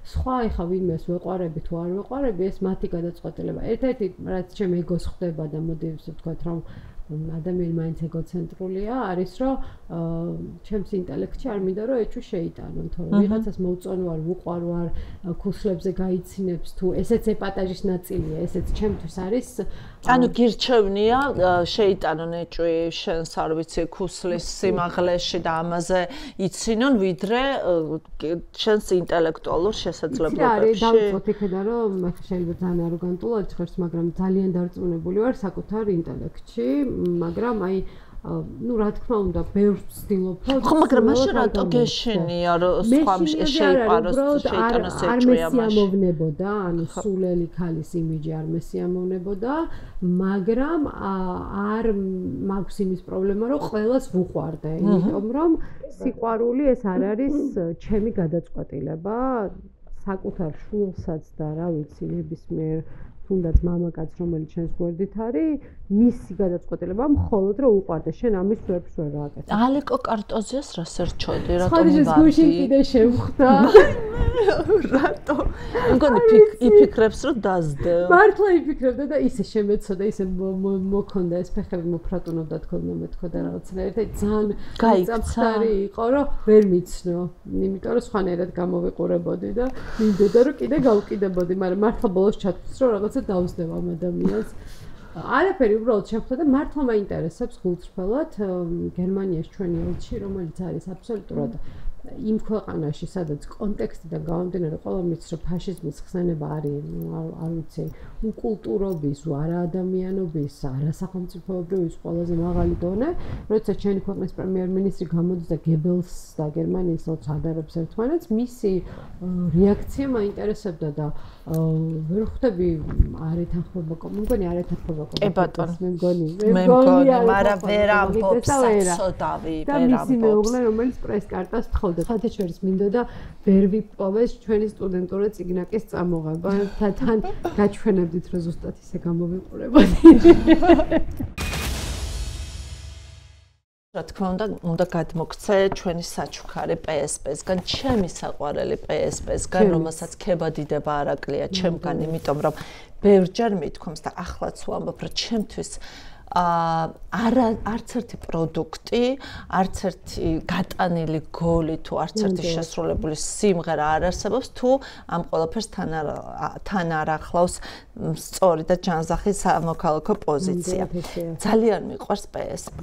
სხვა ეხა ვინმეს ვეყვარები თუ არ ვეყვარები, ეს მათი გადაწყვეტილება. ერთ-ერთი რაც ჩემ ეგოს ხდება და მოდი ისე ვთქვათ რომ ადამიანი მაინც ეგოცენტრულია, არის რომ ჩემს ინტელექტში არ მინდა რომ ეჭვი შეიტანონ, თორემ ვიღაცას მოვწონვარ, ვუყვარვარ, ქუსლებზე გაიცინებს თუ ესეც ეპატაჟის ნაწილია, ესეც ჩემთვის არის. ანუ გირჩევნია შეიტანონ ეჭვი შენს არ ვიცი ქუსლის სიმაღლეში და ამაზე იცინონ, ვიდრე შენს ინტელექტუალურ შესაძლებლობებში. არის დავიწყოთ იქიდან რომ შეიძლება ძალიან აროგანტულად ჟღერს, მაგრამ ძალიან დარწმუნებული ვარ საკუთარ ინტელექტში. მაგრამ აი ну რა თქმა უნდა ბევრს ვცდილობ ხო მაგრამ მაშინ რატო გეშინია რომ სხვა შეიპაროს შეიტანოს ეჭვია არ მესიამოვნებოდა ანუ სულელი ქალის იმიჯი არ მესიამოვნებოდა მაგრამ არ მაქვს იმის პრობლემა რომ ყველას ვუყვარდე იმიტომ რომ სიყვარული ეს არ არის ჩემი გადაწყვეტილება საკუთარ შვილსაც და რა ვიცი ნებისმიერ თუნდაც მამაკაც რომელიც ჩვენს გვერდით არის მისი გადაწყვეტილება მხოლოდ რომ უყვარდეს შენ ამის ვერაფერს ვერ გააკეთებ. ალიკო კარტოზიას რას ერჩოდი რატომ ვარდი? ხო გუშინ კიდე შევხვდა. რატო? მგონი იფიქრებს რომ დაზდე. მართლა იფიქრებდა და ისე შემეცოდა ისე მოქონდა ეს ფეხები მოფრატუნობდა თქონდა მეთქოდა რაღაცნაირად და ძალიან გამწარი იყო რომ ვერ მიცნო. იმიტომ რომ სხვანაირად გამოვიყურებოდი და მინდოდა რომ კიდე გავკიდებოდი, მაგრამ მართლა ბოლოს ჩათვლის რომ რაღაცა დავსდევ ამ ადამიანს. არაფერი უბრალოდ შეხვდა და მართლა მაინტერესებს გულწრფელად გერმანიაში ჩვენი ელჩი რომელიც არის აბსოლუტურად იმ ქვეყანაში სადაც კონტექსტიდან გამომდინარე ყველა მის რომ ფაშიზმის ხსენება არის არ ვიცი უკულტურობის არაადამიანობის არასახელმწიფოებრივის ყველაზე მაღალი დონე როცა ჩვენი ქვეყნის პრემიერ-მინისტრი გამოდის და გებელს და გერმანიის ელჩს ადარებს ერთმანეთს მისი რეაქცია მაინტერესებდა და ვერ ხვდები არ ეთანხმება კომუნიკაცია არ ეთანხმება კომუნიკაცია მე მგონი მაგრამ ვერ ამბობს საწოდავი ვერ ამბობს და მისი მეუღლე რომელიც პრეს-კარტას თხოვდა საერთაშორისო მინდოდა ვერ ვიპოვეს ჩვენი სტუდენტური წიგნაკის წამოღება თან გაჩვენებდით რომ ზუსტად ისე გამოვიყურებოდი რა თქმა უნდა გადმოგცე ჩვენი საჩუქარი PSP-სგან ჩემი საყვარელი PSP-სგან რომელსაც ქებადიდება არაკლია ჩემგან იმიტომ რომ ბევრჯერ მithქვამს და ახლაც ვამბობ რომ ჩემთვის არც ერთი პროდუქტი, არც ერთი გატანილი გოლი თუ არც ერთი შესრულებული სიმღერა არ არსებობს თუ ამ ყველაფერს თან არ ახლავს სწორი და ჯანზაღი სამოქალაქო პოზიცია. ძალიან მიყვარს PSP.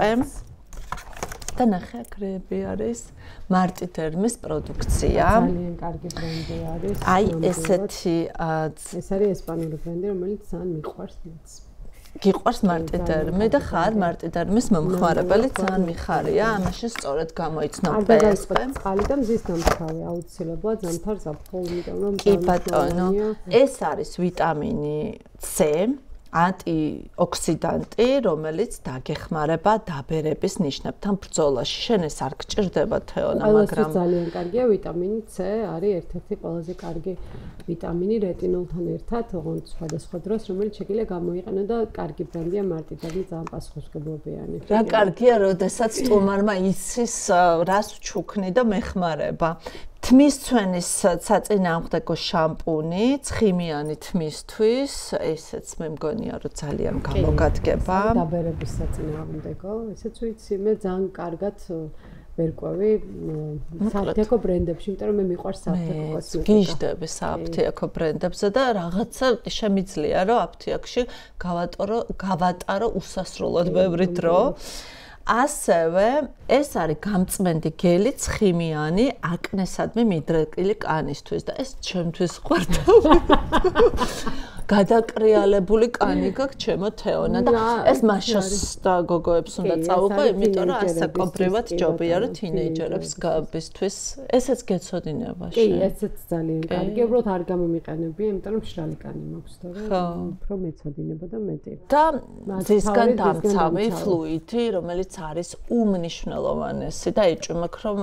და ნახე აქრეები არის მარტი თერმის პროდუქცია. ძალიან კარგი ბრენდი არის. აი ესეთი ეს არის ესპანური ბრენდი, რომელიც ძალიან მიყვარს მეც. გიყვარს მარტი თერმი და ხარ მარტი თერმის მომხმარებელი, ძალიან მიხარია, ამაში სწორედ გამოიცნო PSP. წყალი და მზის დამცავი აუცილებლად ზამთარ ზაფხულ, იმიტომ რომ კი ბატონო, ეს არის ვიტამინი C. ანტიოქსიდანტი, რომელიც დაგეხმარება დაბერების ნიშნებთან ბრძოლაში. შენ ეს არ გჭირდება თეონა, მაგრამ ძალიან კარგია ვიტამინი C, არის ერთ-ერთი ყველაზე კარგი ვიტამინი რეტინოლთან ერთად, ოღონდ სხვადასხვა დროს, რომელიც შეგიძლია გამოიყენო და კარგი ბრენდია მარტი და ძალიან პასუხისმგებლობიანი. რა კარგია, როდესაც სტუმარმა იცის, რას ჩუქნი და მეხმარება. თმის ცვენის საწინააღმდეგო შამპუნი, ცხიმიანი თმისთვის, ესეც მე მგონია რომ ძალიან გამოგადგება. დაბერების საწინააღმდეგო, ესეც ვიცი, მე ძალიან კარგად ვერკვევი საფთიაქო ბრენდებში, იმიტომ რომ მე მიყვარს საფთიაქო კოსმეტიკა. გიჟდები საფთიაქო ბრენდებზე და რაღაცა შემიძლია რომ აფთიაქში გავატარო უსასრულოდ ბევრი დრო. ასევე ეს არის გამწმენდი გელი ცხიმიანი აკნესადმი მიდრეკილი კანისთვის და ეს ჩემთვის ყვარდავი. გადაკრიალებული კანი გაქვს ჩემო თეონა და ეს მაშას და გოგოებს უნდა წაუღო, იმიტომ რომ ასაკობრივად ჯობია რომ თინეიჯერებსთვის ესეც გეცოდინებაში. კი, ესეც ძალიან კარგი, უბრალოდ არ გამომიყენებია, იმიტომ რომ მშრალი კანი მაქვს და უფრო მეცოდინება და მეტი. და ზისგან დამცავი ფლუიდი, რომელიც არის უმნიშვნელოვანესი და ეჭვმაქ რომ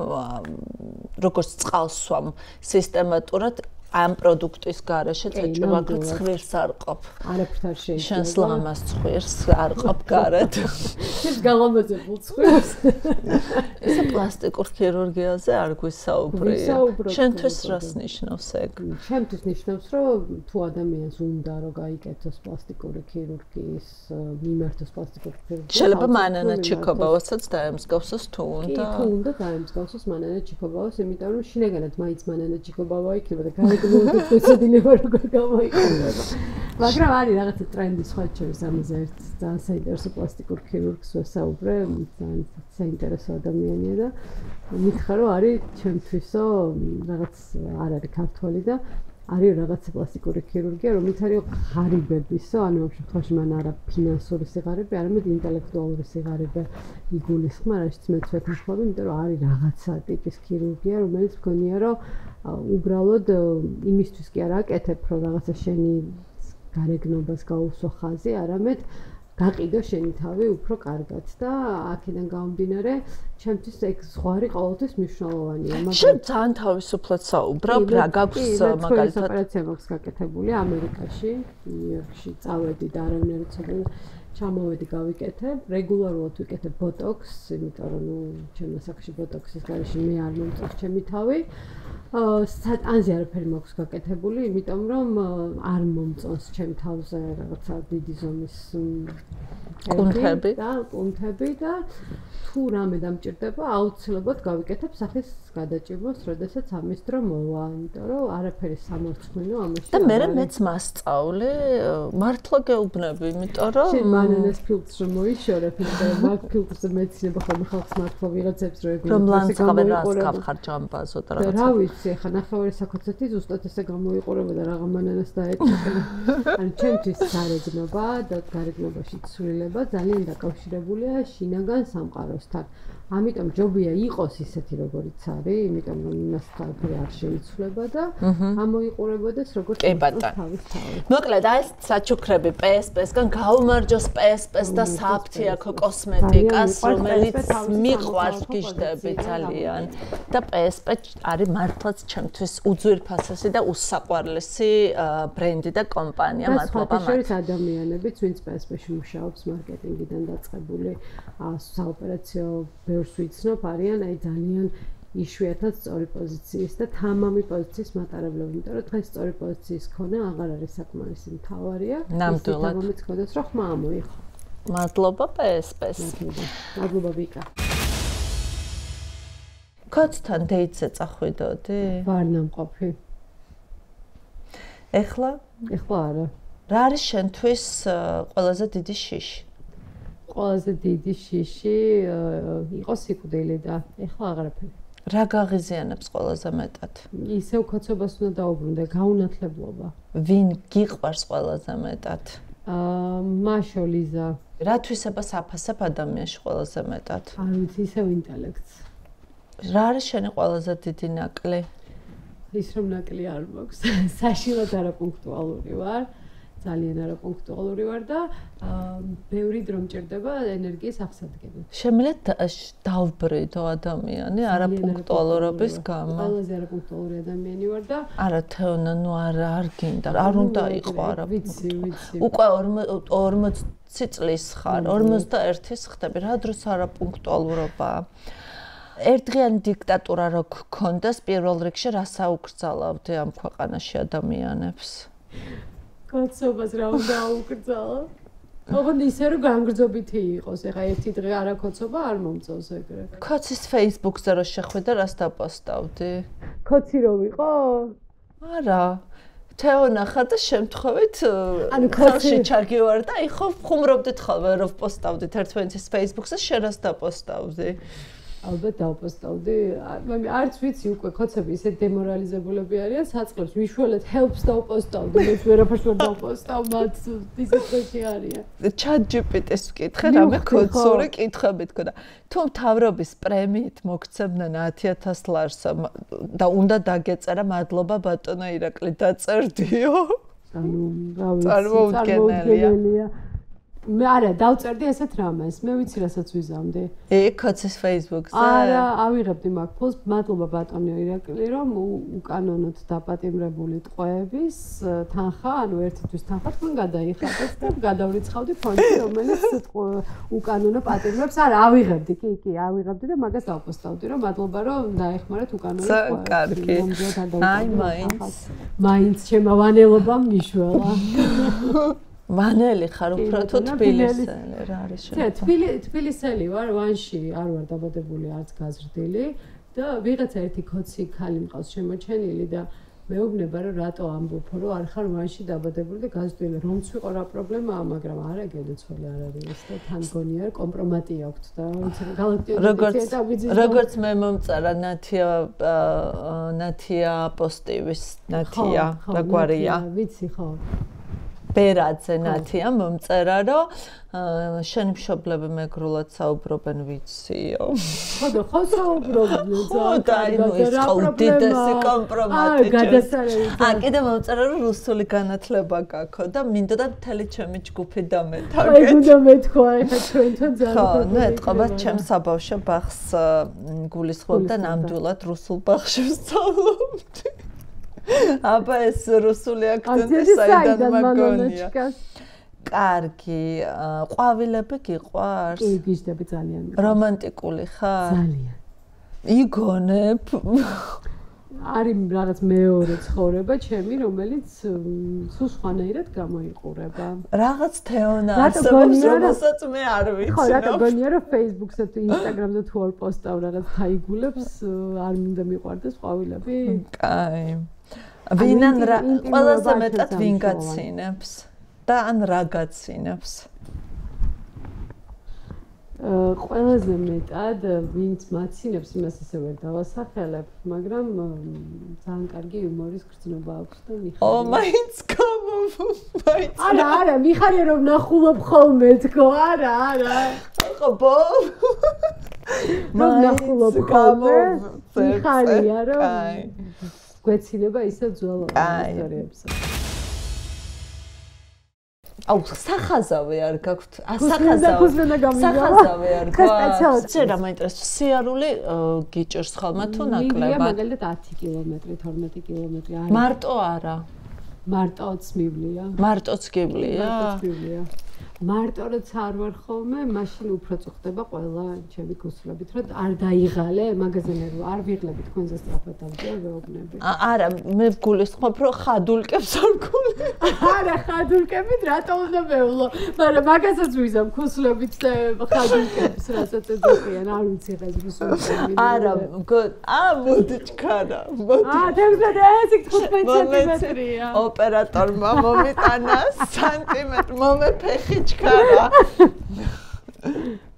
როგორც წყალს სვამ სისტემატურად ამ პროდუქტის გარეშე ეჭვმაქ ცხვირს არ ყოფ. არაფერთ არ შეიძლება. შენს ლამას ცხვირს არ ყოფ გარეთ. ეს გალამაზებულ ცხვირს. ესე პლასტიკურ ქირურგიაზე არ გვისაუბრია. შენთვის რას ნიშნავს ეგ? შენთვის ნიშნავს რომ თუ ადამიანს უნდა რომ გაიკეთოს პლასტიკური ქირურგიის მიმართოს პლასტიკური ქირურგია. შეიძლება მანანა ჩიკობაოსაც დაემსგავსოს თუ უნდა. თუ უნდა დაემსგავსოს მანანა ჩიკობაოს, იმიტომ რომ შინაგანად მაინც მანანა ჩიკობავა იქნება და გეცოდინება როგორ გამოიყენება. მაგრამ არის რაღაცა ტრენდი სხვა ჩემს ამაზე ერთ ძალიან საინტერესო პლასტიკურ ქირურგს ვესაუბრე, ძალიან საინტერესო ადამიანია და მითხრა რომ არის ჩემთვისო რაღაც არ არის ქართველი და არის რაღაცა პლასტიკური ქირურგია, რომელიც არის ღარიბებისო, ანუ ამ შემთხვევაში მან არა ფინანსური სიღარიბე, არამედ ინტელექტუალური სიღარიბე იგულისხმება, რაშიც მეც ვეთანხმები, იმიტომ რომ არის რაღაცა ტიპის ქირურგია, რომელიც მგონია, რომ უბრალოდ იმისთვის კი არ აკეთებ, რომ რაღაცა შენი გარეგნობას გაუსვა ხაზი, არამედ გაყიდო შენი თავი უფრო კარგად და აქედან გამომდინარე, ჩემთვის ეგ ზღვარი ყოველთვის მნიშვნელოვანია. შენ ძალიან თავისუფლად საუბრობ, რა გაქვს მაგალითად ოპერაცია მაქვს გაკეთებული ამერიკაში, ნიუ-იორკში წავედი და არავინ არ იცოდა, ჩამოვედი გავიკეთებ, რეგულარულად ვიკეთებ ბოტოქს, იმიტომ რომ ჩემო სახში ბოტოქსის გარეშე მე არ მომწონს ჩემი თავი. სატანზე არაფერი მაქვს გაკეთებული, იმიტომ რომ არ მომწონს ჩემ თავზე რაღაცა დიდი ზომის კუნთები და თუ რამე დამჭირდება, აუცილებლად გავიკეთებ სახის გადაჭიმოს, როდესაც ამის დრო მოვა, იმიტომ რომ არაფერი სამორცხინო ამაში. და მე მეც მასწავლე, მართლა გეუბნები, იმიტომ რომ შენ მანანას ფილტრს მოიშორებ, იმიტომ რომ მაგ ფილტრზე მეცინება ხოლმე ხალხს მართლა ვიღაცებს რომ ლანცღავენ რას გავხარ ჯამბაზო და რაღაცა. რა ვიცი, ხა ნახევარი საქოცეთი ზუსტად ესე გამოიყურება და რაღა მანანას დაეჭერა. ანუ ჩემთვის გარეგნობა და გარეგნობაში ცვლილება ძალიან დაკავშირებულია შინაგან სამყაროსთან. ამიტომ ჯობია იყოს ისეთი როგორიც არის, იმიტომ რომ იმას თავი არ შეიცვლება და ამოიყურებოდეს როგორც თავის თავი. მოკლედ აი საჩუქრები PSP-სგან გაუმარჯოს PSP-ს და საფთიაქო კოსმეტიკას, რომელიც მიყვარს გიჟდები ძალიან და PSP არის მართლაც ჩემთვის უძვირფასესი და უსაყვარლესი ბრენდი და კომპანია, მადლობა მათ. შორის ადამიანებიც, ვინც PSP-ში მუშაობს მარკეტინგიდან დაწყებული, საოპერაციო ბევრს ვიცნობ, არიან აი ძალიან იშვიათად სწორი პოზიციის და თამამი პოზიციის მატარებლები, იმიტომ რომ დღეს სწორი პოზიციის ქონა აღარ არის საკმარისი მთავარია. ნამდვილად. თამამიც ქონდეს, რომ ხმა ამოიღო. მადლობა PSP-ს. მადლობა ვიკა. კაცთან დეიტზე წახვიდოდი? ვარ ნამყოფი. ეხლა არა. რა არის შენთვის ყველაზე დიდი შიში? ყველაზე დიდი შიში იყო სიკვდილი და ეხლა აღარაფერი. რა გაღიზიანებს ყველაზე მეტად? ისევ კოცობას უნდა დაუბრუნდე, გაუნათლებლობა. ვინ გიყვარს ყველაზე მეტად? მაშო ლიზა. რა თვისებას აფასებ ადამიანში ყველაზე მეტად? არ ვიცი, ისევ ინტელექტს. რა არის შენი ყველაზე დიდი ნაკლი? ის რომ ნაკლი არ მაქვს. საშინლად არაპუნქტუალური ვარ. ძალიან არაპუნქტუალური ვარ და ბევრი დრო მჭირდება ენერგიის აღსადგენად. შემიძლია დავბრიდო ადამიანი არაპუნქტუალურობის გამო. ყველაზე არაპუნქტუალური ადამიანი ვარ და არა თეონა, ნუ არ გინდა, არ უნდა იყო არაპუნქტუალური. უკვე 40 წლის ხარ, 41-ის ხდები, რა დროს არაპუნქტუალურობაა? ერთდღიანი დიქტატურა რო გქონდეს, პირველ რიგში რა საუკრძალავდი ამ ქვეყანაში ადამიანებს? კაცობას რა უნდა აუკრძალა? ოღონდ ისე რომ განგრძობითი იყოს, ეხა ერთი დღე არა კაცობა არ მომწონს ეგრე. კაცის Facebook-ზე რო შეხვიდა, რას დაპოსტავდი? კაცი რო ვიყო? არა. თეონა ხარ და შემთხვევით ხალხში ჩაგივარ და აი ხო ხუმრობდით ხოლმე რომ პოსტავდით ერთმანეთის Facebook-ზე, შენ რას დაპოსტავდი? ალბათ დავპოსტავდი. არც ვიცი უკვე კაცები ისე დემორალიზებულები არიან, საწყლებს მიშველეთ helps დავპოსტავდი, მე ვერაფერს ვერ დავპოსტავ, მათ ისე წესი არიან. ChatGPT-ს ვკითხე, რამე კოდსური კითხვები თქო და თუ მთავრობის პრემიით მოგცემდნენ 10,000 ლარს და უნდა დაგეწერა მადლობა ბატონო ირაკლი დაწერდიო. ანუ რა ვიცი, წარმოუდგენელია. მე არა დავწერდი ესეთ რამეს, მე ვიცი რასაც ვიზამდი. კაცის Facebook-ზე? არა, ავიღებდი მაგ ფულს, მადლობა ბატონო ირაკლი, რომ უკანონოდ დაპატიმრებული ტყვეების თანხა, ანუ ერთი თვის თანხა თქვენ გადაიხადეთ და გადავრიცხავდი ფონდში, რომელიც უკანონო პატიმრებს. არა, ავიღებდი, კი, ავიღებდი და მაგას დავპოსტავდი, რომ მადლობა რომ დაეხმარეთ უკანონო ტყვეებს. კარგი. აი, მაინც ჩემო ვანელობამ მიშველა. ვანელი ხარ უფრო თუ თბილისელი რა არის შენ? თბილისელი ვარ, ვანში არ ვარ დაბადებული, არც გაზრდილი და ვიღაცა ერთი კოცი ქალი მყავს შემოჩენილი და მეუბნება რომ რატო ამბობ რომ არ ხარ მანში დაბადებული და გაზრდილი რომც ვიყო რა პრობლემაა მაგრამ არა გენეცვალი არ არის და თან გონია რომ კომპრომატი აქვს და როგორც მე მომწერა ნათია პოსტივის ნათია რა გვარია ვიცი ხო ბერაძე ნათია მომწერა რომ შენი მშობლები მეგრულად საუბრობენ ვიციო ხო საუბრობენ ეს უდიდესი კომპრომატი კიდე მომწერა რომ რუსული განათლება გაქვს და მინდოდა მთელი ჩემი ჯგუფი დამეთაგეთ აი უნდა მეთქვა ეხა ჩვენთან ძალიან ხო ნუ ეთყობა ჩემს საბავშვო ბაღს გულისხმობ და ნამდვილად რუსულ ბაღში ვსწავლობდი აბა ეს რუსული აქცენტი საიდან მაგონია კარგი ყვავილები გიყვარს კი გიждები ძალიან რომანტიკული ხარ ძალიან იგონებ არის რაღაც მეორე ცხოვრება ჩემი რომელიც სულ სხვანაირად გამოიყურება რაღაც თეონა არსებობს რომელსაც მე არ ვიცი ხო რატო გონია რომ Facebook-ზე თუ Instagram-ზე თუ არ პოსტავ რაღაც თაიგულებს არ მინდა მიყვარდეს ყვავილები კაი ვინან ყველაზე მეტად ვინ გაცინებს და ან რა გაცინებს ყველაზე მეტად ვინც მაცინებს იმას ისე ვერ დავასახელებ მაგრამ ძალიან კარგი იუმორის გრძნობა აქვს და მიხარია მაინც მაინც არა მიხარია რომ ნახულობ ხოლმე თქო არა ხო ბო ნახულობ ხოლმე მიხარია რომ გვეცინება ისე ძველ ისტორიებს აუ სახაზავე არ გაქვთ სახაზავე არ გაქვთ წერა მაინტერესებს სიარული გიჭერს ხოლმე თუ ნაკლებად მაგალითად 10 კილომეტრი 12 კილომეტრი არის მარტო არა მარტოც მივლია მარტოც გიბლია მარტო რაც არ ვარ ხოლმე მაშინ უფრო წუხდება ყველა ჩემი გუსლებით რომ არ დაიღალე მაგაზინერ არ ვიღლები თქვენზე სწრაფად დავდიო ვეუბნები არა მე გულისხმობ რომ ხადულკებს არ გული არა ხადულკებით რატო უნდა მევლო მაგრამ მაგასაც ვიზამ გუსლებით და ხადულკებს რასაც ეძებიან არ ვიცი ეს რუსული არა მოდი ჩქარა 15 სანტიმეტრია ოპერატორმა მომიტანა სანტიმეტრი მომეფეხი ჩქარა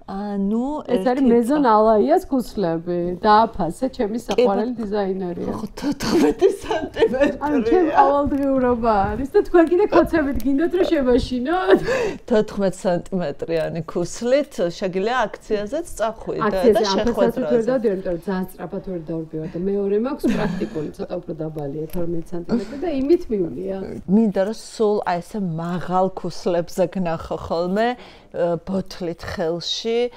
ანუ ეს არის მეზონ ალაიას გუსლები დააფასე ჩემი საყვარელი დიზაინერია 14 სანტიმეტრი ანუ ჩემ ყოველდღიურობა არის და თქვენ კიდე კოცებით გინდათ რომ შემაშინოთ 14 სანტიმეტრიანი გუსლით შეგიძლია აქციაზეც წახვიდე და შეხვედრაზე ვერ დავდივარ იმიტომ რომ ძალიან სწრაფად ვერ დავდივარ და მეორე მაქვს პრაქტიკული ცოტა უფრო დაბალია 12 სანტიმეტრი და იმით მივლია მინდა რომ სულ აი ესე მაღალ გუსლებზე გნახო ხოლმე ბოთლით ხელში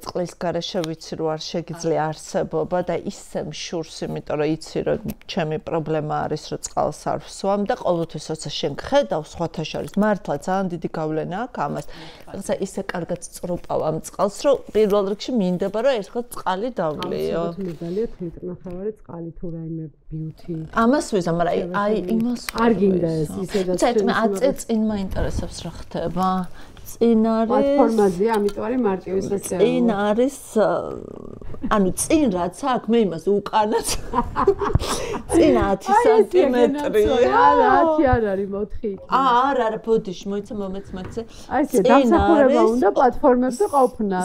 წყლის გარეშე ვიცი რომ არ შეგიძლია არსებობა და ისე მშურს იმიტომ რომ იცი რომ ჩემი პრობლემა არის რომ წყალს არ ვსვამ და ყოველთვის როცა შენ ხედავ სხვათა შორის მართლა ძალიან დიდი გავლენა აქვს ამას რაღაცა ისე კარგად წრუპავ ამ წყალს რომ პირველ რიგში მინდება რომ ერთხელ წყალი დავლიო მაგალითად ლიტრი წყალი თუ რაიმე ბიუთი ამას ვიზამ მაგრამ აი იმას არ გინდა ეს ისედაც მე წინ მაინტერესებს რა ხდება წინ არის პლატფორმაზე, ამიტომ არის მარტივი სოციალური. წინ არის ანუ წინ რაც აქვს, მე იმას უკანაც. წინ 10 სანტიმეტრია. არა, 10 არ არის, 4. არა, ბოდიში, მოიცა მომეცმაცე. აი ეს დამსახურება უნდა პლატფორმებზე ყოფნა.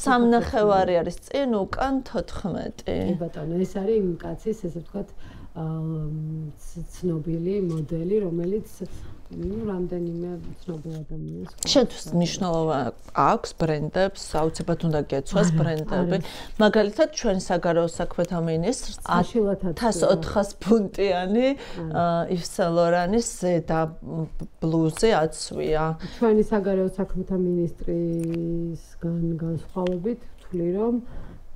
სამნახევარი არის წინ უკან 14. კი ბატონო, ეს არის იმ კაცის, ესე ვთქვათ, ცნობილი მოდელი, რომელიც რამდენიმე ცნობილ ადამიანს. შენთვის მნიშვნელობა აქვს ბრენდებს, აუცილებლად უნდა გეცვას ბრენდები. მაგალითად, ჩვენ საგარეო საქმეთა მინისტრს 1400 ფუნტიანი Yves Saint Laurent-ის ზედა ბლუზი აცვია. ჩვენი საგარეო საქმეთა მინისტრისგან განსხვავებით ვთვლი, რომ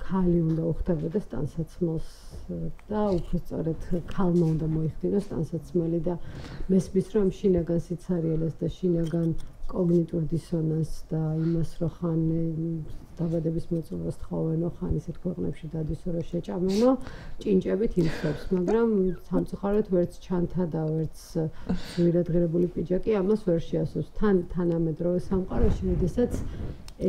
ქალი უნდა უხდებოდეს ტანსაცმელს და უფრო სწორედ ქალმა უნდა მოიხდინოს ტანსაცმელი და მესმის რომ შინაგან სიცარიელეს და შინაგან კოგნიტურ დისონანსს და იმას რომ ხან დაბადების მოწმობას თხოვენო ხან ისეთ ქვეყნებში დადისო რომ შეჭამენო ჭინჭებით იმხებს მაგრამ სამწუხაროდ ვერც ჩანთა და ვერც ზვირადღირებული პიჯაკი ამას ვერ შეასრულებს თან თანამედროვე სამყაროში როდესაც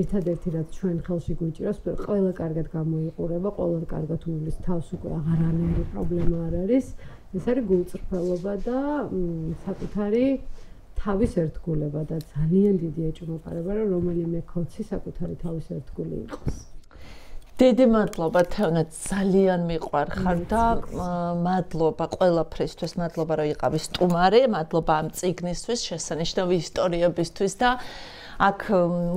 ერთადერთი რაც ჩვენ ხელში გვიჭირავს, ყველა კარგად გამოიყურება, ყველა კარგად უვლის თავს უკვე აღარანაირი პრობლემა არ არის. ეს არის გულწრფელობა და საკუთარი თავის ერთგულება და ძალიან დიდი ეჭვმოპარება, რომ რომელიმე ქოცი საკუთარი თავის ერთგული იყოს. დიდი მადლობა თეონა, ძალიან მიყვარხარ და მადლობა ყველაფრისთვის, მადლობა რომ იყავი სტუმარი, მადლობა ამ წიგნისთვის, შესანიშნავი ისტორიებისთვის და აქ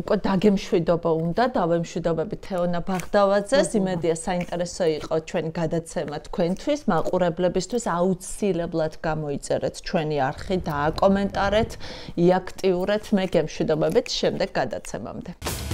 უკვე დაგემშვიდობა უნდა, დავემშვიდობები თეონა ბაღდავაძეს, იმედია საინტერესო იყო ჩვენი გადაცემა თქვენთვის, მაყურებლებისთვის, აუცილებლად გამოიწერეთ ჩვენი არხი და აკომენტარეთ, იაქტიურეთ, მე გემშვიდობებით შემდეგ გადაცემამდე.